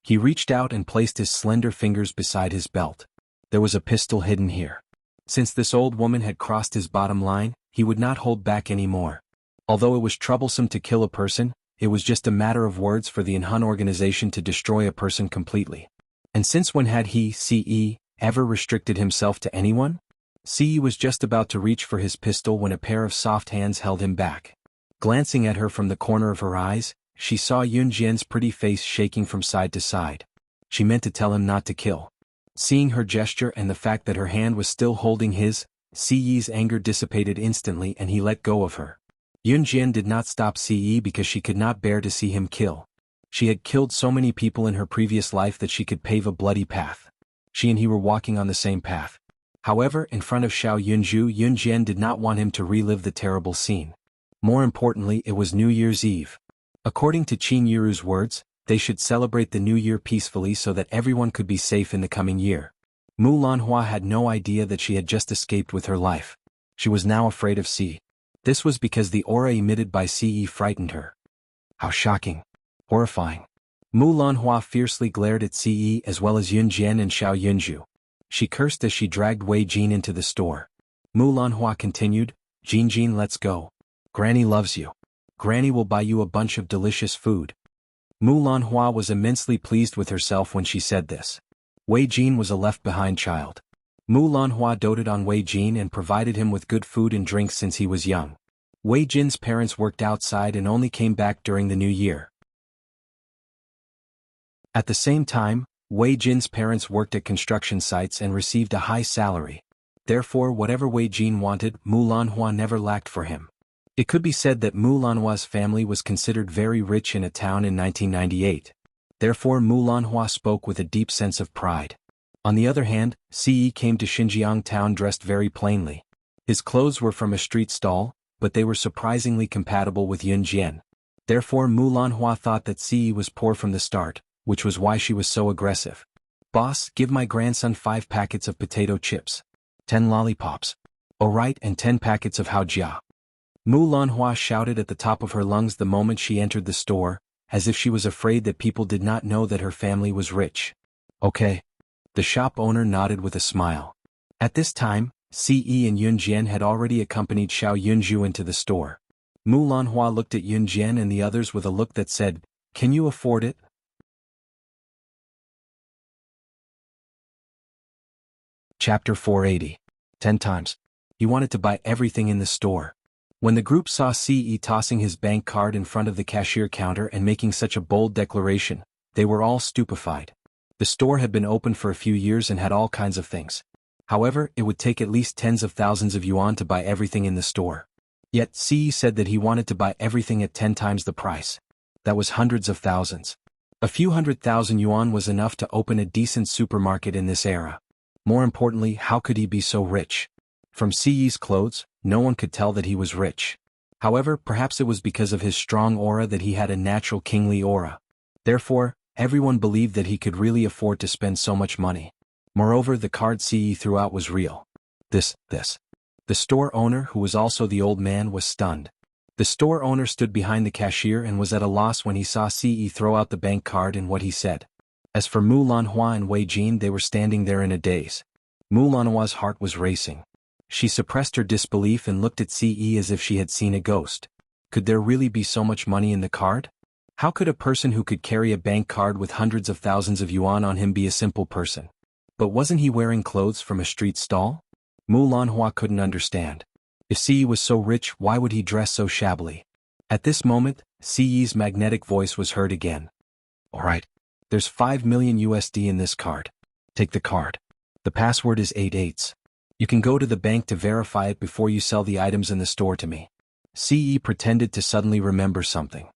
Speaker 1: He reached out and placed his slender fingers beside his belt. There was a pistol hidden here. Since this old woman had crossed his bottom line, he would not hold back anymore. Although it was troublesome to kill a person, it was just a matter of words for the Inhun organization to destroy a person completely. And since when had he, CE, ever restricted himself to anyone? CE was just about to reach for his pistol when a pair of soft hands held him back. Glancing at her from the corner of her eyes, she saw Yun Jian's pretty face shaking from side to side. She meant to tell him not to kill. Seeing her gesture and the fact that her hand was still holding his, CE's anger dissipated instantly and he let go of her. Yun Jian did not stop CE because she could not bear to see him kill. She had killed so many people in her previous life that she could pave a bloody path. She and he were walking on the same path. However, in front of Xiao Yunju, Yun Jian did not want him to relive the terrible scene. More importantly, it was New Year's Eve. According to Qin Yuru's words, they should celebrate the new year peacefully so that everyone could be safe in the coming year. Mu Lanhua had no idea that she had just escaped with her life. She was now afraid of CE. This was because the aura emitted by CE frightened her. How shocking. Horrifying. Mu Lanhua fiercely glared at CE as well as Yun Jian and Xiao Yunju. She cursed as she dragged Wei Jin into the store. Mu Lanhua continued, Jin, let's go. Granny loves you. Granny will buy you a bunch of delicious food. Mu Lanhua was immensely pleased with herself when she said this. Wei Jin was a left-behind child. Mu Lanhua doted on Wei Jin and provided him with good food and drinks since he was young. Wei Jin's parents worked outside and only came back during the new year. At the same time, Wei Jin's parents worked at construction sites and received a high salary. Therefore, whatever Wei Jin wanted, Mu Lanhua never lacked for him. It could be said that Mu Lanhua's family was considered very rich in a town in 1998. Therefore, Mu Lanhua spoke with a deep sense of pride. On the other hand, CE came to Xinjiang town dressed very plainly. His clothes were from a street stall, but they were surprisingly compatible with Yun Jian. Therefore, Mu Lanhua thought that CE was poor from the start, which was why she was so aggressive. Boss, give my grandson 5 packets of potato chips. 10 lollipops. Oh right, and 10 packets of haojia. Mu Lanhua shouted at the top of her lungs the moment she entered the store, as if she was afraid that people did not know that her family was rich. Okay. The shop owner nodded with a smile. At this time, CE and Yun Jian had already accompanied Xiao Yunju into the store. Mu Lanhua looked at Yun Jian and the others with a look that said, Can you afford it? Chapter 480. 10 times. He wanted to buy everything in the store. When the group saw CE tossing his bank card in front of the cashier counter and making such a bold declaration, they were all stupefied. The store had been open for a few years and had all kinds of things. However, it would take at least tens of thousands of yuan to buy everything in the store. Yet CE said that he wanted to buy everything at 10 times the price. That was hundreds of thousands. A few 100,000 yuan was enough to open a decent supermarket in this era. More importantly, how could he be so rich? From CE's clothes, no one could tell that he was rich. However, perhaps it was because of his strong aura that he had a natural kingly aura. Therefore, everyone believed that he could really afford to spend so much money. Moreover, the card CE threw out was real. This. The store owner, who was also the old man, was stunned. The store owner stood behind the cashier and was at a loss when he saw CE throw out the bank card and what he said. As for Mu Lanhua and Wei Jin, they were standing there in a daze. Mu Lanhua's heart was racing. She suppressed her disbelief and looked at CE as if she had seen a ghost. Could there really be so much money in the card? How could a person who could carry a bank card with hundreds of thousands of yuan on him be a simple person? But wasn't he wearing clothes from a street stall? Mu Lanhua couldn't understand. If CE was so rich, why would he dress so shabbily? At this moment, CE's magnetic voice was heard again. Alright. There's 5 million USD in this card. Take the card. The password is 88s. You can go to the bank to verify it before you sell the items in the store to me. CE pretended to suddenly remember something.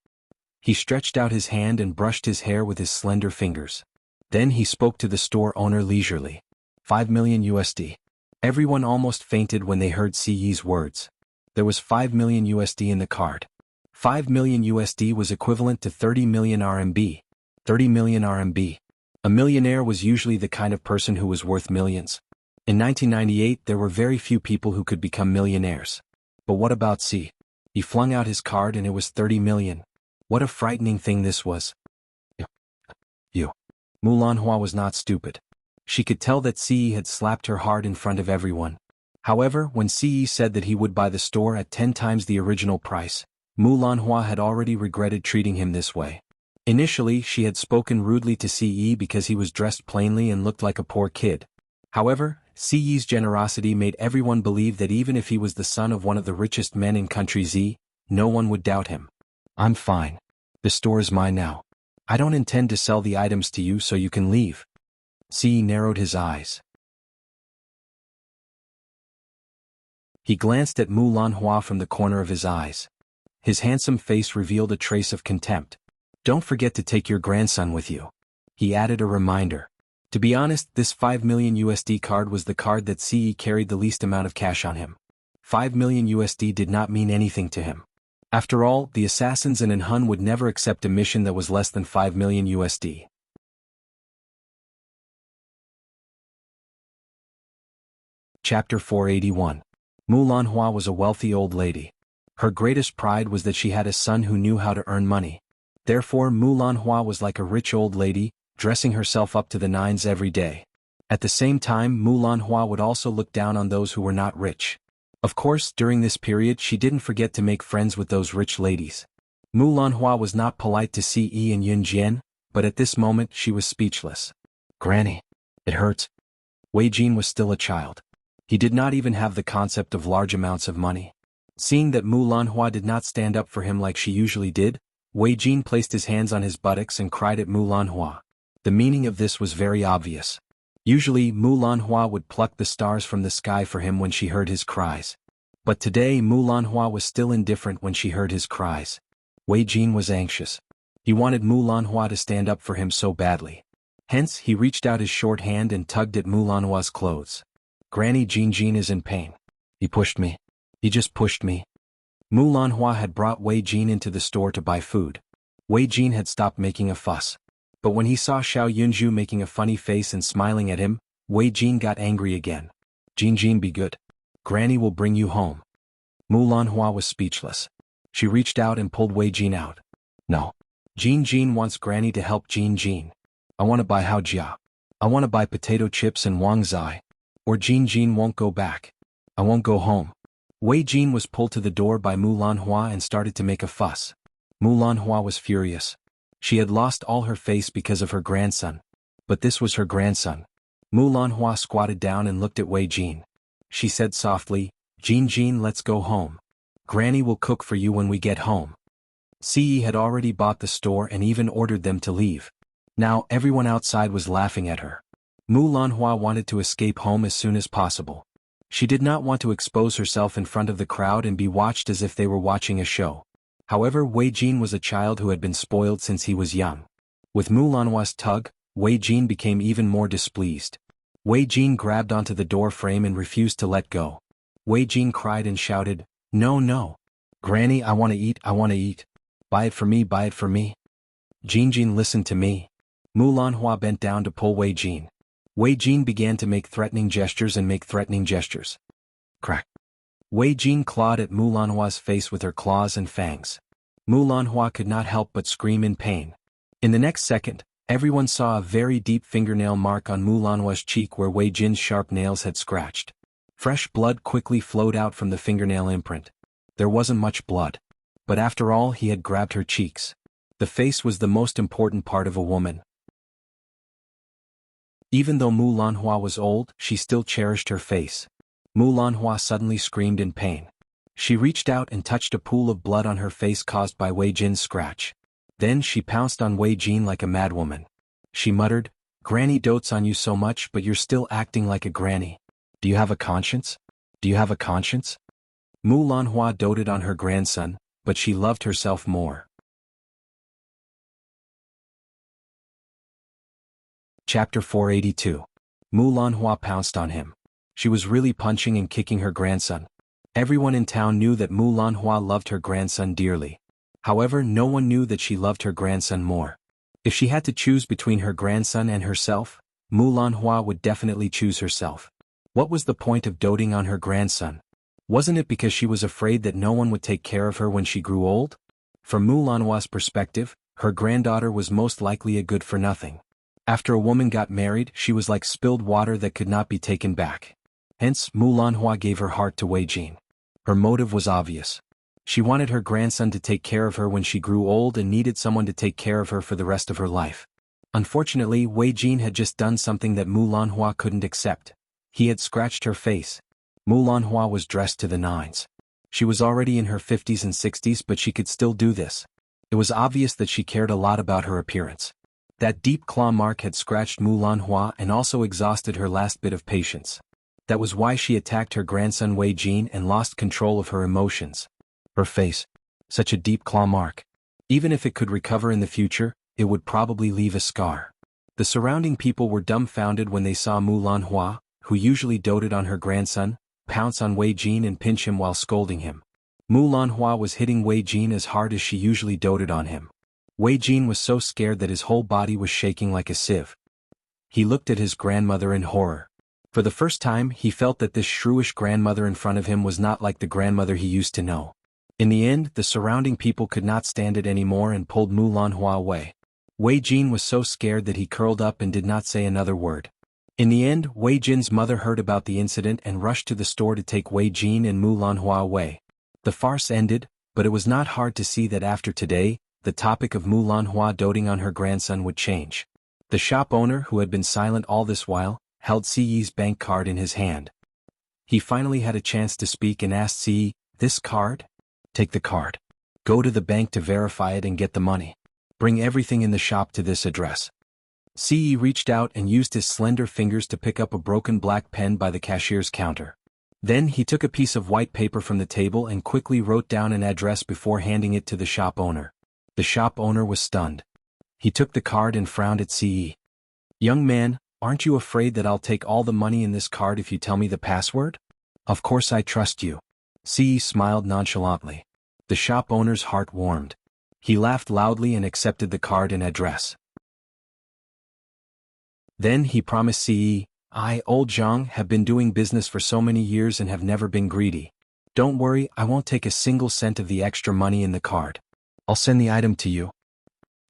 Speaker 1: He stretched out his hand and brushed his hair with his slender fingers. Then he spoke to the store owner leisurely. 5 million USD. Everyone almost fainted when they heard CE's words. There was 5 million USD in the card. 5 million USD was equivalent to 30 million RMB. 30 million RMB. A millionaire was usually the kind of person who was worth millions. In 1998, there were very few people who could become millionaires. But what about CE? He flung out his card and it was 30 million. What a frightening thing this was. You. Mulanhua was not stupid. She could tell that Ce had slapped her hard in front of everyone. However, when Ce said that he would buy the store at 10 times the original price, Mulanhua had already regretted treating him this way. Initially, she had spoken rudely to Ce because he was dressed plainly and looked like a poor kid. However, Ce's generosity made everyone believe that even if he was the son of one of the richest men in country Z, no one would doubt him. I'm fine. The store is mine now. I don't intend to sell the items to you so you can leave. Ce narrowed his eyes. He glanced at Mulanhua from the corner of his eyes. His handsome face revealed a trace of contempt. Don't forget to take your grandson with you. He added a reminder. To be honest, this 5 million USD card was the card that Ce carried the least amount of cash on him. 5 million USD did not mean anything to him. After all, the assassins in Anhun would never accept a mission that was less than 5 million USD. Chapter 481. Mulanhua was a wealthy old lady. Her greatest pride was that she had a son who knew how to earn money. Therefore, Mulanhua was like a rich old lady, dressing herself up to the nines every day. At the same time, Mulanhua would also look down on those who were not rich. Of course, during this period she didn't forget to make friends with those rich ladies. Mulanhua was not polite to Ce and Yunjian, but at this moment she was speechless. Granny. It hurts. Wei Jin was still a child. He did not even have the concept of large amounts of money. Seeing that Mulanhua did not stand up for him like she usually did, Wei Jin placed his hands on his buttocks and cried at Mulanhua. The meaning of this was very obvious. Usually, Mulanhua would pluck the stars from the sky for him when she heard his cries. But today Mulanhua was still indifferent when she heard his cries. Wei Jin was anxious. He wanted Mulanhua to stand up for him so badly. Hence, he reached out his short hand and tugged at Mulanhua's clothes. Granny Jin is in pain. He pushed me. He just pushed me. Mulanhua had brought Wei Jin into the store to buy food. Wei Jin had stopped making a fuss. But when he saw Xiao Yunju making a funny face and smiling at him, Wei Jin got angry again. Jin, be good. Granny will bring you home. Mulanhua was speechless. She reached out and pulled Wei Jin out. No. Jin wants Granny to help Jin. I want to buy Hao Jia. I want to buy potato chips and Wang Zai. Or Jin won't go back. I won't go home. Wei Jin was pulled to the door by Mulanhua and started to make a fuss. Mulanhua was furious. She had lost all her face because of her grandson. But this was her grandson. Mulanhua squatted down and looked at Wei Jin. She said softly, Jin, let's go home. Granny will cook for you when we get home. Ce had already bought the store and even ordered them to leave. Now everyone outside was laughing at her. Mulanhua wanted to escape home as soon as possible. She did not want to expose herself in front of the crowd and be watched as if they were watching a show. However, Wei Jin was a child who had been spoiled since he was young. With Mulanhua's tug, Wei Jin became even more displeased. Wei Jin grabbed onto the door frame and refused to let go. Wei Jin cried and shouted, No. Granny, I want to eat. Buy it for me. Jin, listen to me. Mulanhua bent down to pull Wei Jin. Wei Jin began to make threatening gestures. Crack. Wei Jin clawed at Mulanhua's face with her claws and fangs. Mulanhua could not help but scream in pain. In the next second, everyone saw a very deep fingernail mark on Mulanhua's cheek where Wei Jin's sharp nails had scratched. Fresh blood quickly flowed out from the fingernail imprint. There wasn't much blood. But after all, he had grabbed her cheeks. The face was the most important part of a woman. Even though Mulanhua was old, she still cherished her face. Mulanhua suddenly screamed in pain. She reached out and touched a pool of blood on her face caused by Wei Jin's scratch. Then she pounced on Wei Jin like a madwoman. She muttered, Granny dotes on you so much but you're still acting like a granny. Do you have a conscience? Mulanhua doted on her grandson, but she loved herself more. Chapter 482. Mulanhua pounced on him. She was really punching and kicking her grandson. Everyone in town knew that Mulanhua loved her grandson dearly. However, no one knew that she loved her grandson more. If she had to choose between her grandson and herself, Mulanhua would definitely choose herself. What was the point of doting on her grandson? Wasn't it because she was afraid that no one would take care of her when she grew old? From Mulanhua's perspective, her granddaughter was most likely a good-for-nothing. After a woman got married, she was like spilled water that could not be taken back. Hence, Mulanhua gave her heart to Wei Jin. Her motive was obvious. She wanted her grandson to take care of her when she grew old and needed someone to take care of her for the rest of her life. Unfortunately, Wei Jin had just done something that Mulanhua couldn't accept. He had scratched her face. Mulanhua was dressed to the nines. She was already in her 50s and 60s, but she could still do this. It was obvious that she cared a lot about her appearance. That deep claw mark had scratched Mulanhua and also exhausted her last bit of patience. That was why she attacked her grandson Wei Jin and lost control of her emotions. Her face. Such a deep claw mark. Even if it could recover in the future, it would probably leave a scar. The surrounding people were dumbfounded when they saw Mulanhua, who usually doted on her grandson, pounce on Wei Jin and pinch him while scolding him. Mulanhua was hitting Wei Jin as hard as she usually doted on him. Wei Jin was so scared that his whole body was shaking like a sieve. He looked at his grandmother in horror. For the first time, he felt that this shrewish grandmother in front of him was not like the grandmother he used to know. In the end, the surrounding people could not stand it anymore and pulled Mulanhua away. Wei Jin was so scared that he curled up and did not say another word. In the end, Wei Jin's mother heard about the incident and rushed to the store to take Wei Jin and Mulanhua away. The farce ended, but it was not hard to see that after today, the topic of Mulanhua doting on her grandson would change. The shop owner, who had been silent all this while, held Ci's bank card in his hand. He finally had a chance to speak and asked Ci, "This card? Take the card. Go to the bank to verify it and get the money. Bring everything in the shop to this address." Ci reached out and used his slender fingers to pick up a broken black pen by the cashier's counter. Then he took a piece of white paper from the table and quickly wrote down an address before handing it to the shop owner. The shop owner was stunned. He took the card and frowned at Ci. "Young man, aren't you afraid that I'll take all the money in this card if you tell me the password?" "Of course I trust you." Ci smiled nonchalantly. The shop owner's heart warmed. He laughed loudly and accepted the card and address. Then he promised Ci, "I, old Zhang, have been doing business for so many years and have never been greedy. Don't worry, I won't take a single cent of the extra money in the card. I'll send the item to you."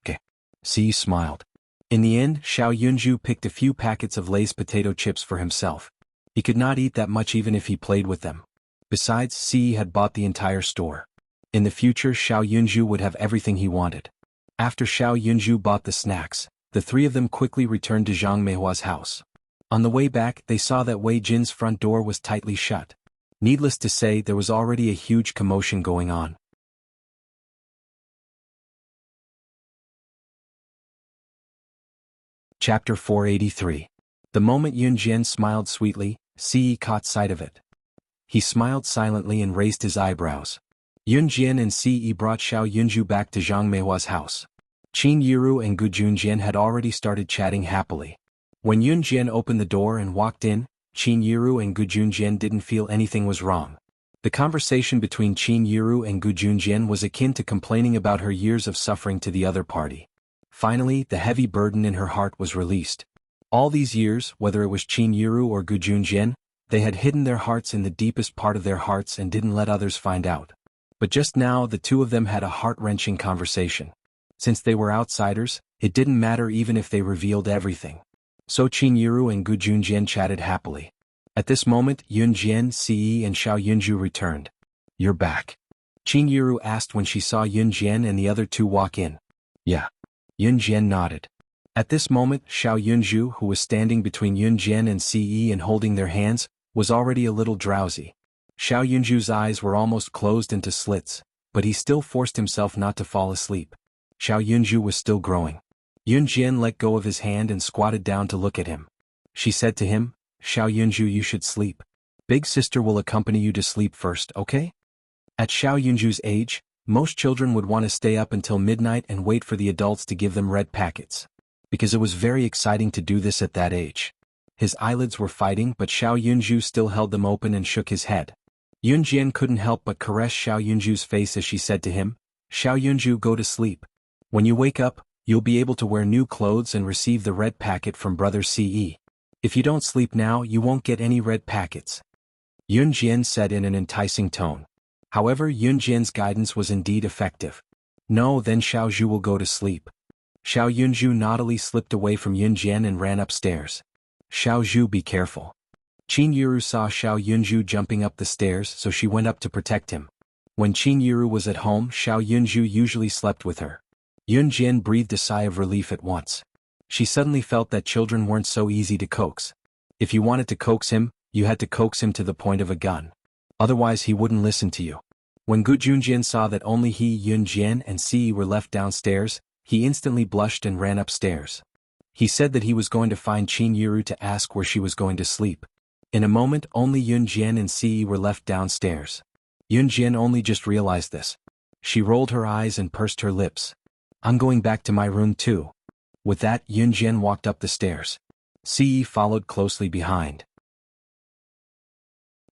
Speaker 1: "Okay." Ci smiled. In the end, Xiao Yunju picked a few packets of Lay's potato chips for himself. He could not eat that much even if he played with them. Besides, Ci had bought the entire store. In the future, Xiao Yunju would have everything he wanted. After Xiao Yunju bought the snacks, the three of them quickly returned to Zhang Meihua's house. On the way back, they saw that Wei Jin's front door was tightly shut. Needless to say, there was already a huge commotion going on. Chapter 483. The moment Yun Jian smiled sweetly, Ci caught sight of it. He smiled silently and raised his eyebrows. Yun Jian and Ci brought Xiao Yunju back to Zhang Meihua's house. Qin Yiru and Gu Junjian had already started chatting happily. When Yun Jian opened the door and walked in, Qin Yiru and Gu Junjian didn't feel anything was wrong. The conversation between Qin Yiru and Gu Junjian was akin to complaining about her years of suffering to the other party. Finally, the heavy burden in her heart was released. All these years, whether it was Qin Yiru or Gu Junjian, they had hidden their hearts in the deepest part of their hearts and didn't let others find out. But just now the two of them had a heart-wrenching conversation. Since they were outsiders, it didn't matter even if they revealed everything. So Qin Yiru and Gu Junjian chatted happily. At this moment, Yun Jian, Ci and Xiao Yunju returned. "You're back?" Qin Yiru asked when she saw Yun Jian and the other two walk in. "Yeah." Yun Jian nodded. At this moment, Xiao Yunju, who was standing between Yun Jian and Ci and holding their hands, was already a little drowsy. Xiao Yunju's eyes were almost closed into slits, but he still forced himself not to fall asleep. Xiao Yunju was still growing. Yun Jian let go of his hand and squatted down to look at him. She said to him, "Xiao Yunju, you should sleep. Big sister will accompany you to sleep first, okay?" At Xiao Yunju's age, most children would want to stay up until midnight and wait for the adults to give them red packets. Because it was very exciting to do this at that age. His eyelids were fighting, but Xiao Yunju still held them open and shook his head. Yun Jian couldn't help but caress Xiao Yunju's face as she said to him, "Xiao Yunju, go to sleep. When you wake up, you'll be able to wear new clothes and receive the red packet from brother Ce. If you don't sleep now, you won't get any red packets." Yun Jian said in an enticing tone. However, Yun Jian's guidance was indeed effective. No, then Xiao Zhu will go to sleep. Xiao Yunju naughtily slipped away from Yun Jian and ran upstairs. Xiao Zhu, be careful. Qin Yiru saw Xiao Yunju jumping up the stairs, so she went up to protect him. When Qin Yiru was at home, Xiao Yunju usually slept with her. Yun Jian breathed a sigh of relief at once. She suddenly felt that children weren't so easy to coax. If you wanted to coax him, you had to coax him to the point of a gun. Otherwise he wouldn't listen to you. When Gu Junjian saw that only he, Yun Jian, and Si were left downstairs, he instantly blushed and ran upstairs. He said that he was going to find Qin Yiru to ask where she was going to sleep. In a moment, only Yun Jian and Si were left downstairs. Yun Jian only just realized this. She rolled her eyes and pursed her lips. I'm going back to my room too. With that, Yun Jian walked up the stairs. Si followed closely behind.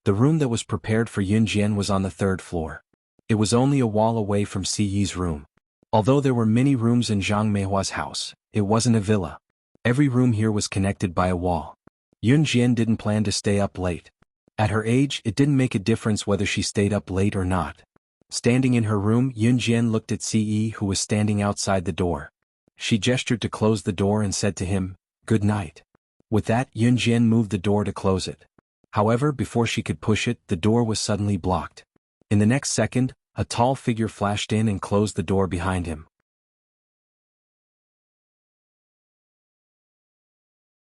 Speaker 1: The room that was prepared for Yun Jian was on the 3rd floor. It was only a wall away from Si Yi's room. Although there were many rooms in Zhang Meihua's house, it wasn't a villa. Every room here was connected by a wall. Yun Jian didn't plan to stay up late. At her age, it didn't make a difference whether she stayed up late or not. Standing in her room, Yun Jian looked at Si Yi, who was standing outside the door. She gestured to close the door and said to him, "Good night." With that, Yun Jian moved the door to close it. However, before she could push it, the door was suddenly blocked. In the next second, a tall figure flashed in and closed the door behind him.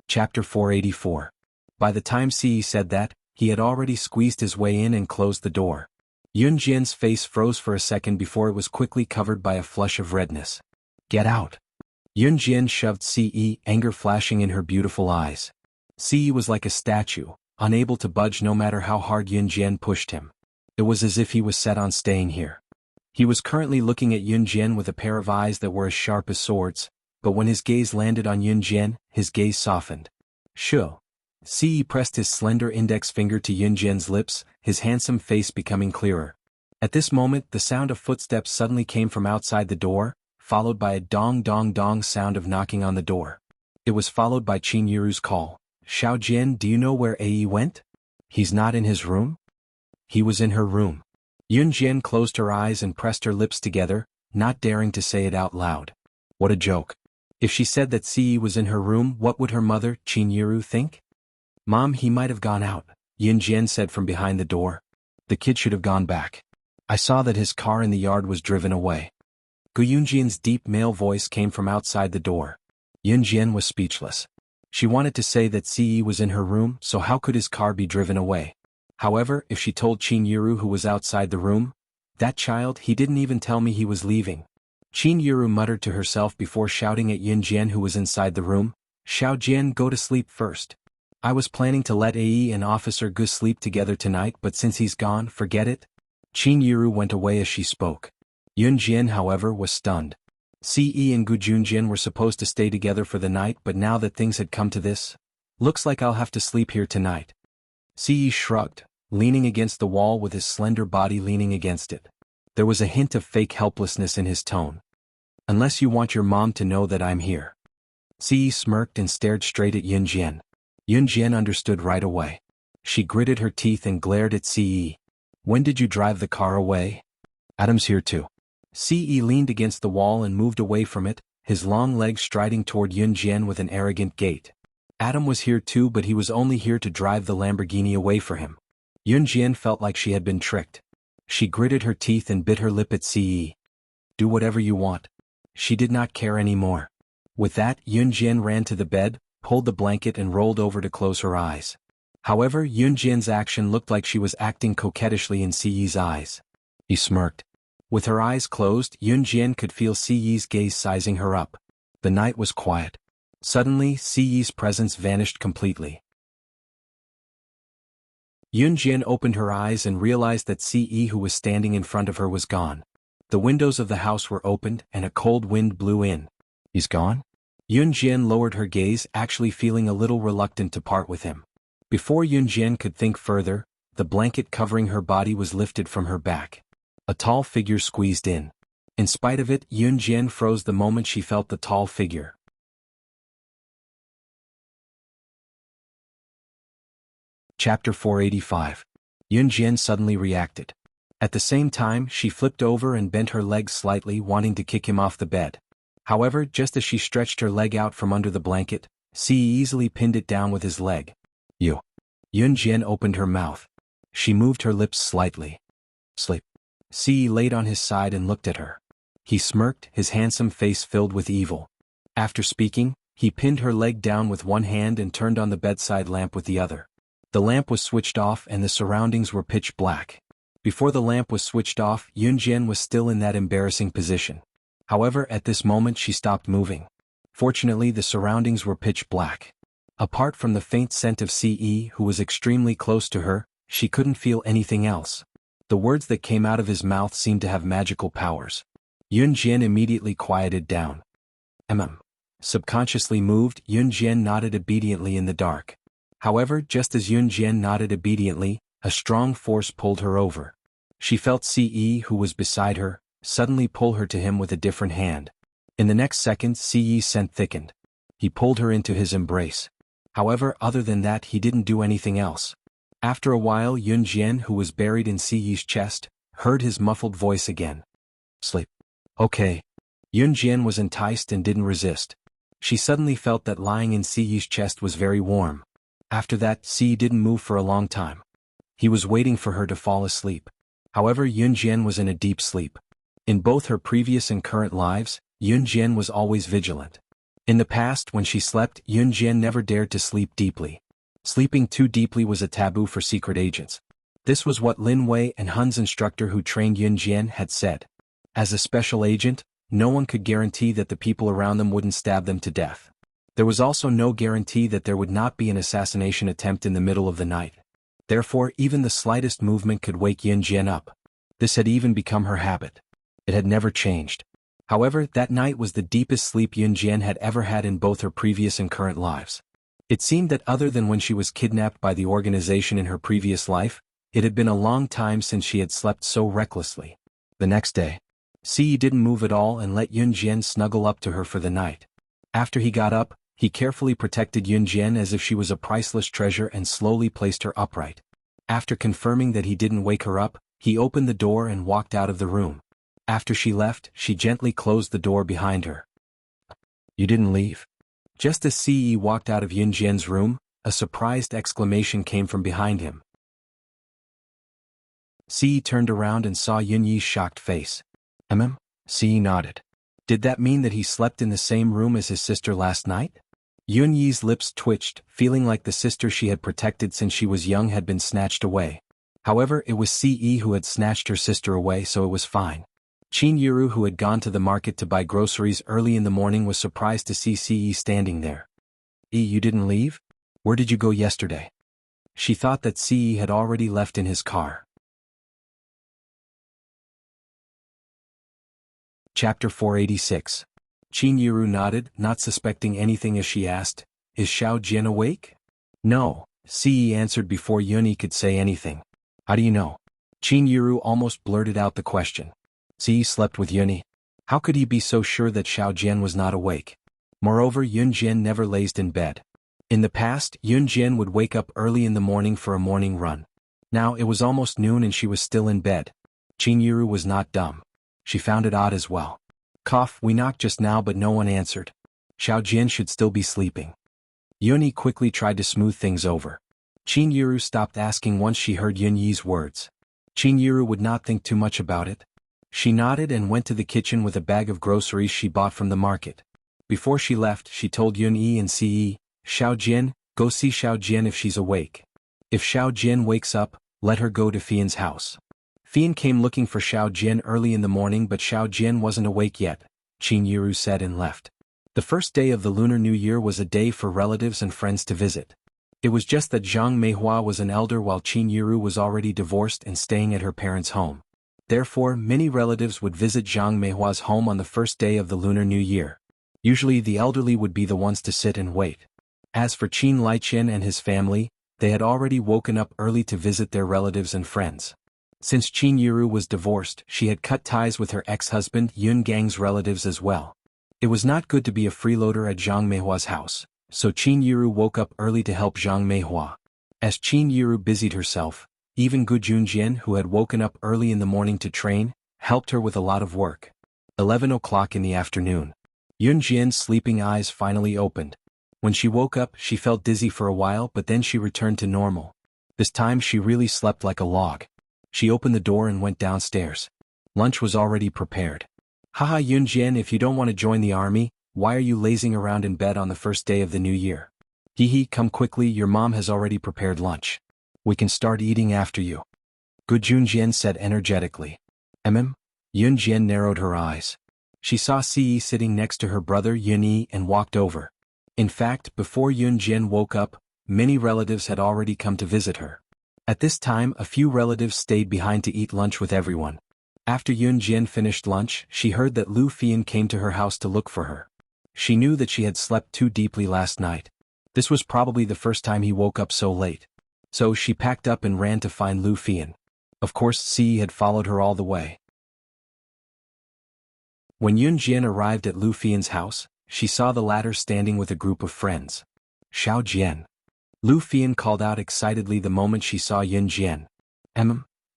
Speaker 1: Chapter 484. By the time Si said that, he had already squeezed his way in and closed the door. Yun Jian's face froze for a second before it was quickly covered by a flush of redness. "Get out!" Yun Jian shoved Si, anger flashing in her beautiful eyes. Si was like a statue, unable to budge no matter how hard Yun Jian pushed him. It was as if he was set on staying here. He was currently looking at Yun Jian with a pair of eyes that were as sharp as swords, but when his gaze landed on Yun Jian, his gaze softened. "Sure." Si pressed his slender index finger to Yun Jian's lips, his handsome face becoming clearer. At this moment, the sound of footsteps suddenly came from outside the door, followed by a dong dong dong sound of knocking on the door. It was followed by Qin Yiru's call. "Xiao Jian, do you know where Ai went?" "He's not in his room?" "He was in her room." Yun Jian closed her eyes and pressed her lips together, not daring to say it out loud. What a joke. If she said that Si was in her room, what would her mother, Qin Yiru, think? "Mom, he might have gone out," Yun Jian said from behind the door. "The kid should have gone back. I saw that his car in the yard was driven away." Gu Yunjian's deep male voice came from outside the door. Yun Jian was speechless. She wanted to say that Si was in her room, so how could his car be driven away? However, if she told Qin Yiru, who was outside the room, "That child, he didn't even tell me he was leaving." Qin Yiru muttered to herself before shouting at Yun Jian, who was inside the room, "Xiao Jian, go to sleep first. I was planning to let Ai and Officer Gu sleep together tonight, but since he's gone, forget it." Qin Yiru went away as she spoke. Yun Jian, however, was stunned. Si and Gu Junjian were supposed to stay together for the night, but now that things had come to this, looks like I'll have to sleep here tonight. Si shrugged, leaning against the wall with his slender body leaning against it. There was a hint of fake helplessness in his tone. "Unless you want your mom to know that I'm here." Si smirked and stared straight at Yun Jian. Yun Jian understood right away. She gritted her teeth and glared at Si. "When did you drive the car away?" "Adam's here too." Si leaned against the wall and moved away from it, his long legs striding toward Yun Jian with an arrogant gait. Adam was here too, but he was only here to drive the Lamborghini away for him. Yun Jian felt like she had been tricked. She gritted her teeth and bit her lip at Si. "Do whatever you want." She did not care anymore. With that, Yun Jian ran to the bed, pulled the blanket and rolled over to close her eyes. However, Yun Jian's action looked like she was acting coquettishly in Si's eyes. He smirked. With her eyes closed, Yun Jian could feel Si's gaze sizing her up. The night was quiet. Suddenly, Si's presence vanished completely. Yun Jian opened her eyes and realized that Si, who was standing in front of her, was gone. The windows of the house were opened and a cold wind blew in. "He's gone?" Yun Jian lowered her gaze, actually feeling a little reluctant to part with him. Before Yun Jian could think further, the blanket covering her body was lifted from her back. A tall figure squeezed in. In spite of it, Yun Jian froze the moment she felt the tall figure. Chapter 485. Yun Jian suddenly reacted. At the same time, she flipped over and bent her legs slightly, wanting to kick him off the bed. However, just as she stretched her leg out from under the blanket, Si easily pinned it down with his leg. You. Yun Jian opened her mouth. She moved her lips slightly. Sleep. Si laid on his side and looked at her. He smirked, his handsome face filled with evil. After speaking, he pinned her leg down with one hand and turned on the bedside lamp with the other. The lamp was switched off and the surroundings were pitch black. Before the lamp was switched off, Yun Jian was still in that embarrassing position. However, at this moment she stopped moving. Fortunately, the surroundings were pitch black. Apart from the faint scent of Ce, who was extremely close to her, she couldn't feel anything else. The words that came out of his mouth seemed to have magical powers. Yun Jian immediately quieted down. Subconsciously moved, Yun Jian nodded obediently in the dark. However, just as Yun Jian nodded obediently, a strong force pulled her over. She felt Ce, who was beside her, suddenly pull her to him with a different hand. In the next second, Ce's scent thickened. He pulled her into his embrace. However, other than that, he didn't do anything else. After a while, Yun Jian, who was buried in Ce's chest, heard his muffled voice again. Sleep. Okay. Yun Jian was enticed and didn't resist. She suddenly felt that lying in Ce's chest was very warm. After that, Ce didn't move for a long time. He was waiting for her to fall asleep. However, Yun Jian was in a deep sleep. In both her previous and current lives, Yun Jian was always vigilant. In the past, when she slept, Yun Jian never dared to sleep deeply. Sleeping too deeply was a taboo for secret agents. This was what Lin Wei and Hun's instructor who trained Yun Jian had said. As a special agent, no one could guarantee that the people around them wouldn't stab them to death. There was also no guarantee that there would not be an assassination attempt in the middle of the night. Therefore, even the slightest movement could wake Yun Jian up. This had even become her habit. It had never changed. However, that night was the deepest sleep Yun Jian had ever had in both her previous and current lives. It seemed that other than when she was kidnapped by the organization in her previous life, it had been a long time since she had slept so recklessly. The next day, Ce didn't move at all and let Yun Jian snuggle up to her for the night. After he got up, he carefully protected Yun Jian as if she was a priceless treasure and slowly placed her upright. After confirming that he didn't wake her up, he opened the door and walked out of the room. After she left, she gently closed the door behind her. You didn't leave? Just as Ce walked out of Yun Jian's room, a surprised exclamation came from behind him. Ce turned around and saw Yun Yi's shocked face. Ce nodded. Did that mean that he slept in the same room as his sister last night? Yun Yi's lips twitched, feeling like the sister she had protected since she was young had been snatched away. However, it was Ce who had snatched her sister away, so it was fine. Qin Yuru, who had gone to the market to buy groceries early in the morning, was surprised to see Ce standing there. You didn't leave? Where did you go yesterday? She thought that Ce had already left in his car. Chapter 486. Qin Yuru nodded, not suspecting anything as she asked, Is Xiao Jian awake? No, Ce answered before Yun Yi could say anything. How do you know? Qin Yuru almost blurted out the question. Ce slept with Yun Yi. How could he be so sure that Xiao Jian was not awake? Moreover, Yun Jian never lazed in bed. In the past, Yun Jian would wake up early in the morning for a morning run. Now it was almost noon and she was still in bed. Qin Yuru was not dumb. She found it odd as well. We knocked just now but no one answered. Xiao Jian should still be sleeping. Yun Yi quickly tried to smooth things over. Qin Yuru stopped asking once she heard Yun Yi's words. Qin Yuru would not think too much about it. She nodded and went to the kitchen with a bag of groceries she bought from the market. Before she left, she told Yun Yi and Ce, Xiao Jian, go see Xiao Jian if she's awake. If Xiao Jian wakes up, let her go to Fian's house. Fian came looking for Xiao Jian early in the morning, but Xiao Jian wasn't awake yet, Qin Yuru said and left. The first day of the Lunar New Year was a day for relatives and friends to visit. It was just that Zhang Meihua was an elder while Qin Yuru was already divorced and staying at her parents' home. Therefore, many relatives would visit Zhang Meihua's home on the first day of the Lunar New Year. Usually the elderly would be the ones to sit and wait. As for Qin Liqian and his family, they had already woken up early to visit their relatives and friends. Since Qin Yuru was divorced, she had cut ties with her ex-husband Yun Gang's relatives as well. It was not good to be a freeloader at Zhang Meihua's house, so Qin Yuru woke up early to help Zhang Meihua. As Qin Yuru busied herself, Even Gu Junjian, who had woken up early in the morning to train, helped her with a lot of work. 11 o'clock in the afternoon. Yunjian's sleeping eyes finally opened. When she woke up, she felt dizzy for a while, but then she returned to normal. This time she really slept like a log. She opened the door and went downstairs. Lunch was already prepared. Haha Yunjian, if you don't want to join the army, why are you lazing around in bed on the first day of the new year? Hee, come quickly, your mom has already prepared lunch. We can start eating after you. Gu Junjian said energetically. Yunjian narrowed her eyes. She saw Ce sitting next to her brother Yunyi and walked over. In fact, before Yunjian woke up, many relatives had already come to visit her. At this time, a few relatives stayed behind to eat lunch with everyone. After Yunjian finished lunch, she heard that Lu Fian came to her house to look for her. She knew that she had slept too deeply last night. This was probably the first time he woke up so late. So she packed up and ran to find Lu Fian. Of course, Ce had followed her all the way. When Yunjian arrived at Lu Fian's house, she saw the latter standing with a group of friends. Xiao Jian. Lu Fian called out excitedly the moment she saw Yunjian.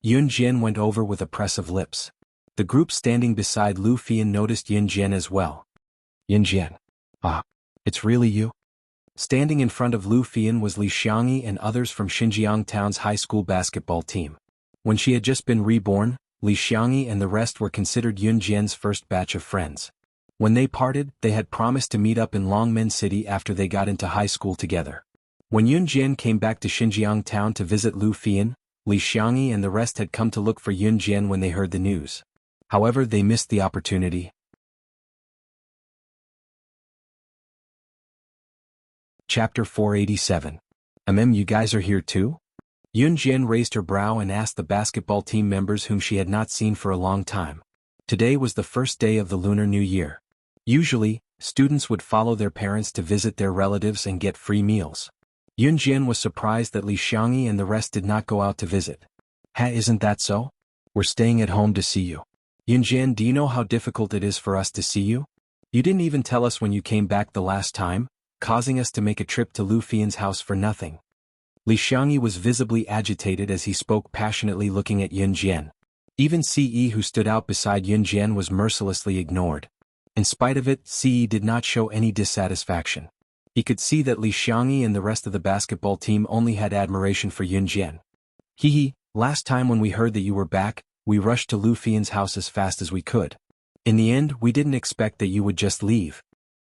Speaker 1: Yunjian went over with a press of lips. The group standing beside Lu Fian noticed Yunjian as well. Yunjian. Ah, it's really you? Standing in front of Lu Fian was Li Xiangyi and others from Xinjiang Town's high school basketball team. When she had just been reborn, Li Xiangyi and the rest were considered Yunjian's first batch of friends. When they parted, they had promised to meet up in Longmen City after they got into high school together. When Yunjian came back to Xinjiang Town to visit Lu Fian, Li Xiangyi and the rest had come to look for Yunjian when they heard the news. However, they missed the opportunity. Chapter 487. You guys are here too? Yunjian raised her brow and asked the basketball team members whom she had not seen for a long time. Today was the first day of the Lunar New Year. Usually, students would follow their parents to visit their relatives and get free meals. Yunjian was surprised that Li Xiangyi and the rest did not go out to visit. Isn't that so? We're staying at home to see you. Yunjian, do you know how difficult it is for us to see you? You didn't even tell us when you came back the last time, causing us to make a trip to Lu Fian's house for nothing. Li Xiangyi was visibly agitated as he spoke passionately, looking at Yunjian. Even Ce, who stood out beside Yunjian, was mercilessly ignored. In spite of it, Ce did not show any dissatisfaction. He could see that Li Xiangyi and the rest of the basketball team only had admiration for Yunjian. Last time when we heard that you were back, we rushed to Lu Fian's house as fast as we could. In the end, we didn't expect that you would just leave.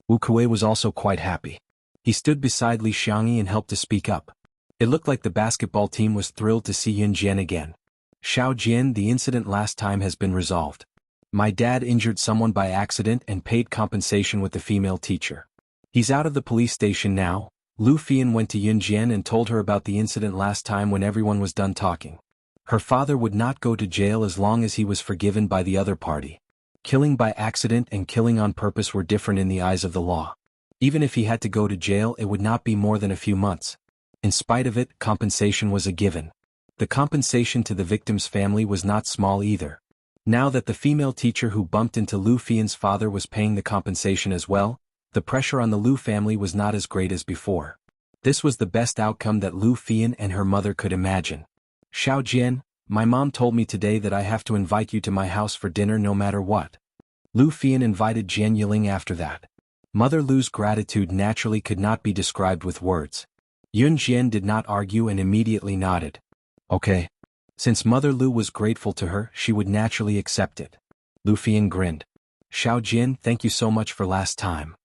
Speaker 1: Wu Kuei was also quite happy. He stood beside Li Xiangyi and helped to speak up. It looked like the basketball team was thrilled to see Yunjian again. Xiao Jian, the incident last time has been resolved. My dad injured someone by accident and paid compensation with the female teacher. He's out of the police station now. Lu Fian went to Yunjian and told her about the incident last time when everyone was done talking. Her father would not go to jail as long as he was forgiven by the other party. Killing by accident and killing on purpose were different in the eyes of the law. Even if he had to go to jail, it would not be more than a few months. In spite of it, compensation was a given. The compensation to the victim's family was not small either. Now that the female teacher who bumped into Lu Fian's father was paying the compensation as well, the pressure on the Lu family was not as great as before. This was the best outcome that Lu Fian and her mother could imagine. Xiao Jian, my mom told me today that I have to invite you to my house for dinner no matter what. Lu Fian invited Jian Yiling after that. Mother Lu's gratitude naturally could not be described with words. Yunjian did not argue and immediately nodded. Okay. Since Mother Lu was grateful to her, she would naturally accept it. Lu Fian grinned. Xiao Jian, thank you so much for last time.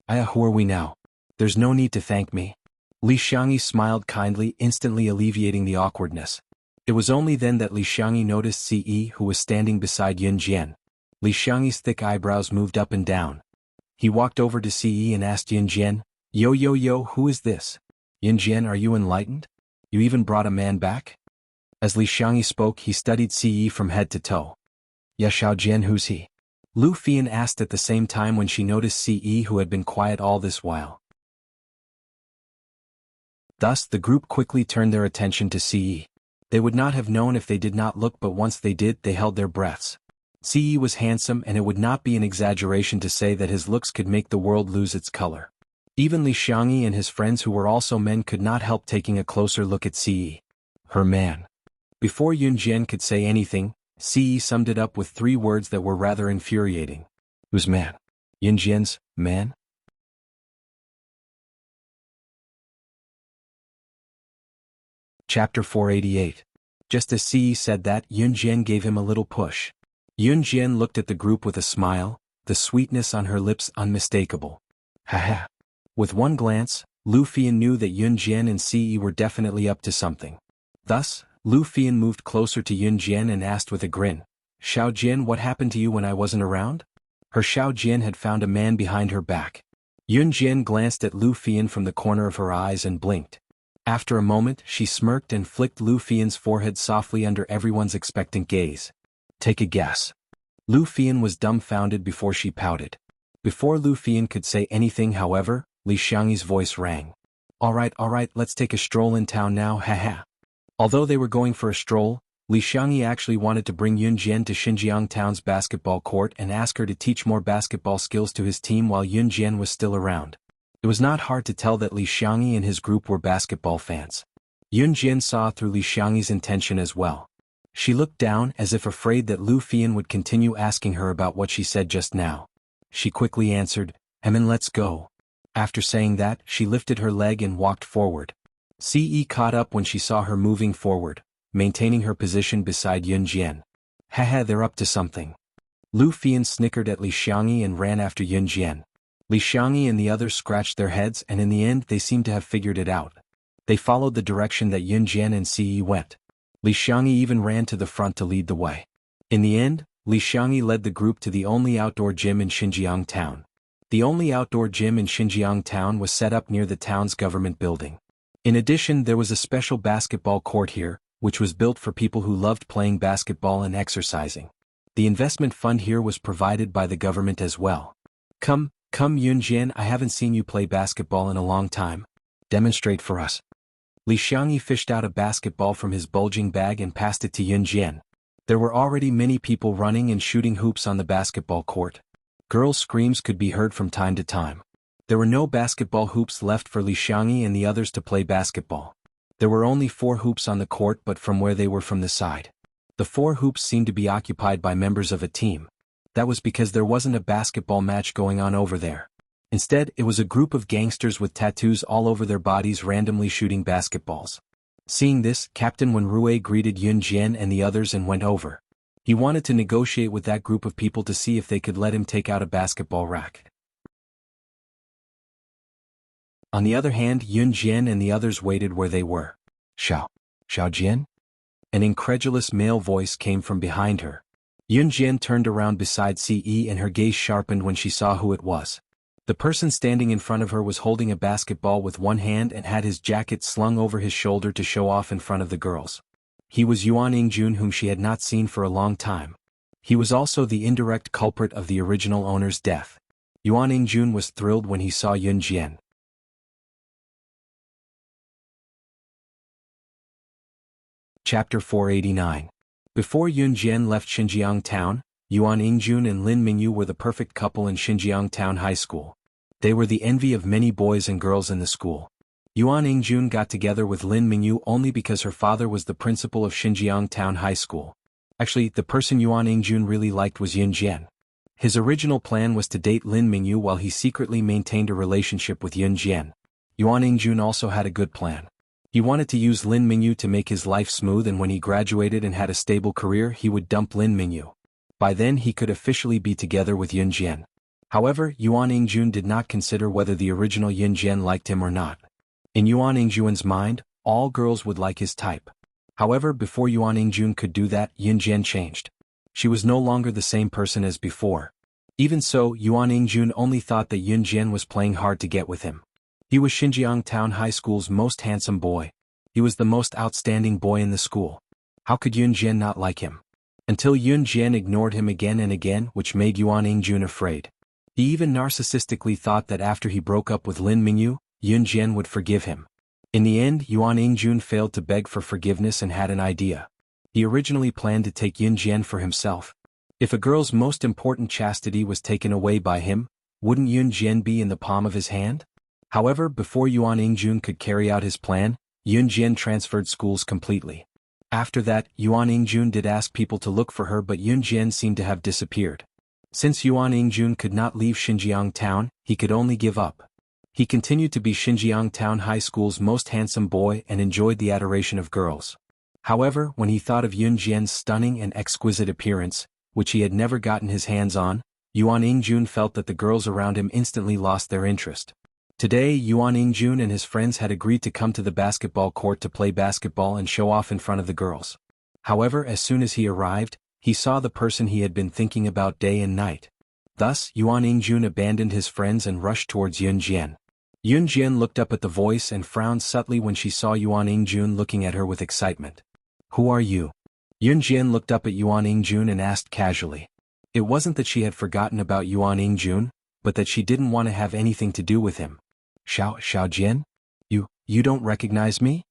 Speaker 1: Who are we now? There's no need to thank me. Li Xiangyi smiled kindly, instantly alleviating the awkwardness. It was only then that Li Xiangyi noticed Ce, who was standing beside Yunjian. Li Xiangyi's thick eyebrows moved up and down. He walked over to Ce and asked Yunjian, Yo, who is this? Yunjian, are you enlightened? You even brought a man back? As Li Xiangyi spoke, he studied Ce from head to toe. Ya Xiao Jian, who's he? Lu Fian asked at the same time when she noticed Ce, who had been quiet all this while. Thus, the group quickly turned their attention to Ce. They would not have known if they did not look, but once they did, they held their breaths. Ce was handsome, and it would not be an exaggeration to say that his looks could make the world lose its color. Even Li Xiangyi and his friends who were also men could not help taking a closer look at Ce. Her man. Before Yun Jian could say anything, Ce summed it up with 3 words that were rather infuriating. Who's man? Yun Jian's man? Chapter 488. Just as Ce said that, Yun Jian gave him a little push. Yun Jian looked at the group with a smile, the sweetness on her lips unmistakable. Haha. With one glance, Lu Fian knew that Yun Jian and Ce were definitely up to something. Thus, Lu Fian moved closer to Yun Jian and asked with a grin, Xiao Jian, what happened to you when I wasn't around? Her Xiao Jian had found a man behind her back. Yun Jian glanced at Lu Fian from the corner of her eyes and blinked. After a moment, she smirked and flicked Lu Fian's forehead softly under everyone's expectant gaze. Take a guess. Lu Fian was dumbfounded before she pouted. Before Lu Fian could say anything, however, Li Xiangyi's voice rang. All right, let's take a stroll in town now, haha. Although they were going for a stroll, Li Xiangyi actually wanted to bring Yun Jian to Xinjiang Town's basketball court and ask her to teach more basketball skills to his team while Yun Jian was still around. It was not hard to tell that Li Xiangyi and his group were basketball fans. Yun Jian saw through Li Xiangyi's intention as well. She looked down as if afraid that Lu Fian would continue asking her about what she said just now. She quickly answered, let's go. After saying that, she lifted her leg and walked forward. Ce caught up when she saw her moving forward, maintaining her position beside Yun Jian. Haha, they're up to something. Lu Fian snickered at Li Xiangyi and ran after Yun Jian. Li Xiangyi and the others scratched their heads, and in the end they seemed to have figured it out. They followed the direction that Yun Jian and Ce went. Li Xiangyi even ran to the front to lead the way. In the end, Li Xiangyi led the group to the only outdoor gym in Xinjiang Town. The only outdoor gym in Xinjiang Town was set up near the town's government building. In addition, there was a special basketball court here, which was built for people who loved playing basketball and exercising. The investment fund here was provided by the government as well. Come Yun Jian, I haven't seen you play basketball in a long time. Demonstrate for us. Li Xiangyi fished out a basketball from his bulging bag and passed it to Yun Jian. There were already many people running and shooting hoops on the basketball court. Girls' screams could be heard from time to time. There were no basketball hoops left for Li Xiangyi and the others to play basketball. There were only 4 hoops on the court, but from where they were from the side. The 4 hoops seemed to be occupied by members of a team. That was because there wasn't a basketball match going on over there. Instead, it was a group of gangsters with tattoos all over their bodies randomly shooting basketballs. Seeing this, Captain Wenrui greeted Yun Jian and the others and went over. He wanted to negotiate with that group of people to see if they could let him take out a basketball racket. On the other hand, Yun Jian and the others waited where they were. Xiao Jian? An incredulous male voice came from behind her. Yun Jian turned around beside Ce and her gaze sharpened when she saw who it was. The person standing in front of her was holding a basketball with one hand and had his jacket slung over his shoulder to show off in front of the girls. He was Yuan Yingjun, whom she had not seen for a long time. He was also the indirect culprit of the original owner's death. Yuan Yingjun was thrilled when he saw Yun Jian. Chapter 489. Before Yun Jian left Xinjiang Town, Yuan Yingjun and Lin Mingyu were the perfect couple in Xinjiang Town High School. They were the envy of many boys and girls in the school. Yuan Yingjun got together with Lin Mingyu only because her father was the principal of Xinjiang Town High School. Actually, the person Yuan Yingjun really liked was Yun Jian. His original plan was to date Lin Mingyu while he secretly maintained a relationship with Yun Jian. Yuan Yingjun also had a good plan. He wanted to use Lin Mingyu to make his life smooth, and when he graduated and had a stable career, he would dump Lin Mingyu. By then he could officially be together with Yun Jian. However, Yuan Yingjun did not consider whether the original Yun Jian liked him or not. In Yuan Yingjun's mind, all girls would like his type. However, before Yuan Yingjun could do that, Yun Jian changed. She was no longer the same person as before. Even so, Yuan Yingjun only thought that Yun Jian was playing hard to get with him. He was Xinjiang Town High School's most handsome boy. He was the most outstanding boy in the school. How could Yun Jian not like him? Until Yun Jian ignored him again and again, which made Yuan Yingjun afraid. He even narcissistically thought that after he broke up with Lin Mingyu, Yun Jian would forgive him. In the end, Yuan Yingjun failed to beg for forgiveness and had an idea. He originally planned to take Yun Jian for himself. If a girl's most important chastity was taken away by him, wouldn't Yun Jian be in the palm of his hand? However, before Yuan Yingjun could carry out his plan, Yun Jian transferred schools completely. After that, Yuan Ingjun did ask people to look for her, but Yun Jian seemed to have disappeared. Since Yuan Ingjun could not leave Xinjiang Town, he could only give up. He continued to be Xinjiang Town High School's most handsome boy and enjoyed the adoration of girls. However, when he thought of Yun Jian's stunning and exquisite appearance, which he had never gotten his hands on, Yuan Ingjun felt that the girls around him instantly lost their interest. Today, Yuan Ingjun and his friends had agreed to come to the basketball court to play basketball and show off in front of the girls. However, as soon as he arrived, he saw the person he had been thinking about day and night. Thus, Yuan Ingjun abandoned his friends and rushed towards Yun Jian. Yun Jian looked up at the voice and frowned subtly when she saw Yuan Ingjun looking at her with excitement. "Who are you?" Yun Jian looked up at Yuan Ingjun and asked casually. It wasn't that she had forgotten about Yuan Ingjun, but that she didn't want to have anything to do with him. Xiao Jian? You don't recognize me?"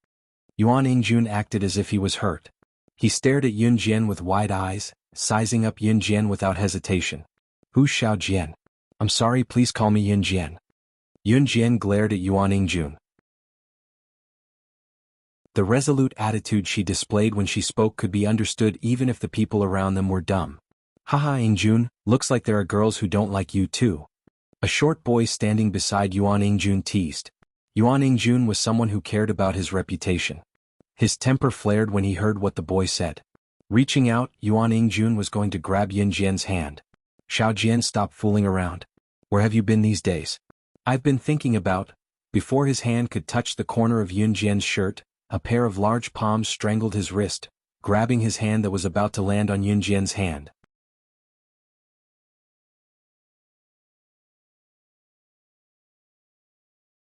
Speaker 1: Yuan Ingjun acted as if he was hurt. He stared at Yun Jian with wide eyes, sizing up Yun Jian without hesitation. "Who's Xiao Jian? I'm sorry, please call me Yun Jian." Yun Jian glared at Yuan Ingjun. The resolute attitude she displayed when she spoke could be understood even if the people around them were dumb. "Haha, Ingjun, looks like there are girls who don't like you too." A short boy standing beside Yuan Ingjun teased. Yuan Ingjun was someone who cared about his reputation. His temper flared when he heard what the boy said. Reaching out, Yuan Ingjun was going to grab Yun Jian's hand. "Xiao Jian, stop fooling around. Where have you been these days?" "I've been thinking about." Before his hand could touch the corner of Yun Jian's shirt, a pair of large palms strangled his wrist, grabbing his hand that was about to land on Yun Jian's hand.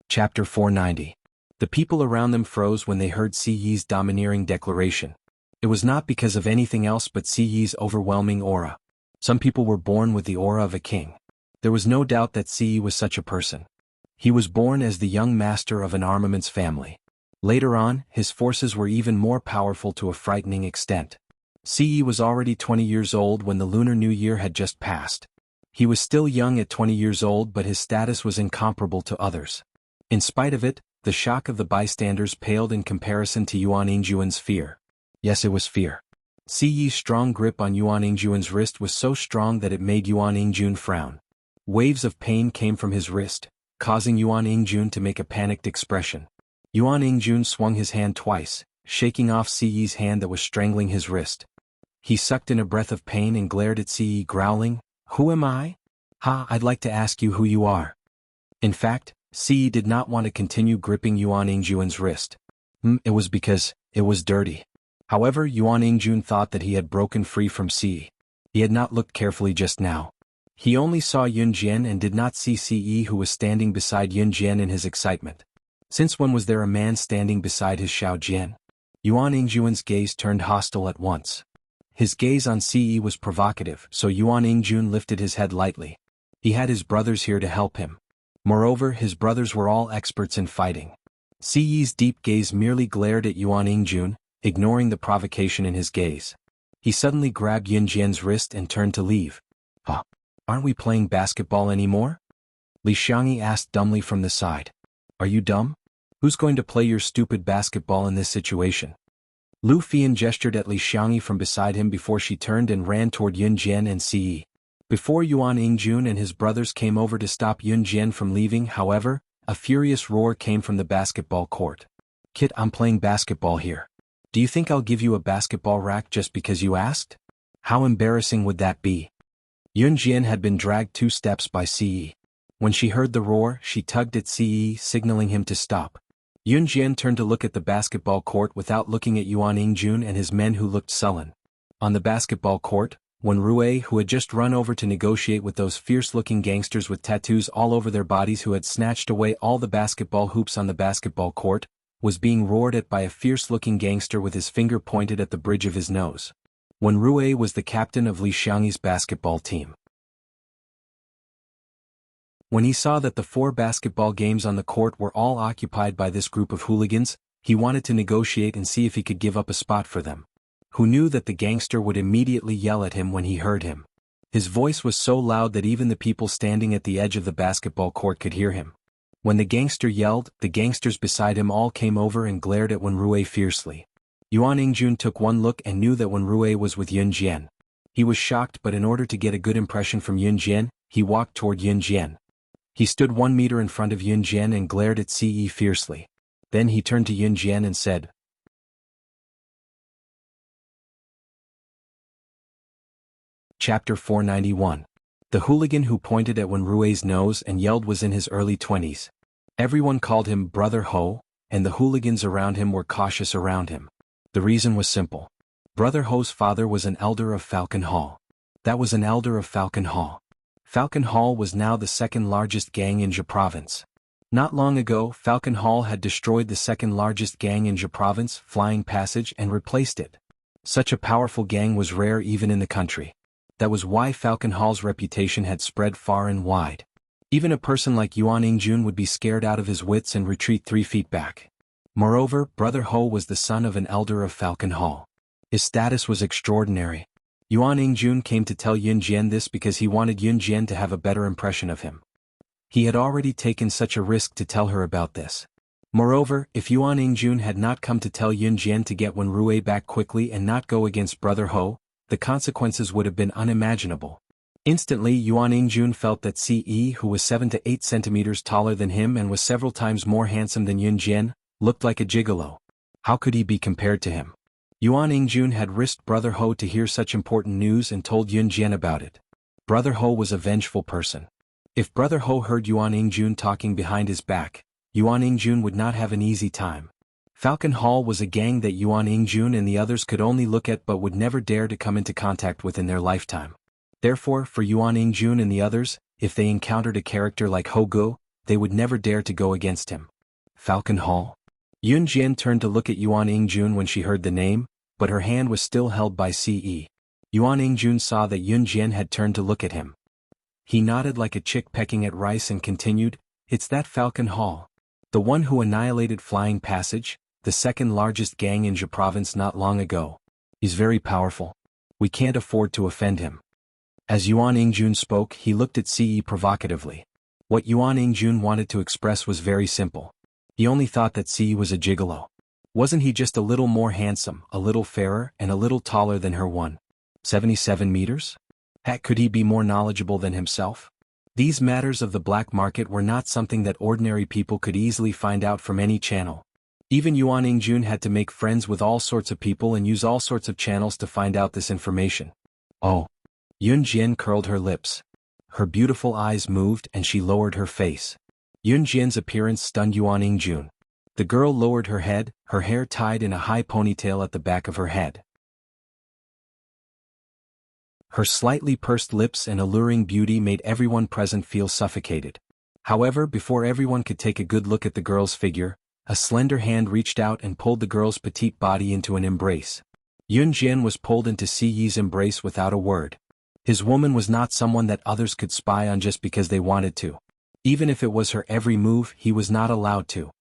Speaker 1: Chapter 490. The people around them froze when they heard Si Yi's domineering declaration. It was not because of anything else but Si Yi's overwhelming aura. Some people were born with the aura of a king. There was no doubt that Si Yi was such a person. He was born as the young master of an armaments family. Later on, his forces were even more powerful to a frightening extent. Si Yi was already 20 years old when the Lunar New Year had just passed. He was still young at 20 years old, but his status was incomparable to others. In spite of it, the shock of the bystanders paled in comparison to Yuan Ingjun's fear. Yes, it was fear. Si Yi's strong grip on Yuan Ingjun's wrist was so strong that it made Yuan Ingjun frown. Waves of pain came from his wrist, causing Yuan Ingjun to make a panicked expression. Yuan Ingjun swung his hand twice, shaking off Si Yi's hand that was strangling his wrist. He sucked in a breath of pain and glared at Si Yi, growling, "Who am I? I'd like to ask you who you are." In fact, Si Yi did not want to continue gripping Yuan Ingjun's wrist. It was because it was dirty. However, Yuan Ingjun thought that he had broken free from Si Yi. He had not looked carefully just now. He only saw Yun Jian and did not see Si Yi, who was standing beside Yun Jian in his excitement. Since when was there a man standing beside his Xiao Jian? Yuan Ingjun's gaze turned hostile at once. His gaze on Si Yi was provocative, so Yuan Ingjun lifted his head lightly. He had his brothers here to help him. Moreover, his brothers were all experts in fighting. Si Yi's deep gaze merely glared at Yuan Ingjun, ignoring the provocation in his gaze. He suddenly grabbed Yun Jian's wrist and turned to leave. Aren't we playing basketball anymore?" Li Xiangyi asked dumbly from the side. "Are you dumb? Who's going to play your stupid basketball in this situation?" Lu Fian gestured at Li Xiangyi from beside him before she turned and ran toward Yun Jian and Si Yi. Before Yuan Ingjun and his brothers came over to stop Yun Jian from leaving, however, a furious roar came from the basketball court. "Kid, I'm playing basketball here. Do you think I'll give you a basketball rack just because you asked? How embarrassing would that be?" Yun Jian had been dragged 2 steps by Si Yi. When she heard the roar, she tugged at Si Yi, signaling him to stop. Yun Jian turned to look at the basketball court without looking at Yuan Ingjun and his men, who looked sullen. On the basketball court, when Rue, who had just run over to negotiate with those fierce-looking gangsters with tattoos all over their bodies who had snatched away all the basketball hoops on the basketball court, was being roared at by a fierce-looking gangster with his finger pointed at the bridge of his nose. When Rue was the captain of Li Xiangyi's basketball team. When he saw that the 4 basketball games on the court were all occupied by this group of hooligans, he wanted to negotiate and see if he could give up a spot for them. Who knew that the gangster would immediately yell at him when he heard him. His voice was so loud that even the people standing at the edge of the basketball court could hear him. When the gangster yelled, the gangsters beside him all came over and glared at Wen Rue fiercely. Yuan Ingjun took one look and knew that Wenrui was with Yun Jian. He was shocked, but in order to get a good impression from Yun Jian, he walked toward Yun Jian. He stood 1 meter in front of Yun Jian and glared at Ce fiercely. Then he turned to Yun Jian and said, Chapter 491. The hooligan who pointed at Wenrui's nose and yelled was in his early 20s. Everyone called him Brother Ho, and the hooligans around him were cautious around him. The reason was simple. Brother Ho's father was an elder of Falcon Hall. That was an elder of Falcon Hall. Falcon Hall was now the second largest gang in Jia province. Not long ago, Falcon Hall had destroyed the second largest gang in Jia province, Flying Passage, and replaced it. Such a powerful gang was rare even in the country. That was why Falcon Hall's reputation had spread far and wide. Even a person like Yuan Ingjun would be scared out of his wits and retreat 3 feet back. Moreover, Brother Ho was the son of an elder of Falcon Hall. His status was extraordinary. Yuan Ingjun came to tell Yun Jian this because he wanted Yun Jian to have a better impression of him. He had already taken such a risk to tell her about this. Moreover, if Yuan Ingjun had not come to tell Yun Jian to get Wenrui back quickly and not go against Brother Ho, the consequences would have been unimaginable. Instantly, Yuan Ingjun felt that Ce, who was 7 to 8 centimeters taller than him and was several times more handsome than Yun Jian, looked like a gigolo. How could he be compared to him? Yuan Ingjun had risked Brother Ho to hear such important news and told Yun Jian about it. Brother Ho was a vengeful person. If Brother Ho heard Yuan Ingjun talking behind his back, Yuan Ingjun would not have an easy time. Falcon Hall was a gang that Yuan Ingjun and the others could only look at but would never dare to come into contact with in their lifetime. Therefore, for Yuan Ingjun and the others, if they encountered a character like Hogu, they would never dare to go against him. Falcon Hall? Yun Jian turned to look at Yuan Ingjun when she heard the name, but her hand was still held by Ce. Yuan Ingjun saw that Yun Jian had turned to look at him. He nodded like a chick pecking at rice and continued, "It's that Falcon Hall. The one who annihilated Flying Passage, the second largest gang in Jia province not long ago. He's very powerful. We can't afford to offend him." As Yuan Ingjun spoke, he looked at Ce provocatively. What Yuan Ingjun wanted to express was very simple. He only thought that Ce was a gigolo. Wasn't he just a little more handsome, a little fairer, and a little taller than her 177 meters? Heck, could he be more knowledgeable than himself? These matters of the black market were not something that ordinary people could easily find out from any channel. Even Yuan Ingjun had to make friends with all sorts of people and use all sorts of channels to find out this information. Oh. Yun Jian curled her lips. Her beautiful eyes moved and she lowered her face. Yun Jian's appearance stunned Yuan Ingjun. The girl lowered her head, her hair tied in a high ponytail at the back of her head. Her slightly pursed lips and alluring beauty made everyone present feel suffocated. However, before everyone could take a good look at the girl's figure, a slender hand reached out and pulled the girl's petite body into an embrace. Yun Jian was pulled into Ce's embrace without a word. His woman was not someone that others could spy on just because they wanted to. Even if it was her every move, he was not allowed to.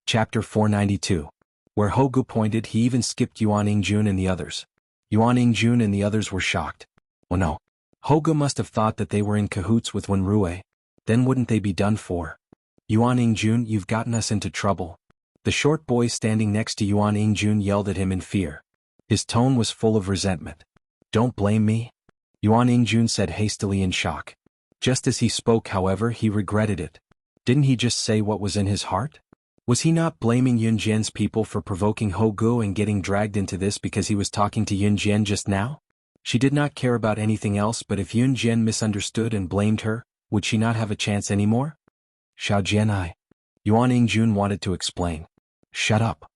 Speaker 1: Chapter 492. Where Hogu pointed, he even skipped Yuan Ingjun and the others. Yuan Ingjun and the others were shocked. Oh no. Hogu must have thought that they were in cahoots with Wenrui. Then wouldn't they be done for? Yuan Ingjun, you've gotten us into trouble. The short boy standing next to Yuan Ingjun yelled at him in fear. His tone was full of resentment. Don't blame me? Yuan Ingjun said hastily in shock. Just as he spoke, however, he regretted it. Didn't he just say what was in his heart? Was he not blaming Yun Jian's people for provoking Hogu and getting dragged into this because he was talking to Yun Jian just now? She did not care about anything else, but if Yun Jian misunderstood and blamed her, would she not have a chance anymore? Xiao Jianai. Yuan Ingjun wanted to explain. Shut up.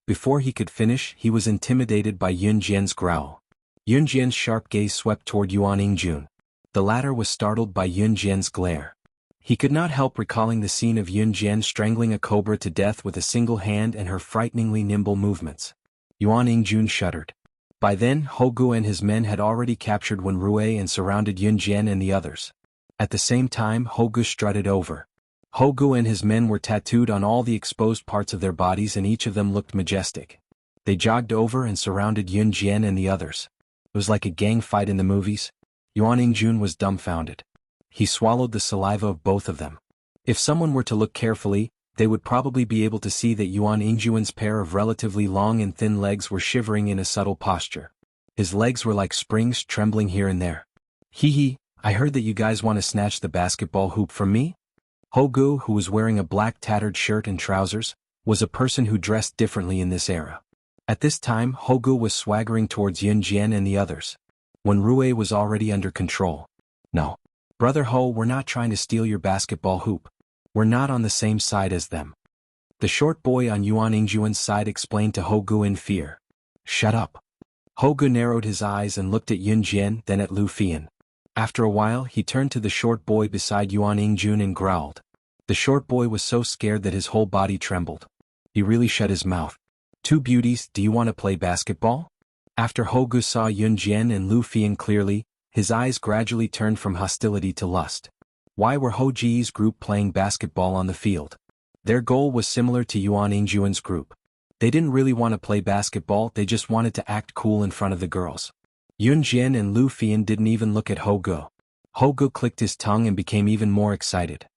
Speaker 1: Before he could finish, he was intimidated by Yun Jian's growl. Yun Jian's sharp gaze swept toward Yuan Ingjun. The latter was startled by Yun Jian's glare. He could not help recalling the scene of Yun Jian strangling a cobra to death with a single hand and her frighteningly nimble movements. Yuan Ingjun shuddered. By then, Hogu and his men had already captured Wenrui and surrounded Yun Jian and the others. At the same time, Hogu strutted over. Hogu and his men were tattooed on all the exposed parts of their bodies and each of them looked majestic. They jogged over and surrounded Yun Jian and the others. It was like a gang fight in the movies. Yuan Ingjun was dumbfounded. He swallowed the saliva of both of them. If someone were to look carefully, they would probably be able to see that Yuan Yingjuan's pair of relatively long and thin legs were shivering in a subtle posture. His legs were like springs trembling here and there. Hee hee, I heard that you guys want to snatch the basketball hoop from me? Hogu, who was wearing a black tattered shirt and trousers, was a person who dressed differently in this era. At this time, Hogu was swaggering towards Yun Jian and the others, when Rue was already under control. No. Brother Ho, we're not trying to steal your basketball hoop. We're not on the same side as them. The short boy on Yuan Yingjuan's side explained to Hogu in fear. Shut up. Hogu narrowed his eyes and looked at Yun Jian, then at Lu Fian. After a while, he turned to the short boy beside Yuan Yingjun and growled. The short boy was so scared that his whole body trembled. He really shut his mouth. Two beauties, do you want to play basketball? After Hogu saw Yun Jian and Lu Fian clearly, his eyes gradually turned from hostility to lust. Why were Ho Ji's group playing basketball on the field? Their goal was similar to Yuan Yingjuan's group. They didn't really want to play basketball, they just wanted to act cool in front of the girls. Yun Jian and Lu Fian didn't even look at Hogu. Hogu clicked his tongue and became even more excited.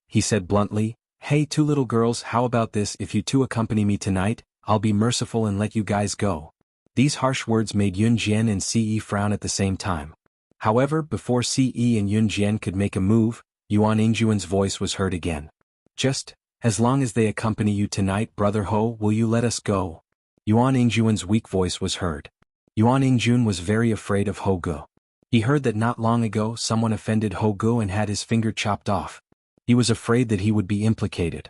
Speaker 1: He said bluntly, Hey two little girls, how about this, if you two accompany me tonight, I'll be merciful and let you guys go. These harsh words made Yun Jian and Ce frown at the same time. However, before Ce and Yun Jian could make a move, Yuan Yingjuan's voice was heard again. Just, as long as they accompany you tonight, Brother Ho, will you let us go? Yuan Yingjuan's weak voice was heard. Yuan Yingjun was very afraid of Hogu. He heard that not long ago someone offended Hogu and had his finger chopped off. He was afraid that he would be implicated.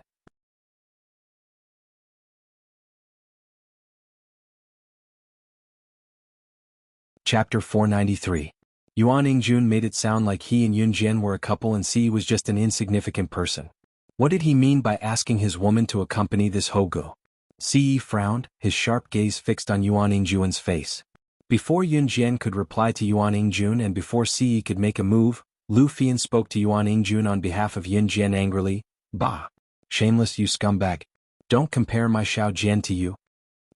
Speaker 1: Chapter 493. Yuan Yingjun made it sound like he and Yun Jian were a couple and Ce was just an insignificant person. What did he mean by asking his woman to accompany this Hogu? Ce frowned, his sharp gaze fixed on Yuan Yingjuan's face. Before Yun Jian could reply to Yuan Yingjun and before Ce could make a move, Lu Fian spoke to Yuan Yingjun on behalf of Yun Jian angrily. Bah! Shameless, you scumbag. Don't compare my Xiao Jian to you.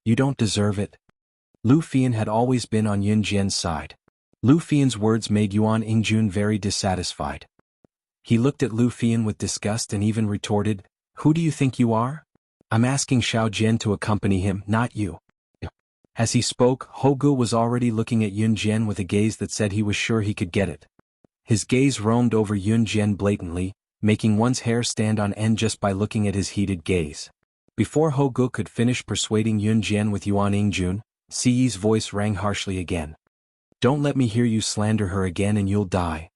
Speaker 1: You don't deserve it. Lu Fian had always been on Yun Jian's side. Lu Fian's words made Yuan Yingjun very dissatisfied. He looked at Lu Fian with disgust and even retorted, Who do you think you are? I'm asking Xiao Jian to accompany him, not you. As he spoke, Hogu was already looking at Yun Jian with a gaze that said he was sure he could get it. His gaze roamed over Yun Jian blatantly, making one's hair stand on end just by looking at his heated gaze. Before Hogu could finish persuading Yun Jian with Yuan Yingjun, Ce's voice rang harshly again. Don't let me hear you slander her again and you'll die.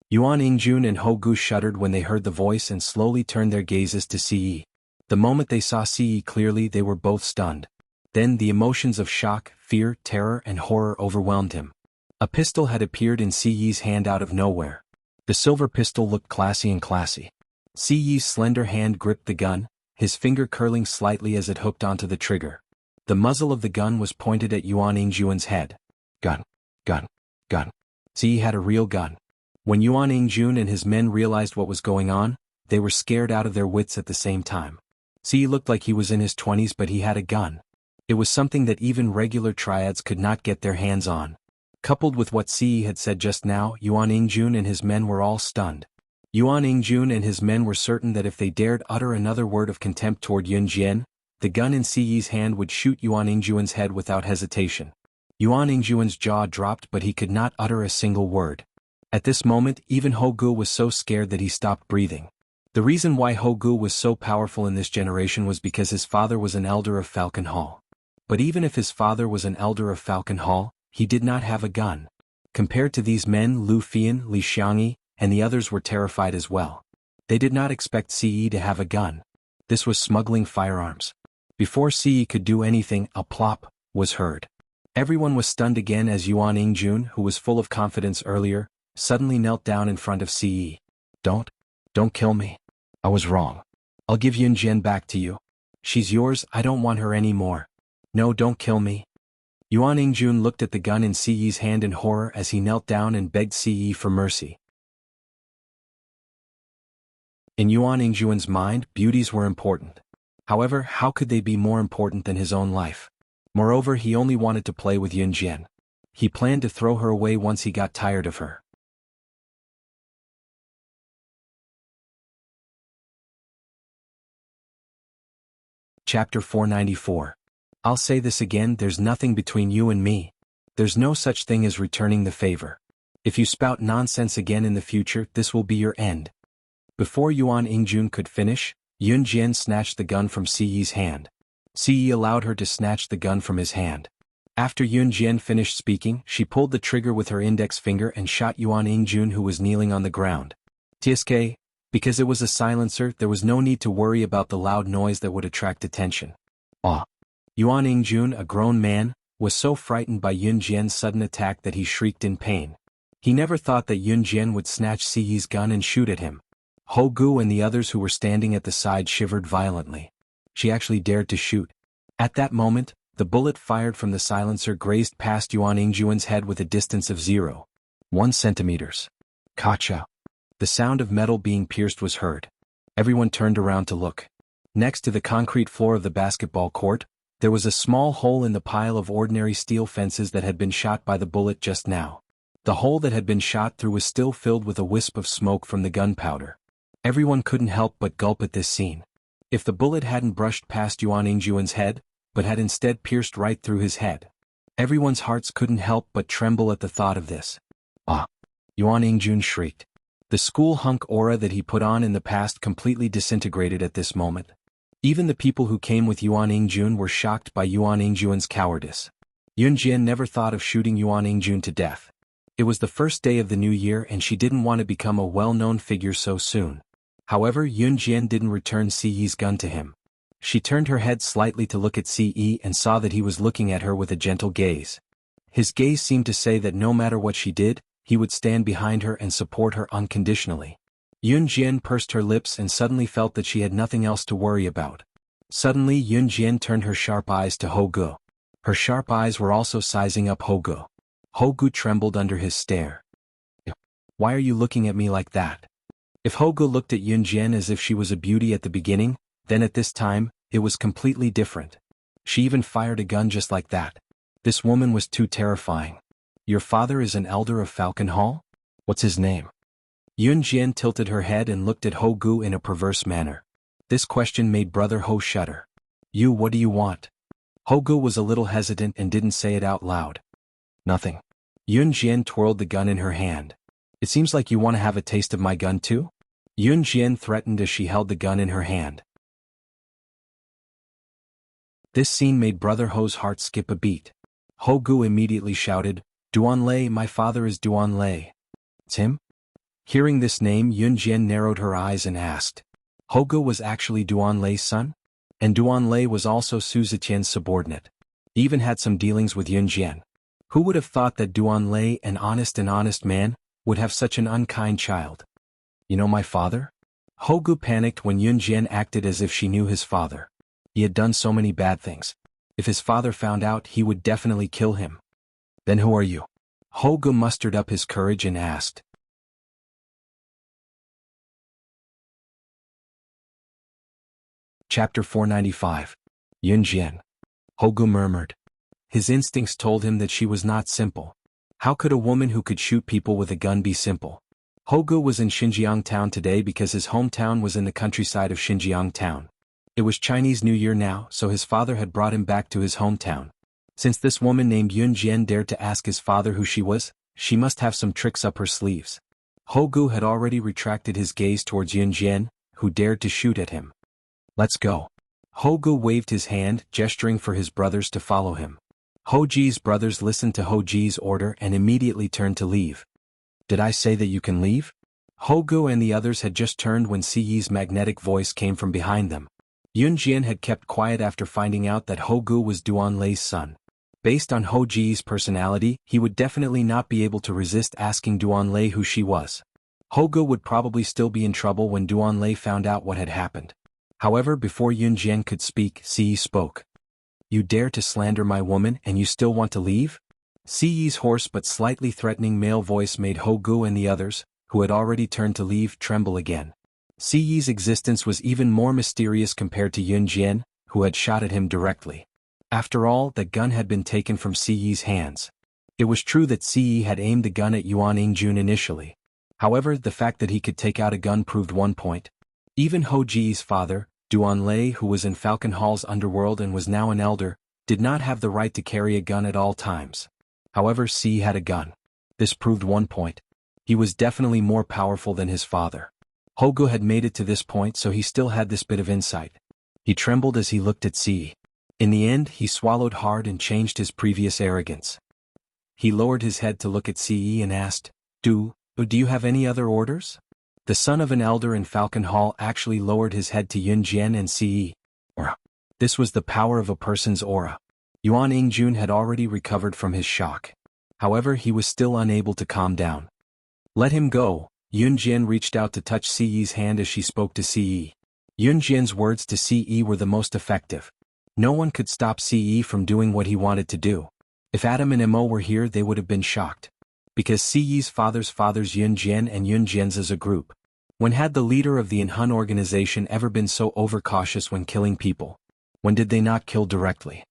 Speaker 1: Yuan Yingjun and Hogu shuddered when they heard the voice and slowly turned their gazes to Ce. The moment they saw Ce clearly, they were both stunned. Then the emotions of shock, fear, terror, and horror overwhelmed him. A pistol had appeared in Ce's hand out of nowhere. The silver pistol looked classy and classy. Ce's slender hand gripped the gun, his finger curling slightly as it hooked onto the trigger. The muzzle of the gun was pointed at Yuan Yingjuan's head. Gun. Gun. Gun. Ce had a real gun. When Yuan Yingjun and his men realized what was going on, they were scared out of their wits at the same time. Ce looked like he was in his 20s, but he had a gun. It was something that even regular triads could not get their hands on. Coupled with what Ce had said just now, Yuan Yingjun and his men were all stunned. Yuan Yingjun and his men were certain that if they dared utter another word of contempt toward Yun Jian, the gun in Ce's hand would shoot Yuan Yingjuan's head without hesitation. Yuan Yingjuan's jaw dropped, but he could not utter a single word. At this moment, even Hogu was so scared that he stopped breathing. The reason why Hogu was so powerful in this generation was because his father was an elder of Falcon Hall. But even if his father was an elder of Falcon Hall, he did not have a gun. Compared to these men, Lu Fian, Li Xiangyi, and the others were terrified as well. They did not expect Ce to have a gun. This was smuggling firearms. Before Ce could do anything, a plop was heard. Everyone was stunned again as Yuan Yingjun, who was full of confidence earlier, suddenly knelt down in front of Ce. Don't kill me. I was wrong. I'll give Yun Jian back to you. She's yours, I don't want her anymore. No, don't kill me. Yuan Yingjun looked at the gun in Ce's hand in horror as he knelt down and begged Ce for mercy. In Yuan Yingjuan's mind, beauties were important. However, how could they be more important than his own life? Moreover, he only wanted to play with Yun Jian. He planned to throw her away once he got tired of her. Chapter 494. I'll say this again, there's nothing between you and me. There's no such thing as returning the favor. If you spout nonsense again in the future, this will be your end. Before Yuan Ingjun could finish, Yun Jian snatched the gun from Si Yi's hand. Si Yi allowed her to snatch the gun from his hand. After Yun Jian finished speaking, she pulled the trigger with her index finger and shot Yuan Ingjun, who was kneeling on the ground. TSK, because it was a silencer, there was no need to worry about the loud noise that would attract attention. Yuan Ingjun, a grown man, was so frightened by Yun Jian's sudden attack that he shrieked in pain. He never thought that Yun Jian would snatch Si Yi's gun and shoot at him. Ho Gu and the others who were standing at the side shivered violently. She actually dared to shoot. At that moment, the bullet fired from the silencer grazed past Yuan Ingjun's head with a distance of 0.1 centimeters. Kacha. The sound of metal being pierced was heard. Everyone turned around to look. Next to the concrete floor of the basketball court, there was a small hole in the pile of ordinary steel fences that had been shot by the bullet just now. The hole that had been shot through was still filled with a wisp of smoke from the gunpowder. Everyone couldn't help but gulp at this scene. If the bullet hadn't brushed past Yuan Ingjun's head, but had instead pierced right through his head, everyone's hearts couldn't help but tremble at the thought of this. Yuan Ingjun shrieked. The school hunk aura that he put on in the past completely disintegrated at this moment. Even the people who came with Yuan Ingjun were shocked by Yuan Ingjun's cowardice. Yun Jian never thought of shooting Yuan Ingjun to death. It was the first day of the new year and she didn't want to become a well-known figure so soon. However, Yun Jian didn't return Si Yi's gun to him. She turned her head slightly to look at Si Yi and saw that he was looking at her with a gentle gaze. His gaze seemed to say that no matter what she did, he would stand behind her and support her unconditionally. Yun Jian pursed her lips and suddenly felt that she had nothing else to worry about. Suddenly Yun Jian turned her sharp eyes to Ho Gu. Her sharp eyes were also sizing up Ho Gu. Ho Gu trembled under his stare. Why are you looking at me like that? If Ho Gu looked at Yun Jian as if she was a beauty at the beginning, then at this time, it was completely different. She even fired a gun just like that. This woman was too terrifying. Your father is an elder of Falcon Hall? What's his name? Yun Jian tilted her head and looked at Ho Gu in a perverse manner. This question made Brother Ho shudder. What do you want? Ho Gu was a little hesitant and didn't say it out loud. Nothing. Yun Jian twirled the gun in her hand. It seems like you want to have a taste of my gun too? Yun Jian threatened as she held the gun in her hand. This scene made Brother Ho's heart skip a beat. Ho Gu immediately shouted, Duan Lei, my father is Duan Lei. It's him? Hearing this name, Yun Jian narrowed her eyes and asked. Ho Gu was actually Duan Lei's son? And Duan Lei was also Su Zetian's subordinate. He even had some dealings with Yun Jian. Who would have thought that Duan Lei, an honest man, would have such an unkind child? You know my father? Ho Gu panicked when Yun Jian acted as if she knew his father. He had done so many bad things. If his father found out, he would definitely kill him. Then who are you? Ho Gu mustered up his courage and asked. Chapter 495. Yun Jian. Ho Gu murmured. His instincts told him that she was not simple. How could a woman who could shoot people with a gun be simple? Ho Gu was in Xinjiang town today because his hometown was in the countryside of Xinjiang town. It was Chinese New Year now, so his father had brought him back to his hometown. Since this woman named Yun Jian dared to ask his father who she was, she must have some tricks up her sleeves. Ho Gu had already retracted his gaze towards Yun Jian, who dared to shoot at him. Let's go. Ho Gu waved his hand, gesturing for his brothers to follow him. Ho Ji's brothers listened to Ho Ji's order and immediately turned to leave. Did I say that you can leave? Ho Gu and the others had just turned when Si Yi's magnetic voice came from behind them. Yun Jian had kept quiet after finding out that Ho Gu was Duan Lei's son. Based on Ho Ji's personality, he would definitely not be able to resist asking Duan Lei who she was. Ho Gu would probably still be in trouble when Duan Lei found out what had happened. However, before Yun Jian could speak, Si Yi spoke. You dare to slander my woman and you still want to leave? Si Yi's hoarse but slightly threatening male voice made Ho Gu and the others, who had already turned to leave, tremble again. Si Yi's existence was even more mysterious compared to Yun Jian, who had shot at him directly. After all, the gun had been taken from Si Yi's hands. It was true that Si Yi had aimed the gun at Yuan Ingjun initially. However, the fact that he could take out a gun proved one point. Even Ho Ji's father, Duanlei, who was in Falcon Hall's underworld and was now an elder, did not have the right to carry a gun at all times. However, Si had a gun. This proved one point. He was definitely more powerful than his father. Hogu had made it to this point, so he still had this bit of insight. He trembled as he looked at Si. In the end, he swallowed hard and changed his previous arrogance. He lowered his head to look at Si and asked, Do you have any other orders? The son of an elder in Falcon Hall actually lowered his head to Yun Jian and Si. Aura. This was the power of a person's aura. Yuan Yingjun had already recovered from his shock. However, he was still unable to calm down. Let him go. Yun Jian reached out to touch Si's hand as she spoke to Si. Yun Jian's words to Si were the most effective. No one could stop Si from doing what he wanted to do. If Adam and Mo were here, they would have been shocked. Because Si's father's Yun Jian and Yun Jian's as a group. When had the leader of the Inhun organization ever been so overcautious when killing people? When did they not kill directly?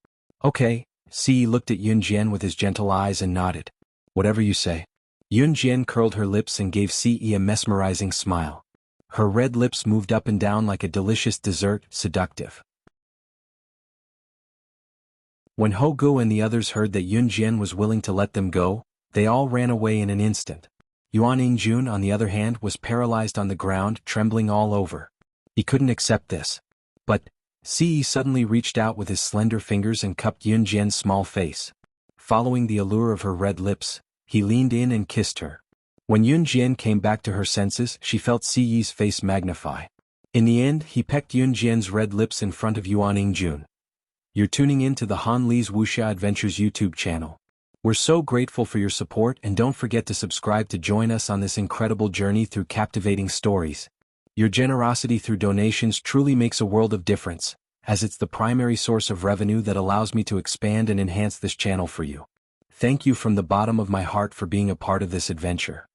Speaker 1: Okay, Si looked at Yun Jian with his gentle eyes and nodded. Whatever you say. Yun Jian curled her lips and gave Si a mesmerizing smile. Her red lips moved up and down like a delicious dessert, seductive. When Hogu and the others heard that Yun Jian was willing to let them go, they all ran away in an instant. Yuan Yingjun, on the other hand, was paralyzed on the ground, trembling all over. He couldn't accept this. But Si suddenly reached out with his slender fingers and cupped Yun Jian's small face. Following the allure of her red lips, he leaned in and kissed her. When Yun Jian came back to her senses, she felt Si's face magnify. In the end, he pecked Yun Jian's red lips in front of Yuan Yingjun. You're tuning in to the Han Li's Wuxia Adventures YouTube channel. We're so grateful for your support, and don't forget to subscribe to join us on this incredible journey through captivating stories. Your generosity through donations truly makes a world of difference, as it's the primary source of revenue that allows me to expand and enhance this channel for you. Thank you from the bottom of my heart for being a part of this adventure.